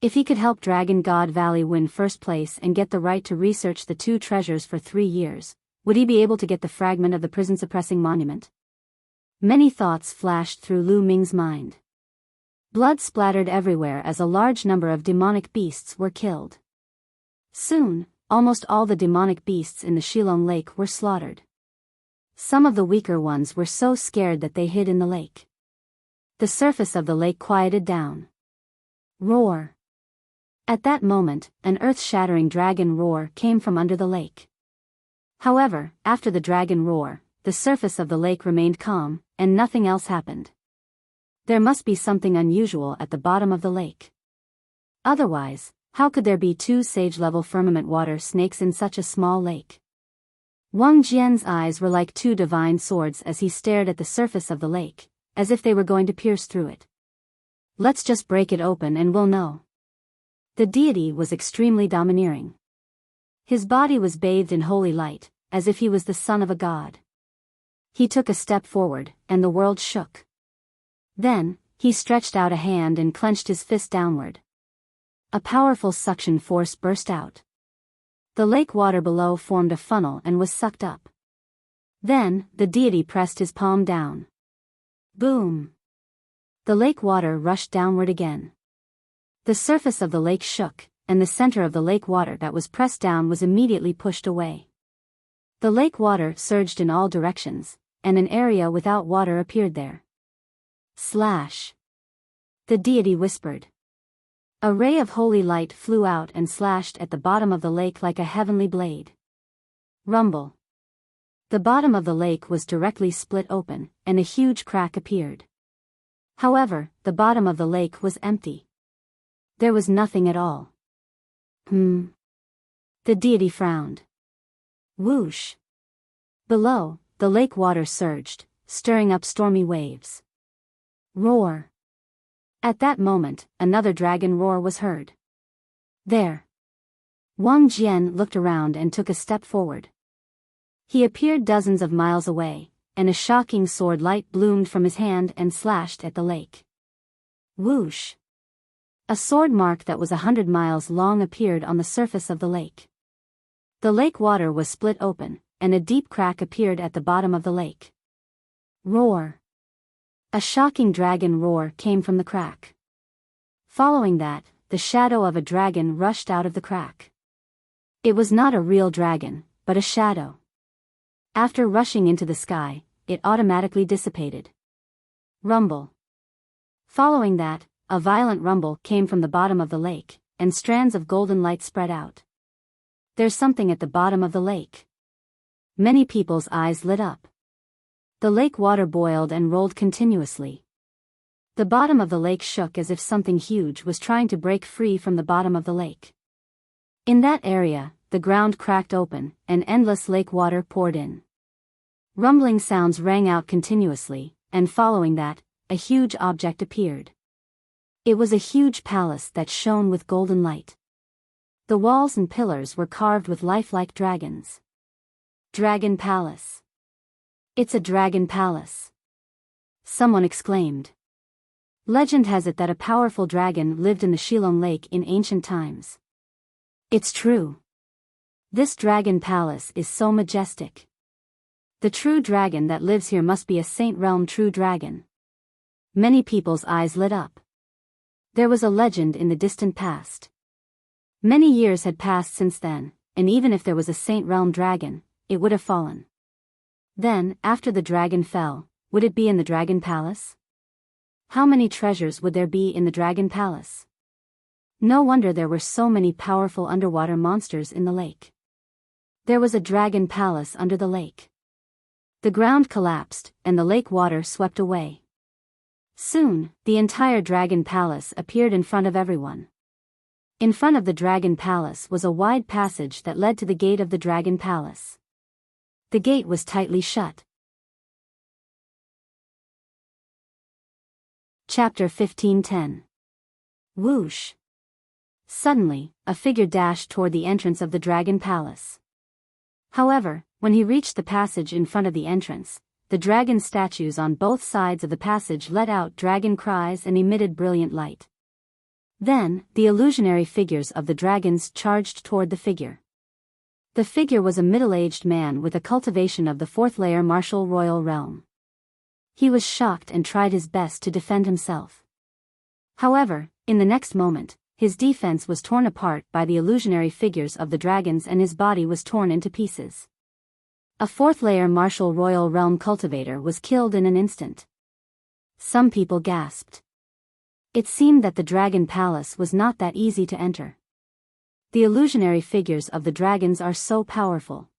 If he could help Dragon God Valley win first place and get the right to research the 2 treasures for 3 years, would he be able to get the fragment of the prison-suppressing monument? Many thoughts flashed through Lu Ming's mind. Blood splattered everywhere as a large number of demonic beasts were killed. Soon, almost all the demonic beasts in the Shilong Lake were slaughtered. Some of the weaker ones were so scared that they hid in the lake. The surface of the lake quieted down. Roar! At that moment, an earth-shattering dragon roar came from under the lake. However, after the dragon roar, the surface of the lake remained calm, and nothing else happened. There must be something unusual at the bottom of the lake. Otherwise, how could there be 2 sage-level firmament water snakes in such a small lake? Wang Jian's eyes were like 2 divine swords as he stared at the surface of the lake, as if they were going to pierce through it. Let's just break it open and we'll know. The deity was extremely domineering. His body was bathed in holy light, as if he was the son of a god. He took a step forward, and the world shook. Then, he stretched out a hand and clenched his fist downward. A powerful suction force burst out. The lake water below formed a funnel and was sucked up. Then, the deity pressed his palm down. Boom! The lake water rushed downward again. The surface of the lake shook, and the center of the lake water that was pressed down was immediately pushed away. The lake water surged in all directions, and an area without water appeared there. Slash! The deity whispered. A ray of holy light flew out and slashed at the bottom of the lake like a heavenly blade. Rumble! The bottom of the lake was directly split open, and a huge crack appeared. However, the bottom of the lake was empty. There was nothing at all. The deity frowned. Whoosh! Below, the lake water surged, stirring up stormy waves. Roar! At that moment, another dragon roar was heard. There! Wang Jian looked around and took a step forward. He appeared dozens of miles away, and a shocking sword light bloomed from his hand and slashed at the lake. Whoosh! A sword mark that was 100 miles long appeared on the surface of the lake. The lake water was split open, and a deep crack appeared at the bottom of the lake. Roar! A shocking dragon roar came from the crack. Following that, the shadow of a dragon rushed out of the crack. It was not a real dragon, but a shadow. After rushing into the sky, it automatically dissipated. Rumble! Following that, a violent rumble came from the bottom of the lake, and strands of golden light spread out. There's something at the bottom of the lake. Many people's eyes lit up. The lake water boiled and rolled continuously. The bottom of the lake shook as if something huge was trying to break free from the bottom of the lake. In that area, the ground cracked open, and endless lake water poured in. Rumbling sounds rang out continuously, and following that, a huge object appeared. It was a huge palace that shone with golden light. The walls and pillars were carved with lifelike dragons. Dragon Palace. It's a dragon palace. Someone exclaimed. Legend has it that a powerful dragon lived in the Shilong Lake in ancient times. It's true. This dragon palace is so majestic. The true dragon that lives here must be a Saint Realm true dragon. Many people's eyes lit up. There was a legend in the distant past. Many years had passed since then, and even if there was a Saint Realm dragon, it would have fallen. Then, after the dragon fell, would it be in the Dragon Palace? How many treasures would there be in the Dragon Palace? No wonder there were so many powerful underwater monsters in the lake. There was a dragon palace under the lake. The ground collapsed, and the lake water swept away. Soon, the entire dragon palace appeared in front of everyone. In front of the dragon palace was a wide passage that led to the gate of the dragon palace. The gate was tightly shut. Chapter 15:10. Whoosh. Suddenly, a figure dashed toward the entrance of the dragon palace. However, when he reached the passage in front of the entrance, the dragon statues on both sides of the passage let out dragon cries and emitted brilliant light. Then, the illusionary figures of the dragons charged toward the figure. The figure was a middle-aged man with a cultivation of the fourth-layer martial royal realm. He was shocked and tried his best to defend himself. However, in the next moment, his defense was torn apart by the illusionary figures of the dragons and his body was torn into pieces. A fourth-layer martial royal realm cultivator was killed in an instant. Some people gasped. It seemed that the dragon palace was not that easy to enter. The illusionary figures of the dragons are so powerful.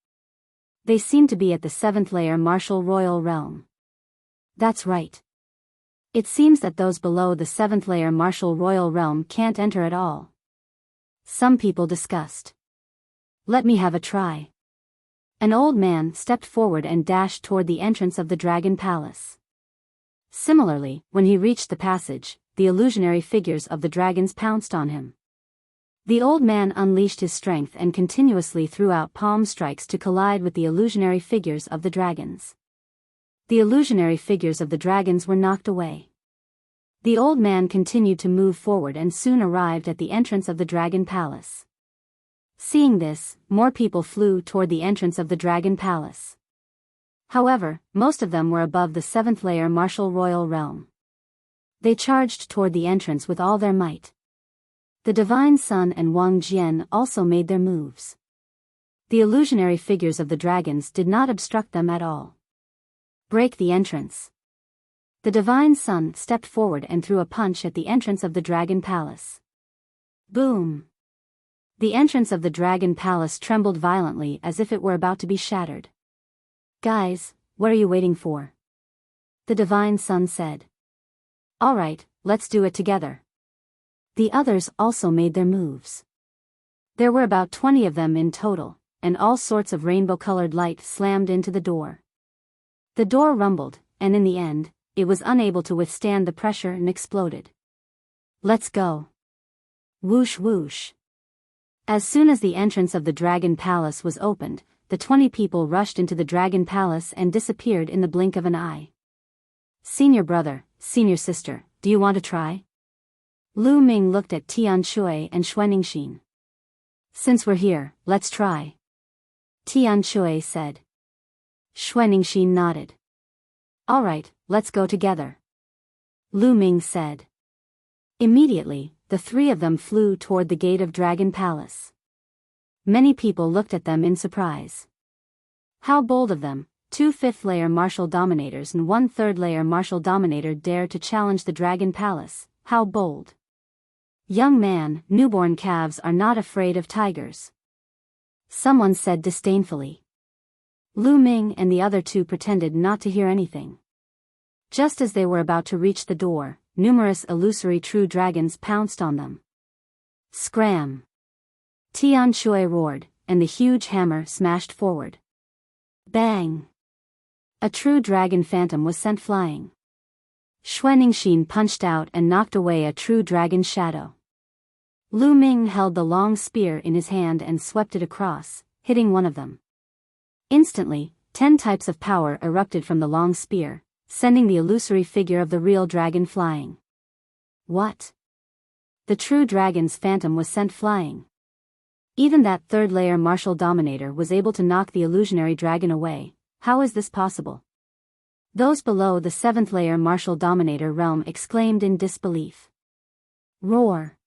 They seem to be at the seventh-layer martial royal realm. That's right. It seems that those below the seventh-layer martial royal realm can't enter at all. Some people discussed. Let me have a try. An old man stepped forward and dashed toward the entrance of the dragon palace. Similarly, when he reached the passage, the illusionary figures of the dragons pounced on him. The old man unleashed his strength and continuously threw out palm strikes to collide with the illusionary figures of the dragons. The illusionary figures of the dragons were knocked away. The old man continued to move forward and soon arrived at the entrance of the dragon palace. Seeing this, more people flew toward the entrance of the dragon palace. However, most of them were above the seventh-layer martial royal realm. They charged toward the entrance with all their might. The Divine Sun and Wang Jian also made their moves. The illusionary figures of the dragons did not obstruct them at all. Break the entrance. The Divine Sun stepped forward and threw a punch at the entrance of the dragon palace. Boom! The entrance of the dragon palace trembled violently as if it were about to be shattered. Guys, what are you waiting for? The Divine Sun said. All right, let's do it together. The others also made their moves. There were about 20 of them in total, and all sorts of rainbow-colored light slammed into the door. The door rumbled, and in the end, it was unable to withstand the pressure and exploded. Let's go. Whoosh whoosh. As soon as the entrance of the dragon palace was opened, the 20 people rushed into the dragon palace and disappeared in the blink of an eye. Senior brother, senior sister, do you want to try? Lu Ming looked at Tian Shui and Xuanixin. Since we're here, let's try. Tian Shui said. Xuanixin nodded. All right, let's go together. Lu Ming said. Immediately, the three of them flew toward the gate of Dragon Palace. Many people looked at them in surprise. How bold of them, 2 fifth-layer martial dominators and 1 third-layer martial dominator dared to challenge the Dragon Palace, how bold. Young man, newborn calves are not afraid of tigers. Someone said disdainfully. Lu Ming and the other 2 pretended not to hear anything. Just as they were about to reach the door, numerous illusory true dragons pounced on them. Scram! Tian Shui roared, and the huge hammer smashed forward. Bang! A true dragon phantom was sent flying. Xuanixin punched out and knocked away a true dragon's shadow. Lu Ming held the long spear in his hand and swept it across, hitting one of them. Instantly, 10 types of power erupted from the long spear, sending the illusory figure of the real dragon flying. What? The true dragon's phantom was sent flying. Even that third-layer martial dominator was able to knock the illusionary dragon away. How is this possible? Those below the 7th-layer martial dominator realm exclaimed in disbelief. Roar!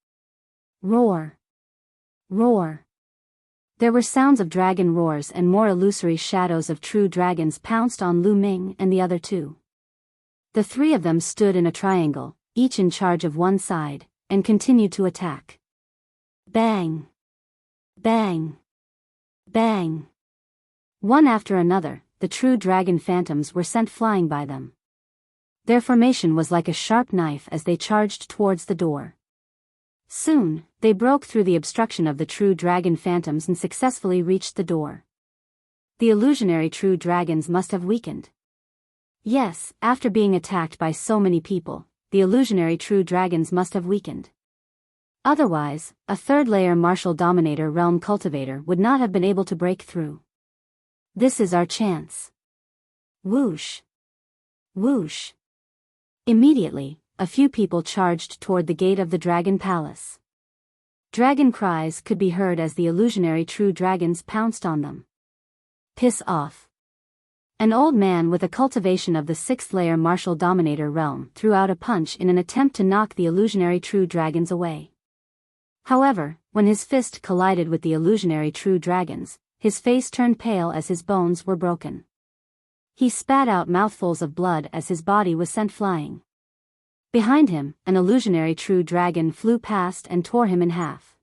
Roar! Roar! There were sounds of dragon roars and more illusory shadows of true dragons pounced on Lu Ming and the other two. The three of them stood in a triangle, each in charge of one side, and continued to attack. Bang! Bang! Bang! One after another, the true dragon phantoms were sent flying by them. Their formation was like a sharp knife as they charged towards the door. Soon, they broke through the obstruction of the true dragon phantoms and successfully reached the door. The illusionary true dragons must have weakened. Yes, after being attacked by so many people, the illusionary true dragons must have weakened. Otherwise, a third-layer martial dominator realm cultivator would not have been able to break through. This is our chance. Whoosh! Whoosh! Immediately, a few people charged toward the gate of the dragon palace. Dragon cries could be heard as the illusionary true dragons pounced on them. Piss off! An old man with a cultivation of the 6th-layer martial dominator realm threw out a punch in an attempt to knock the illusionary true dragons away. However, when his fist collided with the illusionary true dragons, his face turned pale as his bones were broken. He spat out mouthfuls of blood as his body was sent flying. Behind him, an illusionary true dragon flew past and tore him in half.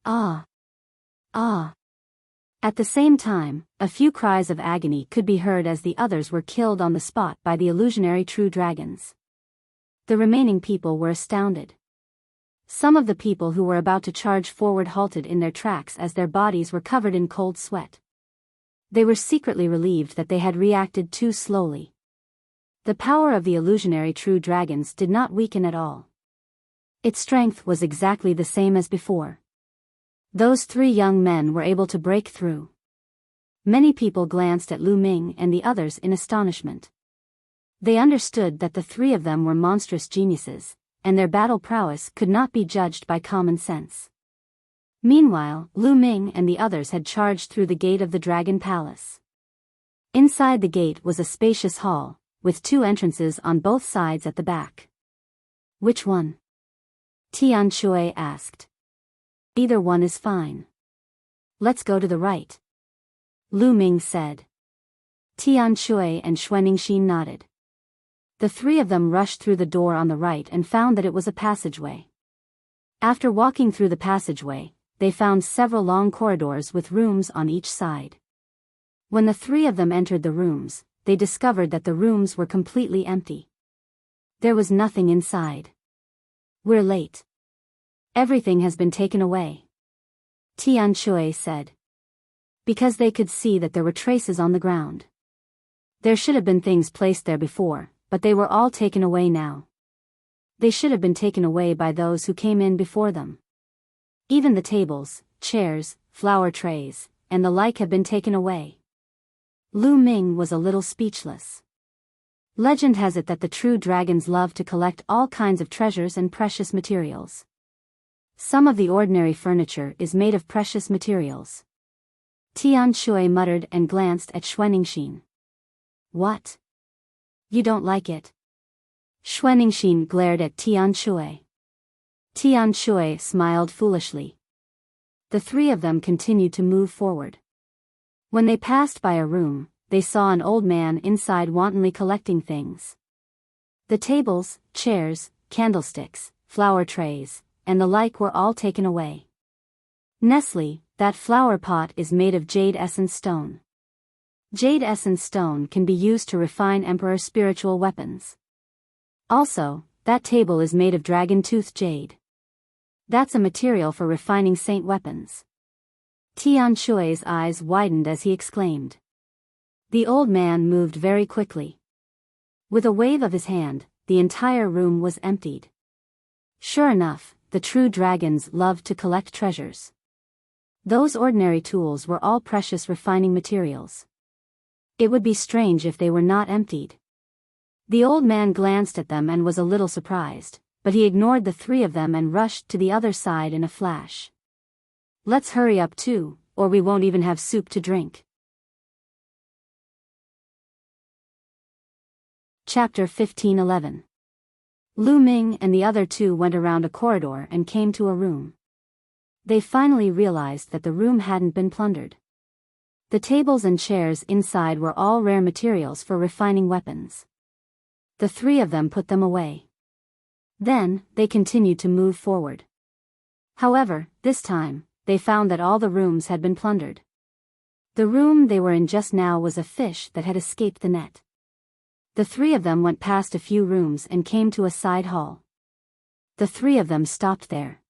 Ah! Ah! At the same time, a few cries of agony could be heard as the others were killed on the spot by the illusionary true dragons. The remaining people were astounded. Some of the people who were about to charge forward halted in their tracks as their bodies were covered in cold sweat. They were secretly relieved that they had reacted too slowly. The power of the illusionary true dragons did not weaken at all. Its strength was exactly the same as before. Those three young men were able to break through. Many people glanced at Lu Ming and the others in astonishment. They understood that the three of them were monstrous geniuses, and their battle prowess could not be judged by common sense. Meanwhile, Lu Ming and the others had charged through the gate of the Dragon Palace. Inside the gate was a spacious hall, with 2 entrances on both sides at the back. Which one? Tian Shui asked. Either one is fine. Let's go to the right. Lu Ming said. Tian Shui and Xuanixin nodded. The three of them rushed through the door on the right and found that it was a passageway. After walking through the passageway, they found several long corridors with rooms on each side. When the three of them entered the rooms, they discovered that the rooms were completely empty. There was nothing inside. We're late. Everything has been taken away. Tian Shui said. Because they could see that there were traces on the ground. There should have been things placed there before, but they were all taken away now. They should have been taken away by those who came in before them. Even the tables, chairs, flower trays, and the like have been taken away. Lu Ming was a little speechless. Legend has it that the true dragons love to collect all kinds of treasures and precious materials. Some of the ordinary furniture is made of precious materials. Tian Shui muttered and glanced at Xuanixin. What? You don't like it? Xuanixin glared at Tian Shui. Tian Shui smiled foolishly. The three of them continued to move forward. When they passed by a room, they saw an old man inside wantonly collecting things. The tables, chairs, candlesticks, flower trays, and the like were all taken away. Nestle, that flower pot is made of jade essence stone. Jade essence stone can be used to refine emperor spiritual weapons. Also, that table is made of dragon tooth jade. That's a material for refining saint weapons. Tian Shui's eyes widened as he exclaimed. The old man moved very quickly. With a wave of his hand, the entire room was emptied. Sure enough, the true dragons loved to collect treasures. Those ordinary tools were all precious refining materials. It would be strange if they were not emptied. The old man glanced at them and was a little surprised, but he ignored the three of them and rushed to the other side in a flash. Let's hurry up too, or we won't even have soup to drink. Chapter 15:11. Lu Ming and the other two went around a corridor and came to a room. They finally realized that the room hadn't been plundered. The tables and chairs inside were all rare materials for refining weapons. The three of them put them away. Then, they continued to move forward. However, this time, they found that all the rooms had been plundered. The room they were in just now was a fish that had escaped the net. The three of them went past a few rooms and came to a side hall. The three of them stopped there.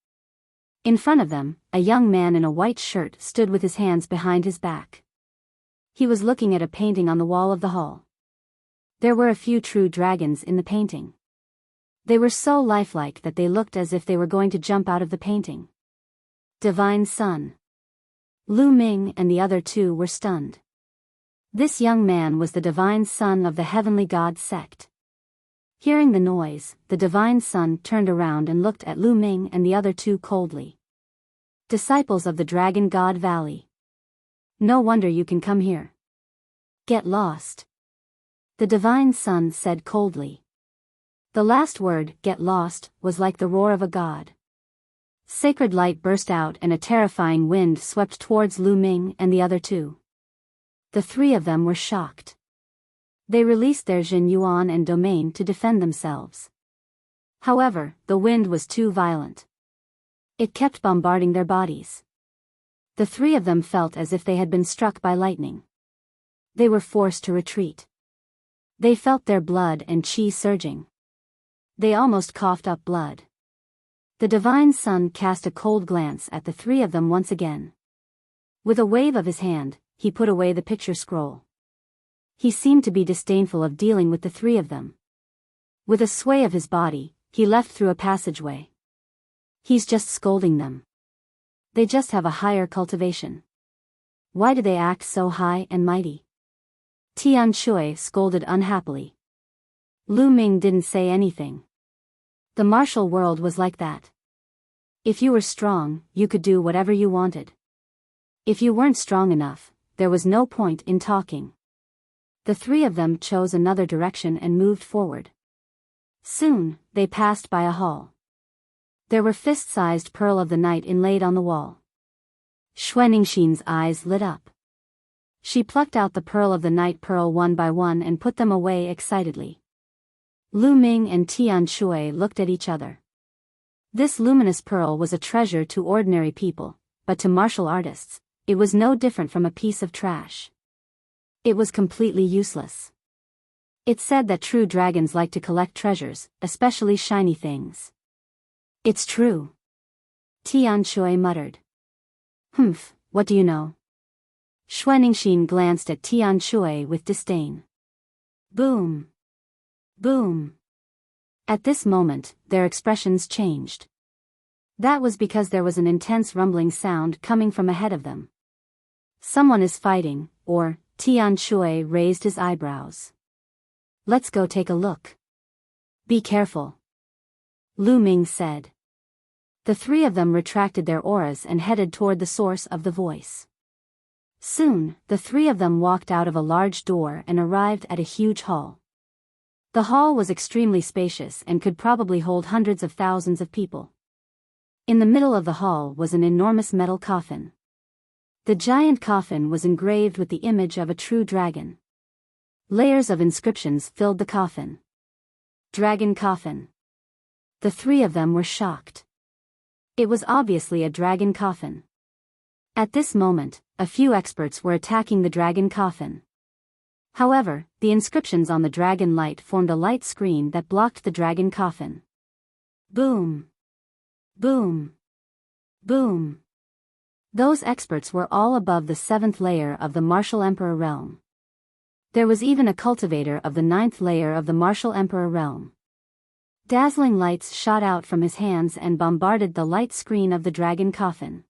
In front of them, a young man in a white shirt stood with his hands behind his back. He was looking at a painting on the wall of the hall. There were a few true dragons in the painting. They were so lifelike that they looked as if they were going to jump out of the painting. Divine Son. Lu Ming and the other two were stunned. This young man was the Divine Son of the Heavenly God sect. Hearing the noise, the Divine Son turned around and looked at Lu Ming and the other two coldly. Disciples of the Dragon God Valley. No wonder you can come here. Get lost. The Divine Son said coldly. The last word, get lost, was like the roar of a god. Sacred light burst out and a terrifying wind swept towards Lu Ming and the other two. The three of them were shocked. They released their Jin Yuan and domain to defend themselves. However, the wind was too violent. It kept bombarding their bodies. The three of them felt as if they had been struck by lightning. They were forced to retreat. They felt their blood and chi surging. They almost coughed up blood. The Divine Son cast a cold glance at the three of them once again. With a wave of his hand, he put away the picture scroll. He seemed to be disdainful of dealing with the three of them. With a sway of his body, he left through a passageway. He's just scolding them. They just have a higher cultivation. Why do they act so high and mighty? Tian Shui scolded unhappily. Lu Ming didn't say anything. The martial world was like that. If you were strong, you could do whatever you wanted. If you weren't strong enough, there was no point in talking. The three of them chose another direction and moved forward. Soon, they passed by a hall. There were fist-sized pearl of the night inlaid on the wall. Xuanixin's eyes lit up. She plucked out the pearl of the night pearl one by one and put them away excitedly. Lu Ming and Tian Shui looked at each other. This luminous pearl was a treasure to ordinary people, but to martial artists, it was no different from a piece of trash. It was completely useless. It's said that true dragons like to collect treasures, especially shiny things. It's true. Tian Shui muttered. Humph, what do you know? Xuanixin glanced at Tian Shui with disdain. Boom. Boom. At this moment, their expressions changed. That was because there was an intense rumbling sound coming from ahead of them. Someone is fighting, or, Tian Shui raised his eyebrows. Let's go take a look. Be careful. Lu Ming said. The three of them retracted their auras and headed toward the source of the voice. Soon, the three of them walked out of a large door and arrived at a huge hall. The hall was extremely spacious and could probably hold hundreds of thousands of people. In the middle of the hall was an enormous metal coffin. The giant coffin was engraved with the image of a true dragon. Layers of inscriptions filled the coffin. Dragon coffin. The three of them were shocked. It was obviously a dragon coffin. At this moment, a few experts were attacking the dragon coffin. However, the inscriptions on the dragon light formed a light screen that blocked the dragon coffin. Boom. Boom. Boom. Those experts were all above the 7th layer of the Martial Emperor realm. There was even a cultivator of the 9th layer of the Martial Emperor realm. Dazzling lights shot out from his hands and bombarded the light screen of the dragon coffin.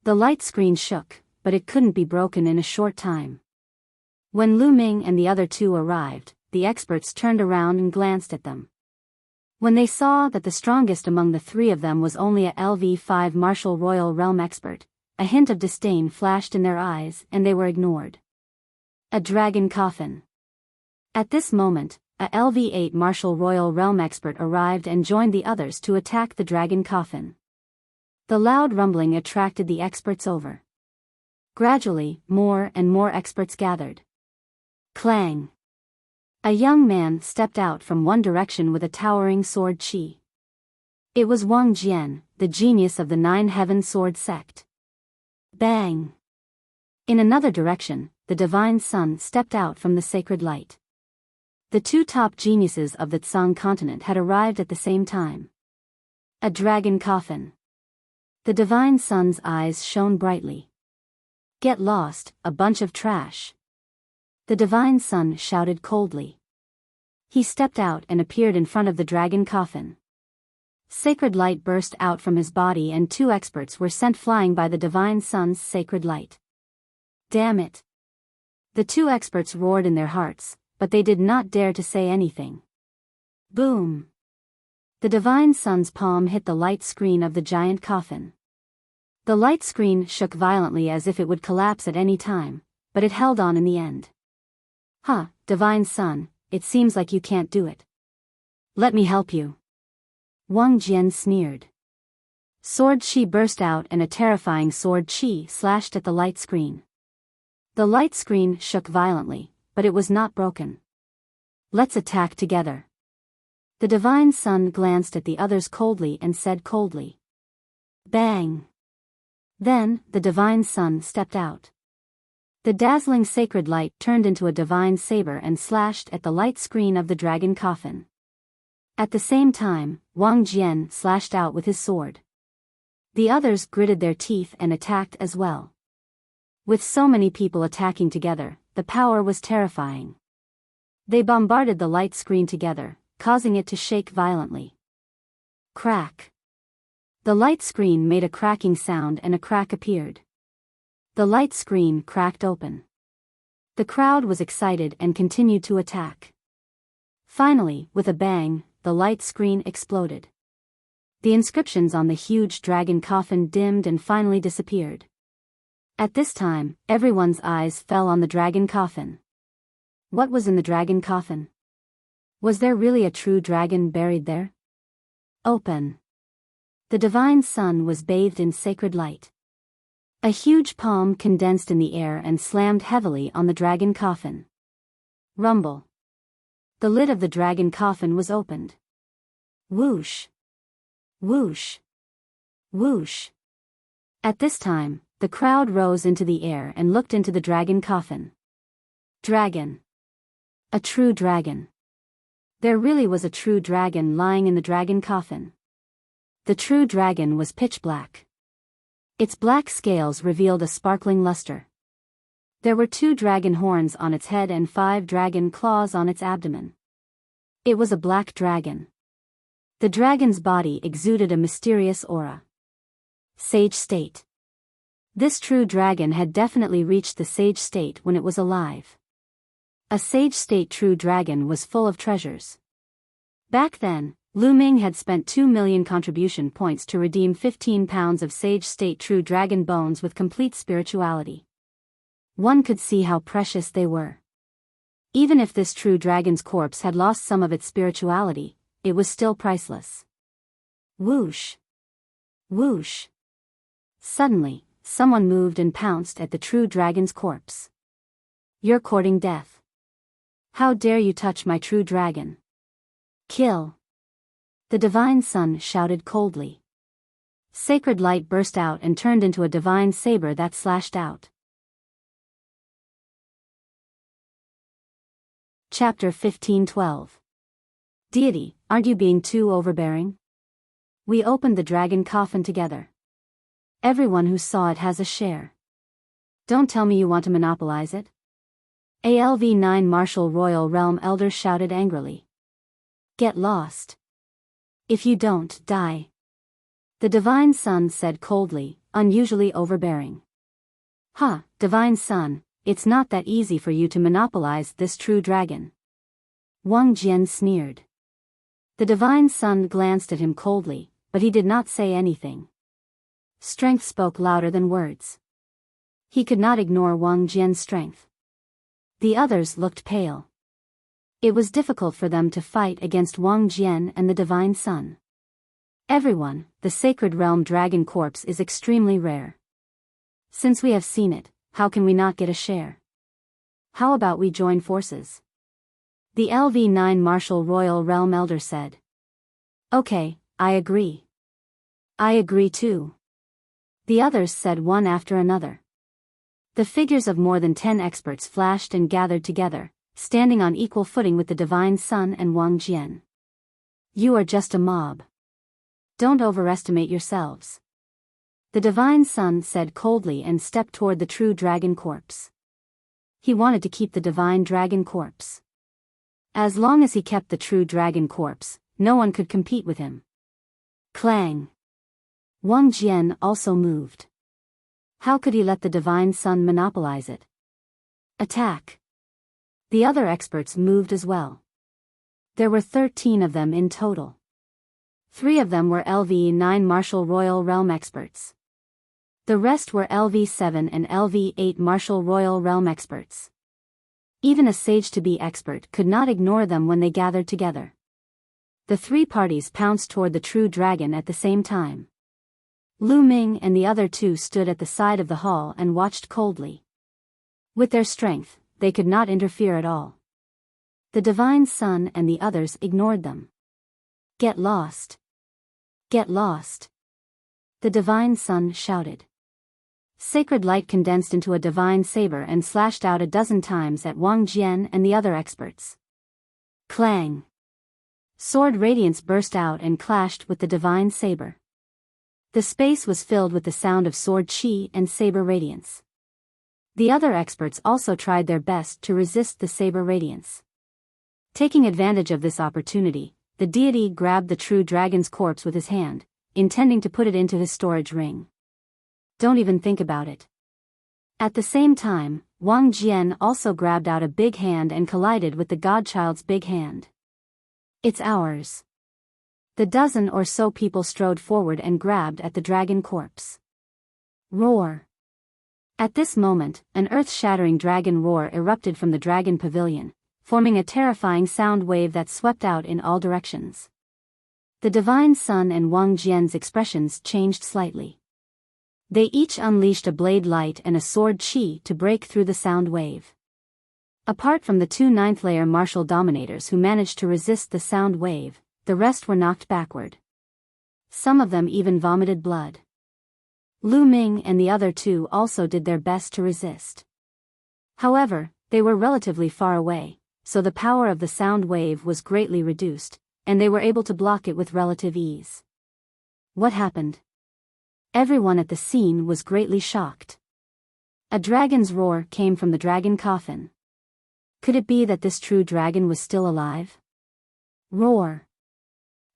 The light screen shook, but it couldn't be broken in a short time. When Lu Ming and the other two arrived, the experts turned around and glanced at them. When they saw that the strongest among the three of them was only a LV5 Martial Royal Realm expert, a hint of disdain flashed in their eyes and they were ignored. A dragon coffin. At this moment, a LV8 Martial Royal Realm expert arrived and joined the others to attack the dragon coffin. The loud rumbling attracted the experts over. Gradually, more and more experts gathered. Clang! A young man stepped out from one direction with a towering sword chi. It was Wang Jian, the genius of the Nine Heaven Sword sect. Bang! In another direction, the divine sun stepped out from the sacred light. The two top geniuses of the Tsang continent had arrived at the same time. A dragon coffin. The divine sun's eyes shone brightly. Get lost, a bunch of trash. The divine sun shouted coldly. He stepped out and appeared in front of the dragon coffin. Sacred light burst out from his body and two experts were sent flying by the divine sun's sacred light. Damn it! The two experts roared in their hearts, but they did not dare to say anything. Boom! The divine sun's palm hit the light screen of the giant coffin. The light screen shook violently as if it would collapse at any time, but it held on in the end. Huh, divine sun, it seems like you can't do it. Let me help you. Wang Jian sneered. Sword chi burst out and a terrifying sword chi slashed at the light screen. The light screen shook violently, but it was not broken. Let's attack together. The divine sun glanced at the others coldly and said coldly. Bang! Then, the divine sun stepped out. The dazzling sacred light turned into a divine saber and slashed at the light screen of the dragon coffin. At the same time, Wang Jian slashed out with his sword. The others gritted their teeth and attacked as well. With so many people attacking together, the power was terrifying. They bombarded the light screen together, causing it to shake violently. Crack! The light screen made a cracking sound and a crack appeared. The light screen cracked open. The crowd was excited and continued to attack. Finally, with a bang, the light screen exploded. The inscriptions on the huge dragon coffin dimmed and finally disappeared. At this time, everyone's eyes fell on the dragon coffin. What was in the dragon coffin? Was there really a true dragon buried there? Open. The divine sun was bathed in sacred light. A huge palm condensed in the air and slammed heavily on the dragon coffin. Rumble. The lid of the dragon coffin was opened. Whoosh. Whoosh. Whoosh. At this time, the crowd rose into the air and looked into the dragon coffin. Dragon. A true dragon. There really was a true dragon lying in the dragon coffin. The true dragon was pitch black. Its black scales revealed a sparkling luster. There were 2 dragon horns on its head and 5 dragon claws on its abdomen. It was a black dragon. The dragon's body exuded a mysterious aura. Sage state. This true dragon had definitely reached the sage state when it was alive. A sage state true dragon was full of treasures. Back then, Lu Ming had spent 2 million contribution points to redeem 15 pounds of sage state true dragon bones with complete spirituality. One could see how precious they were. Even if this true dragon's corpse had lost some of its spirituality, it was still priceless. Whoosh! Whoosh! Suddenly, someone moved and pounced at the true dragon's corpse. You're courting death. How dare you touch my true dragon? Kill! The divine sun shouted coldly. Sacred light burst out and turned into a divine saber that slashed out. Chapter 15:12. Deity, aren't you being too overbearing? We opened the dragon coffin together. Everyone who saw it has a share. Don't tell me you want to monopolize it. ALV-9 Martial Royal Realm Elder shouted angrily. Get lost. If you don't, die. The Divine Sun said coldly, unusually overbearing. Divine Sun, it's not that easy for you to monopolize this true dragon. Wang Jian sneered. The Divine Sun glanced at him coldly, but he did not say anything. Strength spoke louder than words. He could not ignore Wang Jian's strength. The others looked pale. It was difficult for them to fight against Wang Jian and the Divine Sun. Everyone, the Sacred Realm Dragon Corpse is extremely rare. Since we have seen it, how can we not get a share? How about we join forces? The LV-9 Martial Royal Realm Elder said. Okay, I agree. I agree too. The others said one after another. The figures of more than 10 experts flashed and gathered together, standing on equal footing with the Divine Sun and Wang Jian. You are just a mob. Don't overestimate yourselves. The Divine Sun said coldly and stepped toward the true dragon corpse. He wanted to keep the Divine Dragon Corpse. As long as he kept the true dragon corpse, no one could compete with him. Clang. Wang Jian also moved. How could he let the Divine Sun monopolize it? Attack. The other experts moved as well. There were 13 of them in total. 3 of them were LV-9 Martial Royal Realm experts. The rest were LV-7 and LV-8 Martial Royal Realm experts. Even a sage-to-be expert could not ignore them when they gathered together. The 3 parties pounced toward the true dragon at the same time. Lu Ming and the other 2 stood at the side of the hall and watched coldly. With their strength, they could not interfere at all. The Divine Sun and the others ignored them. Get lost. Get lost. The Divine Sun shouted. Sacred light condensed into a divine saber and slashed out a dozen times at Wang Jian and the other experts. Clang. Sword radiance burst out and clashed with the divine saber. The space was filled with the sound of sword chi and saber radiance. The other experts also tried their best to resist the saber radiance. Taking advantage of this opportunity, the deity grabbed the true dragon's corpse with his hand, intending to put it into his storage ring. Don't even think about it. At the same time, Wang Jian also grabbed out a big hand and collided with the godchild's big hand. It's ours. The dozen or so people strode forward and grabbed at the dragon corpse. Roar. At this moment, an earth-shattering dragon roar erupted from the dragon pavilion, forming a terrifying sound wave that swept out in all directions. The Divine Sun and Wang Jian's expressions changed slightly. They each unleashed a blade light and a sword chi to break through the sound wave. Apart from the 2 ninth-layer martial dominators who managed to resist the sound wave, the rest were knocked backward. Some of them even vomited blood. Lu Ming and the other 2 also did their best to resist. However, they were relatively far away, so the power of the sound wave was greatly reduced, and they were able to block it with relative ease. What happened? Everyone at the scene was greatly shocked. A dragon's roar came from the dragon coffin. Could it be that this true dragon was still alive? Roar.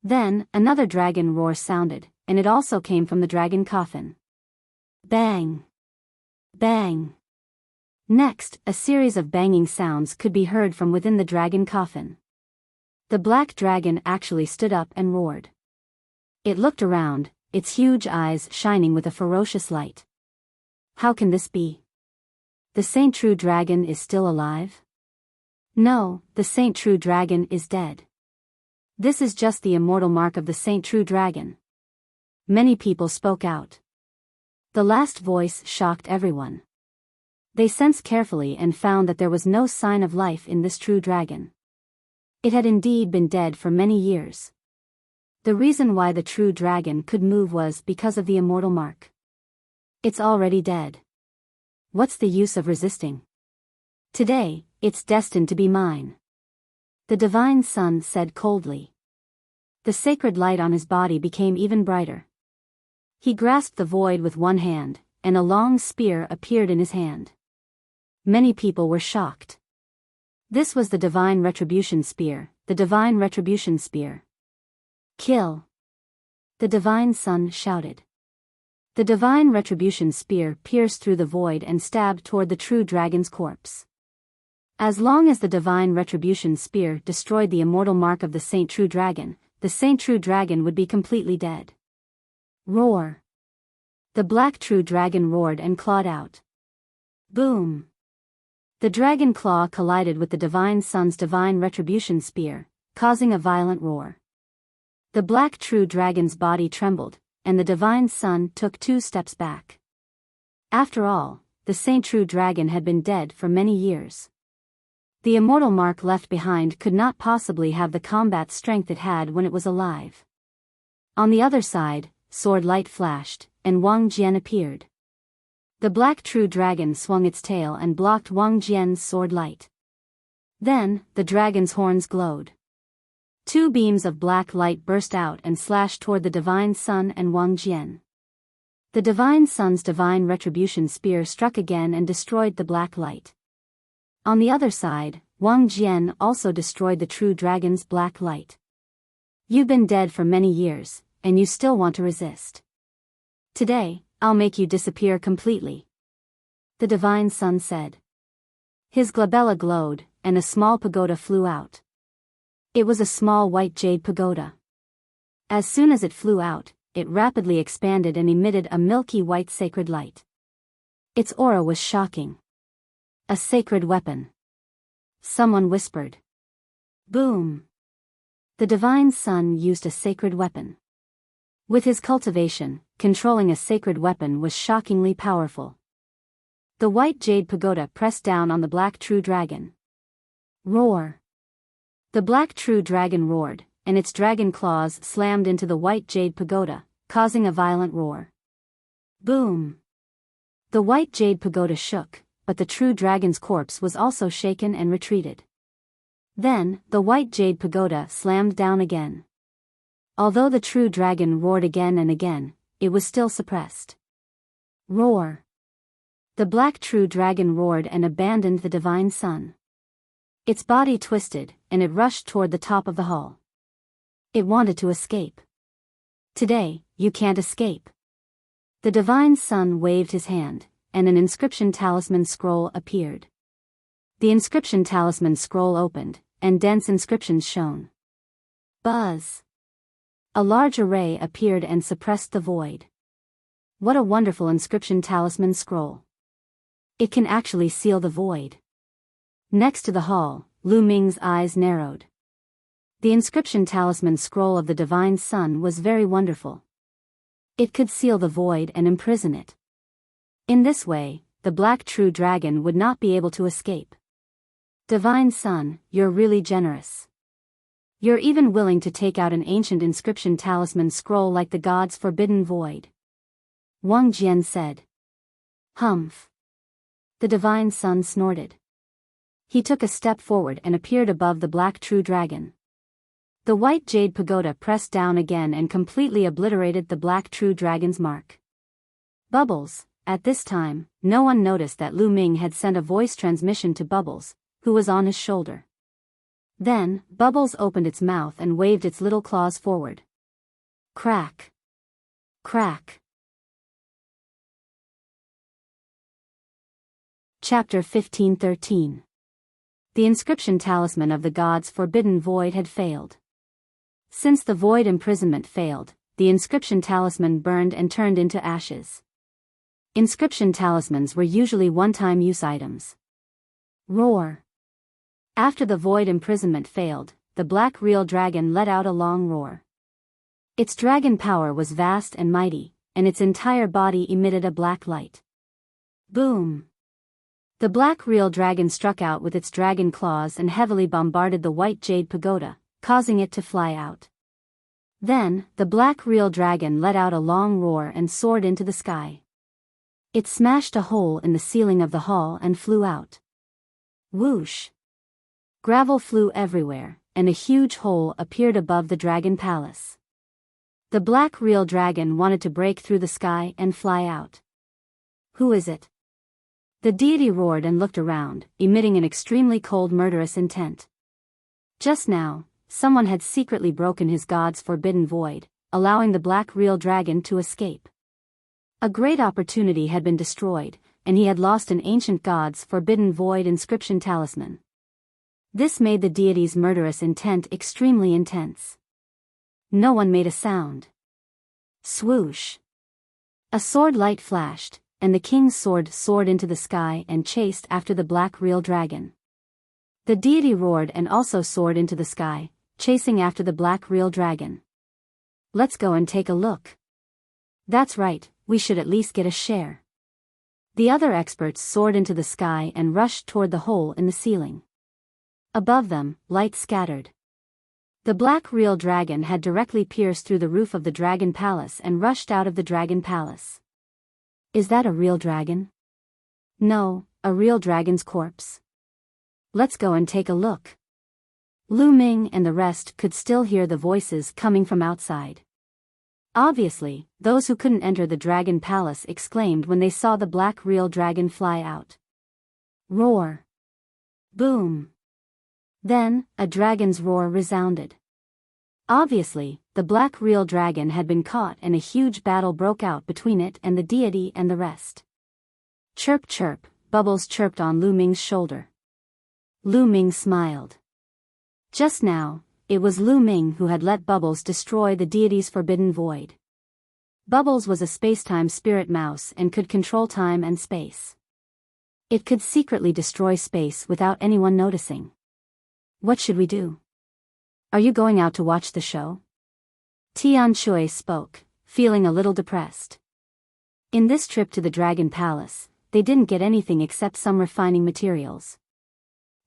Then, another dragon roar sounded, and it also came from the dragon coffin. Bang! Bang! Next, a series of banging sounds could be heard from within the dragon coffin. The black dragon actually stood up and roared. It looked around, its huge eyes shining with a ferocious light. How can this be? The Saint True Dragon is still alive? No, the Saint True Dragon is dead. This is just the immortal mark of the Saint True Dragon. Many people spoke out. The last voice shocked everyone. They sensed carefully and found that there was no sign of life in this true dragon. It had indeed been dead for many years. The reason why the true dragon could move was because of the immortal mark. It's already dead. What's the use of resisting? Today, it's destined to be mine. The Divine Sun said coldly. The sacred light on his body became even brighter. He grasped the void with one hand, and a long spear appeared in his hand. Many people were shocked. This was the divine retribution spear, the divine retribution spear. Kill! The divine sun shouted. The divine retribution spear pierced through the void and stabbed toward the true dragon's corpse. As long as the divine retribution spear destroyed the immortal mark of the Saint True Dragon, the Saint True Dragon would be completely dead. Roar! The black true dragon roared and clawed out. Boom! The dragon claw collided with the divine sun's divine retribution spear, causing a violent roar. The black true dragon's body trembled, and the divine sun took 2 steps back. After all, the Saint True Dragon had been dead for many years. The immortal mark left behind could not possibly have the combat strength it had when it was alive. On the other side, sword light flashed, and Wang Jian appeared. The black true dragon swung its tail and blocked Wang Jian's sword light. Then, the dragon's horns glowed. 2 beams of black light burst out and slashed toward the divine sun and Wang Jian. The divine sun's divine retribution spear struck again and destroyed the black light. On the other side, Wang Jian also destroyed the true dragon's black light. You've been dead for many years, and you still want to resist. Today, I'll make you disappear completely. The divine sun said. His glabella glowed, and a small pagoda flew out. It was a small white jade pagoda. As soon as it flew out, it rapidly expanded and emitted a milky white sacred light. Its aura was shocking. A sacred weapon. Someone whispered. Boom! The divine sun used a sacred weapon. With his cultivation, controlling a sacred weapon was shockingly powerful. The white jade pagoda pressed down on the black true dragon. Roar! The black true dragon roared, and its dragon claws slammed into the white jade pagoda, causing a violent roar. Boom! The white jade pagoda shook, but the true dragon's corpse was also shaken and retreated. Then, the white jade pagoda slammed down again. Although the true dragon roared again and again, it was still suppressed. Roar! The black true dragon roared and abandoned the divine sun. Its body twisted, and it rushed toward the top of the hall. It wanted to escape. Today, you can't escape. The divine sun waved his hand, and an inscription talisman scroll appeared. The inscription talisman scroll opened, and dense inscriptions shone. Buzz! A large array appeared and suppressed the void. What a wonderful inscription talisman scroll. It can actually seal the void. Next to the hall, Lu Ming's eyes narrowed. The inscription talisman scroll of the divine sun was very wonderful. It could seal the void and imprison it. In this way, the black true dragon would not be able to escape. Divine sun, you're really generous. You're even willing to take out an ancient inscription talisman scroll like the god's forbidden void. Wang Jian said. Humph. The divine sun snorted. He took a step forward and appeared above the black true dragon. The white jade pagoda pressed down again and completely obliterated the black true dragon's mark. Bubbles. At this time, no one noticed that Lu Ming had sent a voice transmission to Bubbles, who was on his shoulder. Then, Bubbles opened its mouth and waved its little claws forward. Crack! Crack! Chapter 15:13. The inscription talisman of the god's forbidden void had failed. Since the void imprisonment failed, the inscription talisman burned and turned into ashes. Inscription talismans were usually one-time use items. Roar! After the void imprisonment failed, the black real dragon let out a long roar. Its dragon power was vast and mighty, and its entire body emitted a black light. Boom! The black real dragon struck out with its dragon claws and heavily bombarded the white jade pagoda, causing it to fly out. Then, the black real dragon let out a long roar and soared into the sky. It smashed a hole in the ceiling of the hall and flew out. Whoosh! Gravel flew everywhere, and a huge hole appeared above the dragon palace. The black real dragon wanted to break through the sky and fly out. Who is it? The deity roared and looked around, emitting an extremely cold murderous intent. Just now, someone had secretly broken his god's forbidden void, allowing the black real dragon to escape. A great opportunity had been destroyed, and he had lost an ancient god's forbidden void inscription talisman. This made the deity's murderous intent extremely intense. No one made a sound. Swoosh! A sword light flashed, and the king's sword soared into the sky and chased after the black real dragon. The deity roared and also soared into the sky, chasing after the black real dragon. Let's go and take a look. That's right, we should at least get a share. The other experts soared into the sky and rushed toward the hole in the ceiling. Above them, light scattered. The black real dragon had directly pierced through the roof of the dragon palace and rushed out of the dragon palace. Is that a real dragon? No, a real dragon's corpse. Let's go and take a look. Lu Ming and the rest could still hear the voices coming from outside. Obviously, those who couldn't enter the dragon palace exclaimed when they saw the black real dragon fly out. Roar! Boom! Then, a dragon's roar resounded. Obviously, the black real dragon had been caught and a huge battle broke out between it and the deity and the rest. Chirp chirp, Bubbles chirped on Lu Ming's shoulder. Lu Ming smiled. Just now, it was Lu Ming who had let Bubbles destroy the deity's forbidden void. Bubbles was a spacetime spirit mouse and could control time and space. It could secretly destroy space without anyone noticing. What should we do? Are you going out to watch the show? Tian Shui spoke, feeling a little depressed. In this trip to the Dragon Palace, they didn't get anything except some refining materials.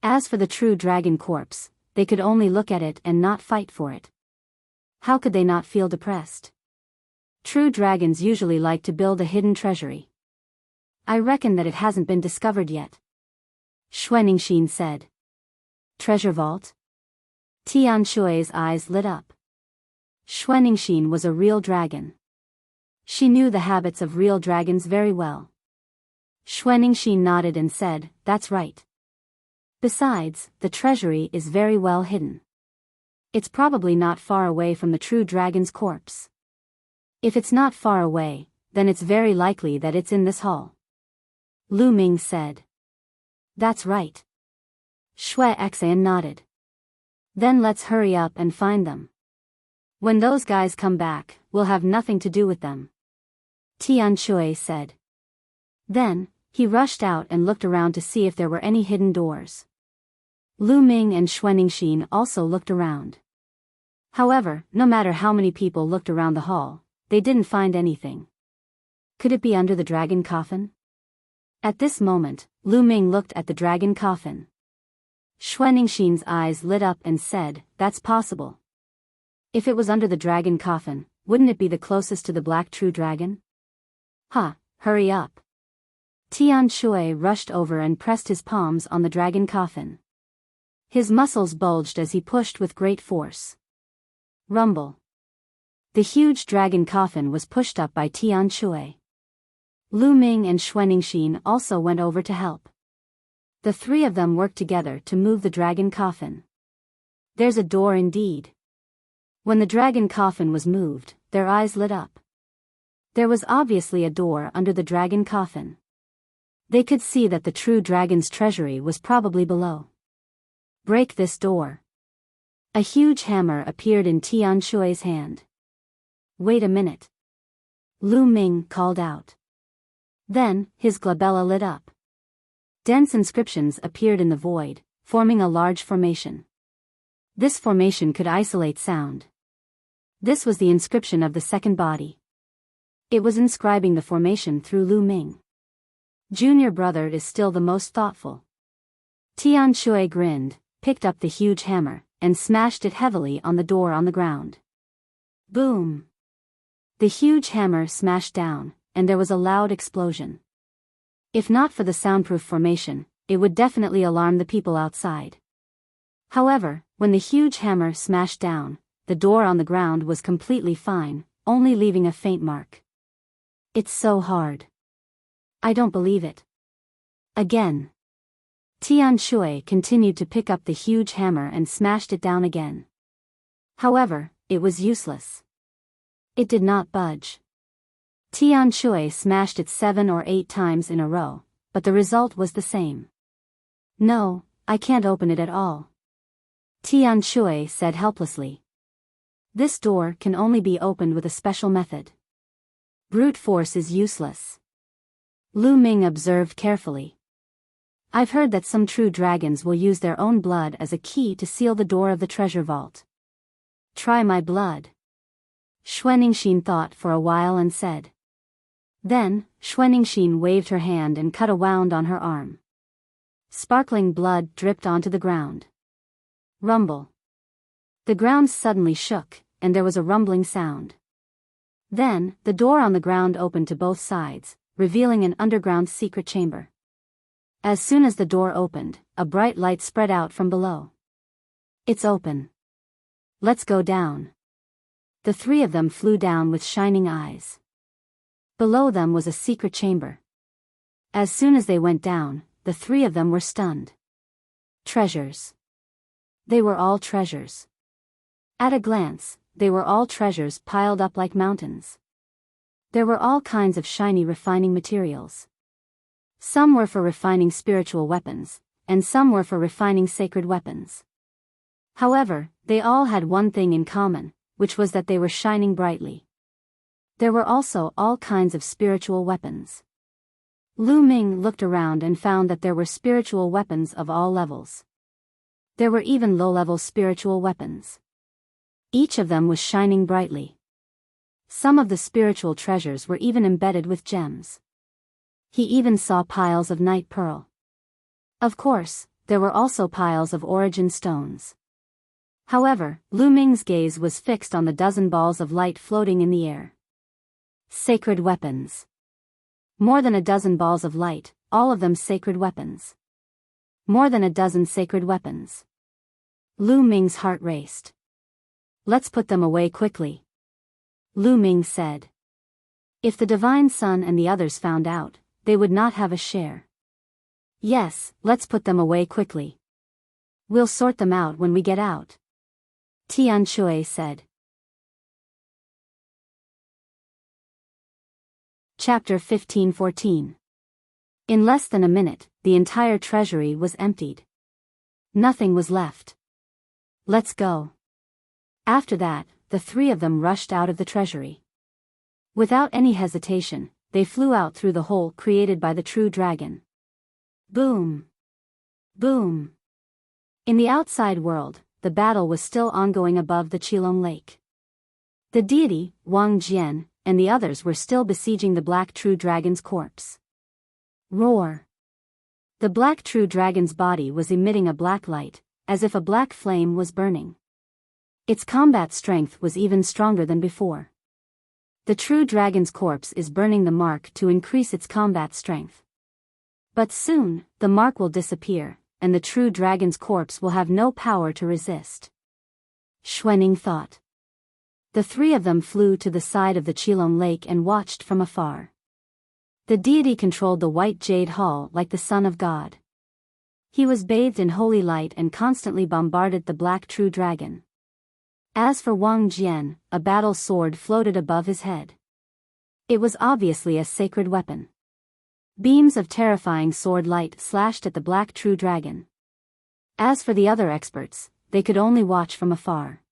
As for the true dragon corpse, they could only look at it and not fight for it. How could they not feel depressed? True dragons usually like to build a hidden treasury. I reckon that it hasn't been discovered yet. Xuanixin said. Treasure vault? Tian Shui's eyes lit up. Xuanixin was a real dragon. She knew the habits of real dragons very well. Xuanixin nodded and said, "That's right. Besides, the treasury is very well hidden. It's probably not far away from the true dragon's corpse. If it's not far away, then it's very likely that it's in this hall." Lu Ming said. "That's right." Xue Xian nodded. "Then let's hurry up and find them. When those guys come back, we'll have nothing to do with them," Tian Shui said. Then, he rushed out and looked around to see if there were any hidden doors. Lu Ming and Xuanixin also looked around. However, no matter how many people looked around the hall, they didn't find anything. Could it be under the dragon coffin? At this moment, Lu Ming looked at the dragon coffin. Xuanixin's eyes lit up and said, "That's possible. If it was under the dragon coffin, wouldn't it be the closest to the black true dragon?" Hurry up. Tian Shui rushed over and pressed his palms on the dragon coffin. His muscles bulged as he pushed with great force. Rumble. The huge dragon coffin was pushed up by Tian Shui. Lu Ming and Xuanixin also went over to help. The three of them worked together to move the dragon coffin. There's a door indeed. When the dragon coffin was moved, their eyes lit up. There was obviously a door under the dragon coffin. They could see that the true dragon's treasury was probably below. Break this door. A huge hammer appeared in Tian Shui's hand. Wait a minute. Lu Ming called out. Then, his glabella lit up. Dense inscriptions appeared in the void, forming a large formation. This formation could isolate sound. This was the inscription of the second body. It was inscribing the formation through Lu Ming. Junior brother is still the most thoughtful. Tian Shui grinned, picked up the huge hammer, and smashed it heavily on the door on the ground. Boom! The huge hammer smashed down, and there was a loud explosion. If not for the soundproof formation, it would definitely alarm the people outside. However, when the huge hammer smashed down, the door on the ground was completely fine, only leaving a faint mark. It's so hard. I don't believe it. Again. Tian Shui continued to pick up the huge hammer and smashed it down again. However, it was useless. It did not budge. Tian Shui smashed it 7 or 8 times in a row, but the result was the same. No, I can't open it at all. Tian Shui said helplessly. This door can only be opened with a special method. Brute force is useless. Lu Ming observed carefully. I've heard that some true dragons will use their own blood as a key to seal the door of the treasure vault. Try my blood. Xuaningxin thought for a while and said. Then, Xuaningxin waved her hand and cut a wound on her arm. Sparkling blood dripped onto the ground. Rumble. The ground suddenly shook, and there was a rumbling sound. Then, the door on the ground opened to both sides, revealing an underground secret chamber. As soon as the door opened, a bright light spread out from below. It's open. Let's go down. The 3 of them flew down with shining eyes. Below them was a secret chamber. As soon as they went down, the 3 of them were stunned. Treasures. They were all treasures. At a glance, they were all treasures piled up like mountains. There were all kinds of shiny refining materials. Some were for refining spiritual weapons, and some were for refining sacred weapons. However, they all had one thing in common, which was that they were shining brightly. There were also all kinds of spiritual weapons. Lu Ming looked around and found that there were spiritual weapons of all levels. There were even low-level spiritual weapons. Each of them was shining brightly. Some of the spiritual treasures were even embedded with gems. He even saw piles of night pearl. Of course, there were also piles of origin stones. However, Lu Ming's gaze was fixed on the dozen balls of light floating in the air. Sacred weapons. More than a dozen balls of light, all of them sacred weapons. More than a dozen sacred weapons. Lu Ming's heart raced. Let's put them away quickly. Lu Ming said. If the Divine Sun and the others found out, they would not have a share. Yes, let's put them away quickly. We'll sort them out when we get out. Tian Shui said. Chapter 15-14. In less than a minute, the entire treasury was emptied. Nothing was left. Let's go. After that, the 3 of them rushed out of the treasury. Without any hesitation, they flew out through the hole created by the true dragon. Boom! Boom! In the outside world, the battle was still ongoing above the Qilong Lake. The deity, Wang Jian, and the others were still besieging the black true dragon's corpse. Roar! The black true dragon's body was emitting a black light, as if a black flame was burning. Its combat strength was even stronger than before. The true dragon's corpse is burning the mark to increase its combat strength. But soon, the mark will disappear, and the true dragon's corpse will have no power to resist. Xuaning thought. The 3 of them flew to the side of the Qilong Lake and watched from afar. The deity controlled the white jade hall like the Son of God. He was bathed in holy light and constantly bombarded the black true dragon. As for Wang Jian, a battle sword floated above his head. It was obviously a sacred weapon. Beams of terrifying sword light slashed at the black true dragon. As for the other experts, they could only watch from afar.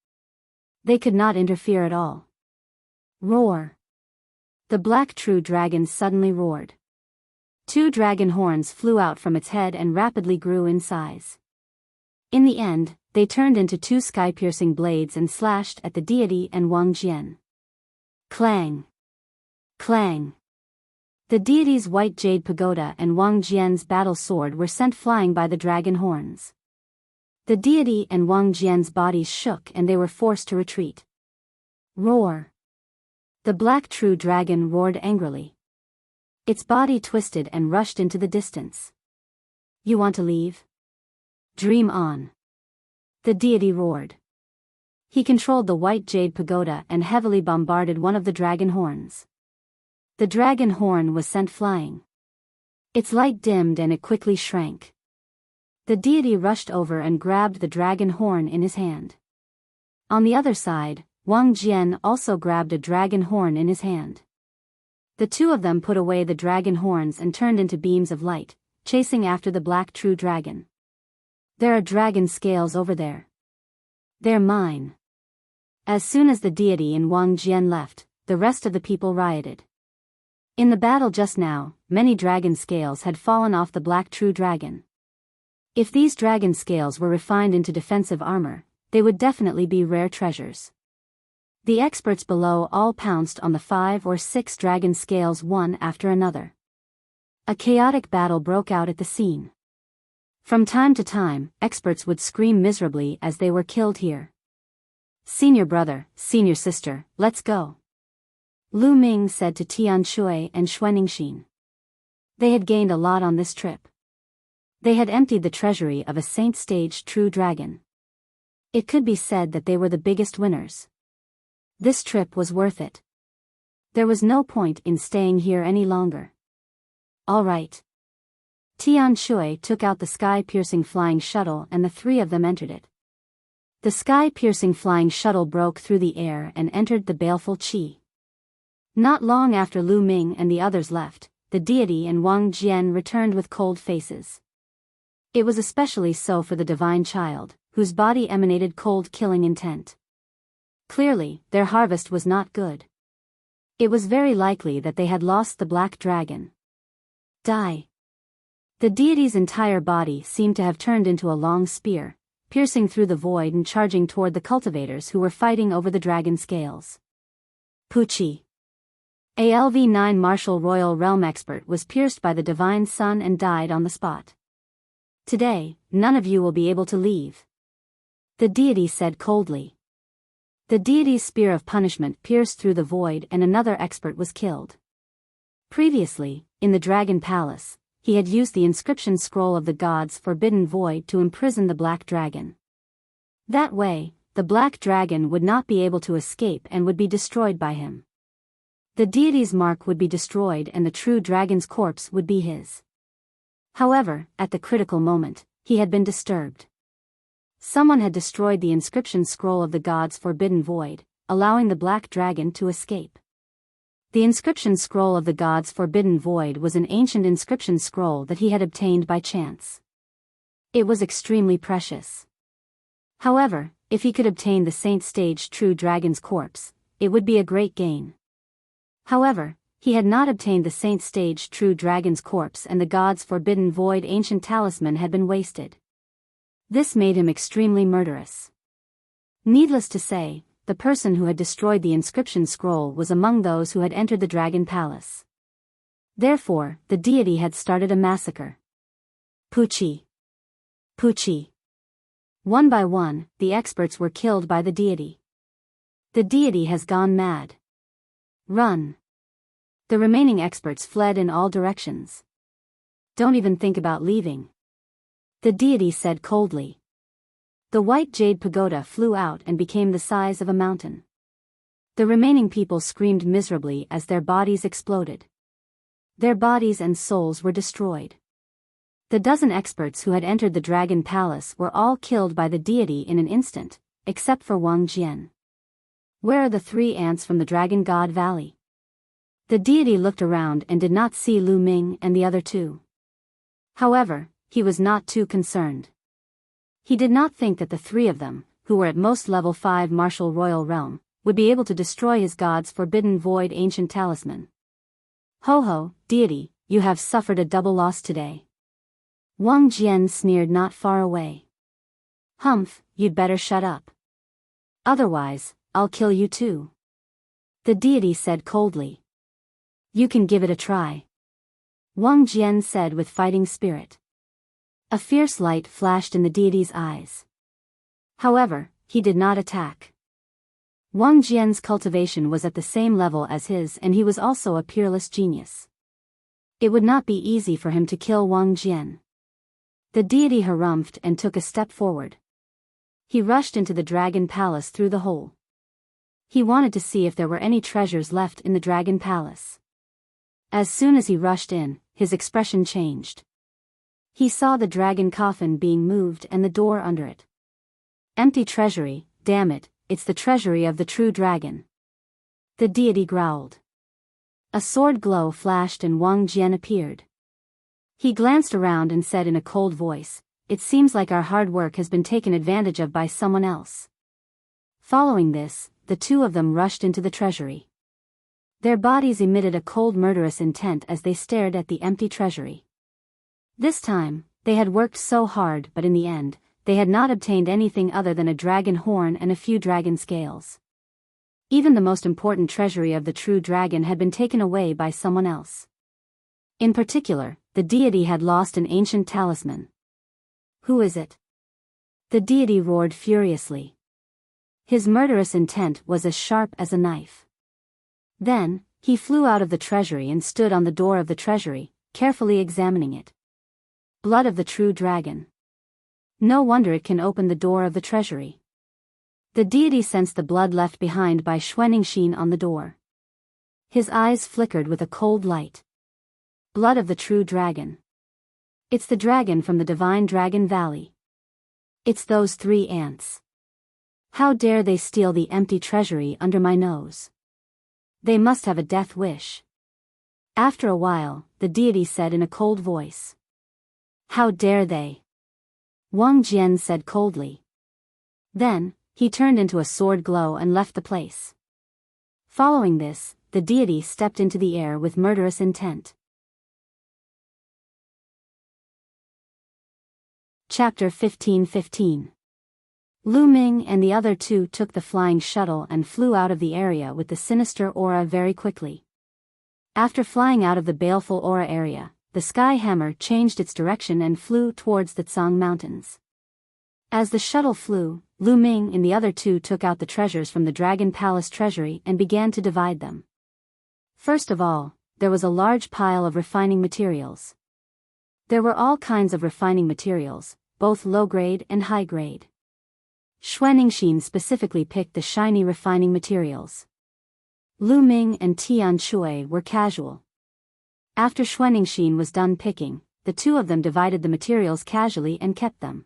They could not interfere at all. Roar! The black true dragon suddenly roared. 2 dragon horns flew out from its head and rapidly grew in size. In the end, they turned into 2 sky-piercing blades and slashed at the deity and Wang Jian. Clang! Clang! The deity's white jade pagoda and Wang Jian's battle sword were sent flying by the dragon horns. The deity and Wang Jian's bodies shook and they were forced to retreat. Roar! The black true dragon roared angrily. Its body twisted and rushed into the distance. You want to leave? Dream on. The deity roared. He controlled the white jade pagoda and heavily bombarded one of the dragon horns. The dragon horn was sent flying. Its light dimmed and it quickly shrank. The deity rushed over and grabbed the dragon horn in his hand. On the other side, Wang Jian also grabbed a dragon horn in his hand. The two of them put away the dragon horns and turned into beams of light, chasing after the black true dragon. There are dragon scales over there. They're mine. As soon as the deity and Wang Jian left, the rest of the people rioted. In the battle just now, many dragon scales had fallen off the black true dragon. If these dragon scales were refined into defensive armor, they would definitely be rare treasures. The experts below all pounced on the 5 or 6 dragon scales one after another. A chaotic battle broke out at the scene. From time to time, experts would scream miserably as they were killed here. Senior brother, senior sister, let's go. Lu Ming said to Tian Shui and Xuaningxin. They had gained a lot on this trip. They had emptied the treasury of a saint-stage true dragon. It could be said that they were the biggest winners. This trip was worth it. There was no point in staying here any longer. All right. Tian Shui took out the sky-piercing flying shuttle and the three of them entered it. The sky-piercing flying shuttle broke through the air and entered the baleful qi. Not long after Lu Ming and the others left, the deity and Wang Jian returned with cold faces. It was especially so for the divine child, whose body emanated cold killing intent. Clearly, their harvest was not good. It was very likely that they had lost the black dragon. Die. The deity's entire body seemed to have turned into a long spear, piercing through the void and charging toward the cultivators who were fighting over the dragon scales. Puchi. A LV9 Martial Royal Realm expert was pierced by the divine sun and died on the spot. Today, none of you will be able to leave. The deity said coldly. The deity's spear of punishment pierced through the void and another expert was killed. Previously, in the Dragon Palace, he had used the inscription scroll of the god's forbidden void to imprison the black dragon. That way, the black dragon would not be able to escape and would be destroyed by him. The deity's mark would be destroyed and the true dragon's corpse would be his. However, at the critical moment, he had been disturbed. Someone had destroyed the inscription scroll of the god's forbidden void, allowing the black dragon to escape. The inscription scroll of the god's forbidden void was an ancient inscription scroll that he had obtained by chance. It was extremely precious. However, if he could obtain the saint-stage true dragon's corpse, it would be a great gain. However, he had not obtained the saint-stage true dragon's corpse and the god's forbidden void ancient talisman had been wasted. This made him extremely murderous. Needless to say, the person who had destroyed the inscription scroll was among those who had entered the Dragon Palace. Therefore, the deity had started a massacre. Puchi. Puchi. One by one, the experts were killed by the deity. The deity has gone mad. Run. The remaining experts fled in all directions. Don't even think about leaving. The deity said coldly. The white jade pagoda flew out and became the size of a mountain. The remaining people screamed miserably as their bodies exploded. Their bodies and souls were destroyed. The dozen experts who had entered the Dragon Palace were all killed by the deity in an instant, except for Wang Jian. Where are the 3 ants from the Dragon God Valley? The deity looked around and did not see Lu Ming and the other 2. However, he was not too concerned. He did not think that the 3 of them, who were at most level 5 martial royal realm, would be able to destroy his god's forbidden void ancient talisman. Ho ho, deity, you have suffered a double loss today. Wang Jian sneered not far away. Humph, you'd better shut up. Otherwise, I'll kill you too. The deity said coldly. You can give it a try. Wang Jian said with fighting spirit. A fierce light flashed in the deity's eyes. However, he did not attack. Wang Jian's cultivation was at the same level as his and he was also a peerless genius. It would not be easy for him to kill Wang Jian. The deity harumphed and took a step forward. He rushed into the dragon palace through the hole. He wanted to see if there were any treasures left in the dragon palace. As soon as he rushed in, his expression changed. He saw the dragon coffin being moved and the door under it. Empty treasury, damn it, it's the treasury of the true dragon. The deity growled. A sword glow flashed and Wang Jian appeared. He glanced around and said in a cold voice, "It seems like our hard work has been taken advantage of by someone else." Following this, the two of them rushed into the treasury. Their bodies emitted a cold murderous intent as they stared at the empty treasury. This time, they had worked so hard but in the end, they had not obtained anything other than a dragon horn and a few dragon scales. Even the most important treasury of the true dragon had been taken away by someone else. In particular, the deity had lost an ancient talisman. Who is it? The deity roared furiously. His murderous intent was as sharp as a knife. Then, he flew out of the treasury and stood on the door of the treasury, carefully examining it. Blood of the true dragon. No wonder it can open the door of the treasury. The deity sensed the blood left behind by Xuanixin on the door. His eyes flickered with a cold light. Blood of the true dragon. It's the dragon from the divine Dragon Valley. It's those 3 ants. How dare they steal the empty treasury under my nose? They must have a death wish. After a while, the deity said in a cold voice. How dare they? Wang Jian said coldly. Then, he turned into a sword glow and left the place. Following this, the deity stepped into the air with murderous intent. Chapter 15:15. Lu Ming and the other two took the flying shuttle and flew out of the area with the sinister aura very quickly. After flying out of the baleful aura area, the sky hammer changed its direction and flew towards the Tsang Mountains. As the shuttle flew, Lu Ming and the other two took out the treasures from the Dragon Palace treasury and began to divide them. First of all, there was a large pile of refining materials. There were all kinds of refining materials, both low-grade and high-grade. Xuanixin specifically picked the shiny refining materials. Lu Ming and Tian Shui were casual. After Xuanixin was done picking, the two of them divided the materials casually and kept them.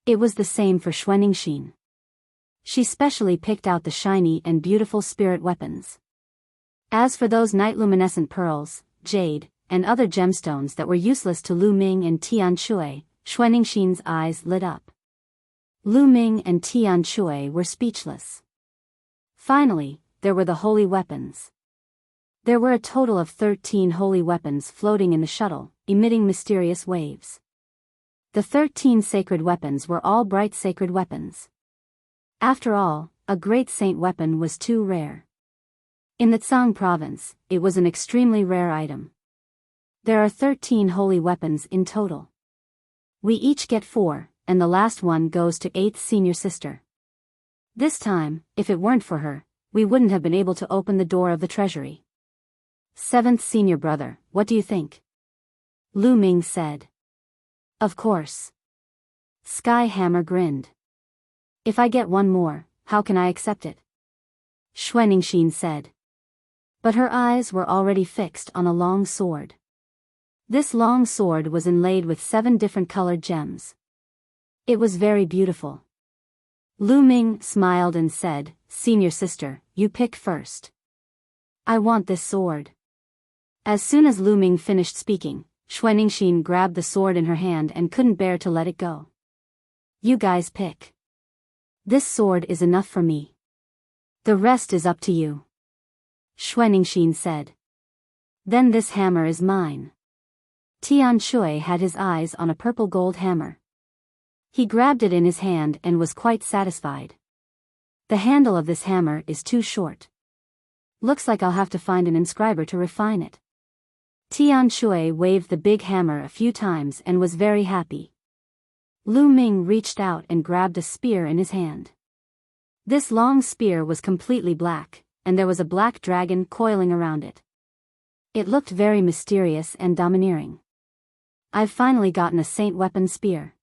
It was the same for Xuanixin. She specially picked out the shiny and beautiful spirit weapons. As for those night-luminescent pearls, jade, and other gemstones that were useless to Lu Ming and Tian Shui, Xuanixin's eyes lit up. Lu Ming and Tian Shui were speechless. Finally, there were the holy weapons. There were a total of 13 holy weapons floating in the shuttle, emitting mysterious waves. The 13 sacred weapons were all bright sacred weapons. After all, a great saint weapon was too rare. In the Tsang province, it was an extremely rare item. There are 13 holy weapons in total. We each get 4, and the last one goes to 8th senior sister. This time, if it weren't for her, we wouldn't have been able to open the door of the treasury. 7th senior brother, what do you think? Lu Ming said. Of course. Sky Hammer grinned. If I get one more, how can I accept it? Xuanixin said. But her eyes were already fixed on a long sword. This long sword was inlaid with 7 different colored gems. It was very beautiful. Lu Ming smiled and said, Senior sister, you pick first. I want this sword. As soon as Lu Ming finished speaking, Xuanixin grabbed the sword in her hand and couldn't bear to let it go. You guys pick. This sword is enough for me. The rest is up to you. Xuanixin said. Then this hammer is mine. Tian Shui had his eyes on a purple gold hammer. He grabbed it in his hand and was quite satisfied. The handle of this hammer is too short. Looks like I'll have to find an inscriber to refine it. Tian Shui waved the big hammer a few times and was very happy. Lu Ming reached out and grabbed a spear in his hand. This long spear was completely black, and there was a black dragon coiling around it. It looked very mysterious and domineering. I've finally gotten a saint weapon spear.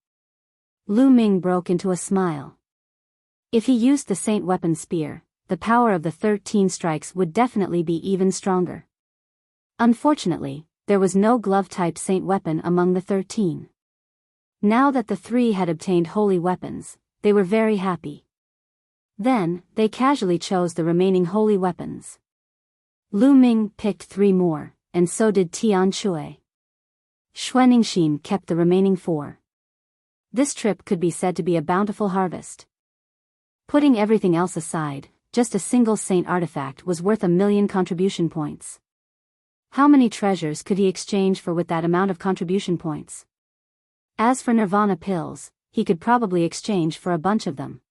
Lu Ming broke into a smile. If he used the Saint Weapon Spear, the power of the 13 strikes would definitely be even stronger. Unfortunately, there was no glove-type Saint Weapon among the 13. Now that the 3 had obtained holy weapons, they were very happy. Then, they casually chose the remaining holy weapons. Lu Ming picked 3 more, and so did Tian Shui. Xuaningxin kept the remaining 4. This trip could be said to be a bountiful harvest. Putting everything else aside, just a single saint artifact was worth 1,000,000 contribution points. How many treasures could he exchange for with that amount of contribution points? As for Nirvana pills, he could probably exchange for a bunch of them.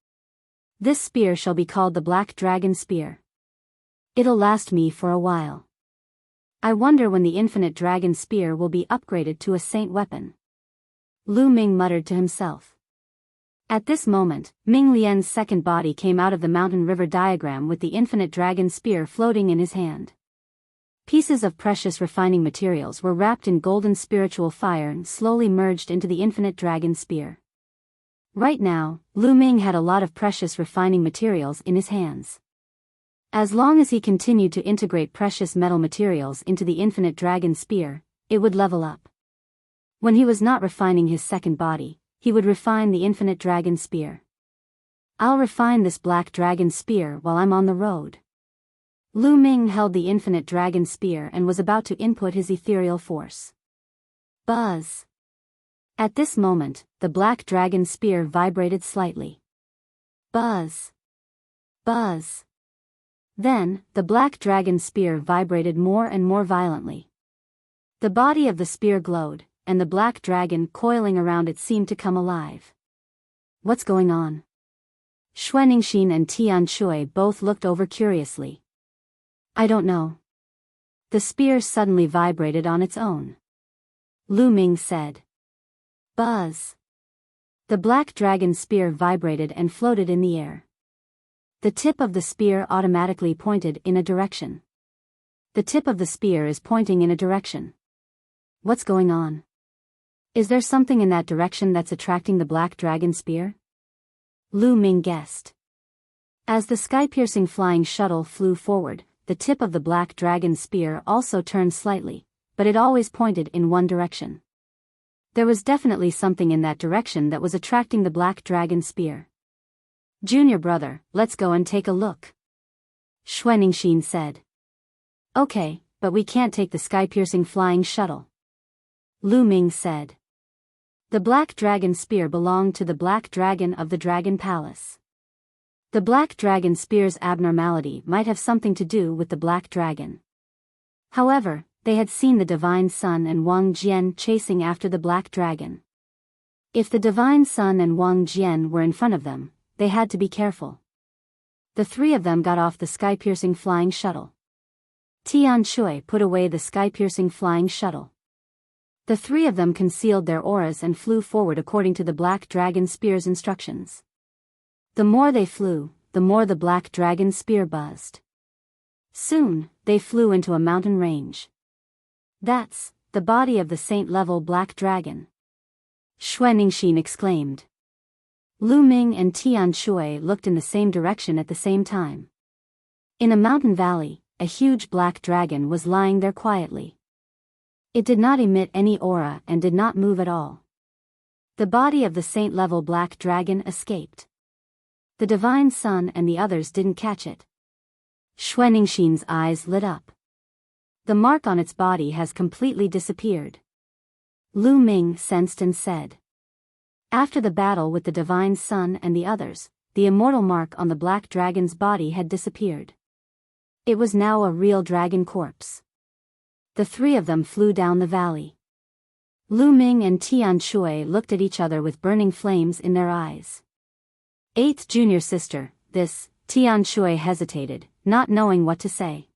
This spear shall be called the Black Dragon Spear. It'll last me for a while. I wonder when the Infinite Dragon Spear will be upgraded to a saint weapon. Lu Ming muttered to himself. At this moment, Ming Lian's second body came out of the mountain river diagram with the Infinite Dragon Spear floating in his hand. Pieces of precious refining materials were wrapped in golden spiritual fire and slowly merged into the Infinite Dragon Spear. Right now, Lu Ming had a lot of precious refining materials in his hands. As long as he continued to integrate precious metal materials into the Infinite Dragon Spear, it would level up. When he was not refining his second body, he would refine the Infinite Dragon Spear. I'll refine this Black Dragon Spear while I'm on the road. Lu Ming held the Infinite Dragon Spear and was about to input his ethereal force. Buzz! At this moment, the Black Dragon Spear vibrated slightly. Buzz! Buzz! Then, the Black Dragon Spear vibrated more and more violently. The body of the spear glowed, and the black dragon coiling around it seemed to come alive. What's going on? Xuaningxin and Tian Shui both looked over curiously. I don't know. The spear suddenly vibrated on its own. Lu Ming said. Buzz! The Black Dragon Spear vibrated and floated in the air. The tip of the spear automatically pointed in a direction. The tip of the spear is pointing in a direction. What's going on? Is there something in that direction that's attracting the Black Dragon Spear? Lu Ming guessed. As the sky-piercing flying shuttle flew forward, the tip of the Black Dragon Spear also turned slightly, but it always pointed in one direction. There was definitely something in that direction that was attracting the Black Dragon Spear. Junior brother, let's go and take a look. Xuaningxin said. Okay, but we can't take the sky-piercing flying shuttle. Lu Ming said. The Black Dragon Spear belonged to the Black Dragon of the Dragon Palace. The Black Dragon Spear's abnormality might have something to do with the Black Dragon. However, they had seen the Divine Sun and Wang Jian chasing after the Black Dragon. If the Divine Sun and Wang Jian were in front of them, they had to be careful. The 3 of them got off the sky-piercing flying shuttle. Tian Shui put away the sky-piercing flying shuttle. The 3 of them concealed their auras and flew forward according to the Black Dragon Spear's instructions. The more they flew, the more the Black Dragon Spear buzzed. Soon, they flew into a mountain range. That's the body of the saint-level Black Dragon. Xuaningxin exclaimed. Lu Ming and Tian Shui looked in the same direction at the same time. In a mountain valley, a huge black dragon was lying there quietly. It did not emit any aura and did not move at all. The body of the saint-level Black Dragon escaped. The Divine Sun and the others didn't catch it. Xuaningxin's eyes lit up. The mark on its body has completely disappeared. Lu Ming sensed and said. After the battle with the Divine Sun and the others, the immortal mark on the Black Dragon's body had disappeared. It was now a real dragon corpse. The 3 of them flew down the valley. Lu Ming and Tian Shui looked at each other with burning flames in their eyes. 8th junior sister, this, Tian Shui hesitated, not knowing what to say.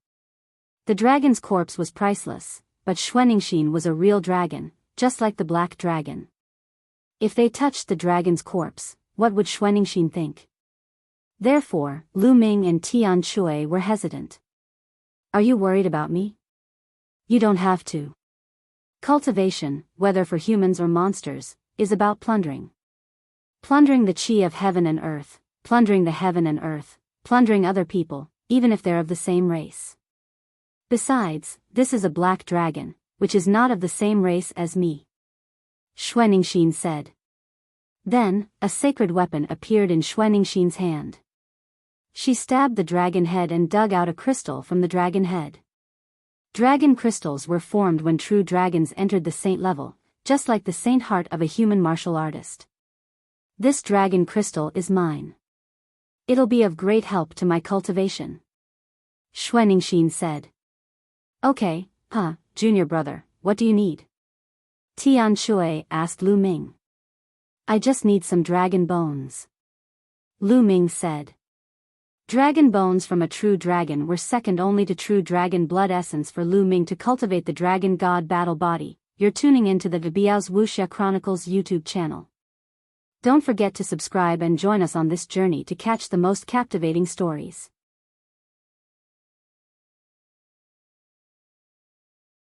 The dragon's corpse was priceless, but Xuaningxin was a real dragon, just like the Black Dragon. If they touched the dragon's corpse, what would Xuaningxin think? Therefore, Lu Ming and Tian Shui were hesitant. Are you worried about me? You don't have to. Cultivation, whether for humans or monsters, is about plundering. Plundering the chi of heaven and earth, plundering the heaven and earth, plundering other people, even if they're of the same race. Besides, this is a black dragon, which is not of the same race as me. Xuaningxin said. Then, a sacred weapon appeared in Xuaningxin's hand. She stabbed the dragon head and dug out a crystal from the dragon head. Dragon crystals were formed when true dragons entered the saint level, just like the saint heart of a human martial artist. This dragon crystal is mine. It'll be of great help to my cultivation. Xuaningxin said. Okay, junior brother, what do you need? Tian Shui asked Lu Ming. I just need some dragon bones. Lu Ming said. Dragon bones from a true dragon were second only to true dragon blood essence for Lu Ming to cultivate the dragon god battle body. You're tuning into the Biyao's Wuxia Chronicles YouTube channel. Don't forget to subscribe and join us on this journey to catch the most captivating stories.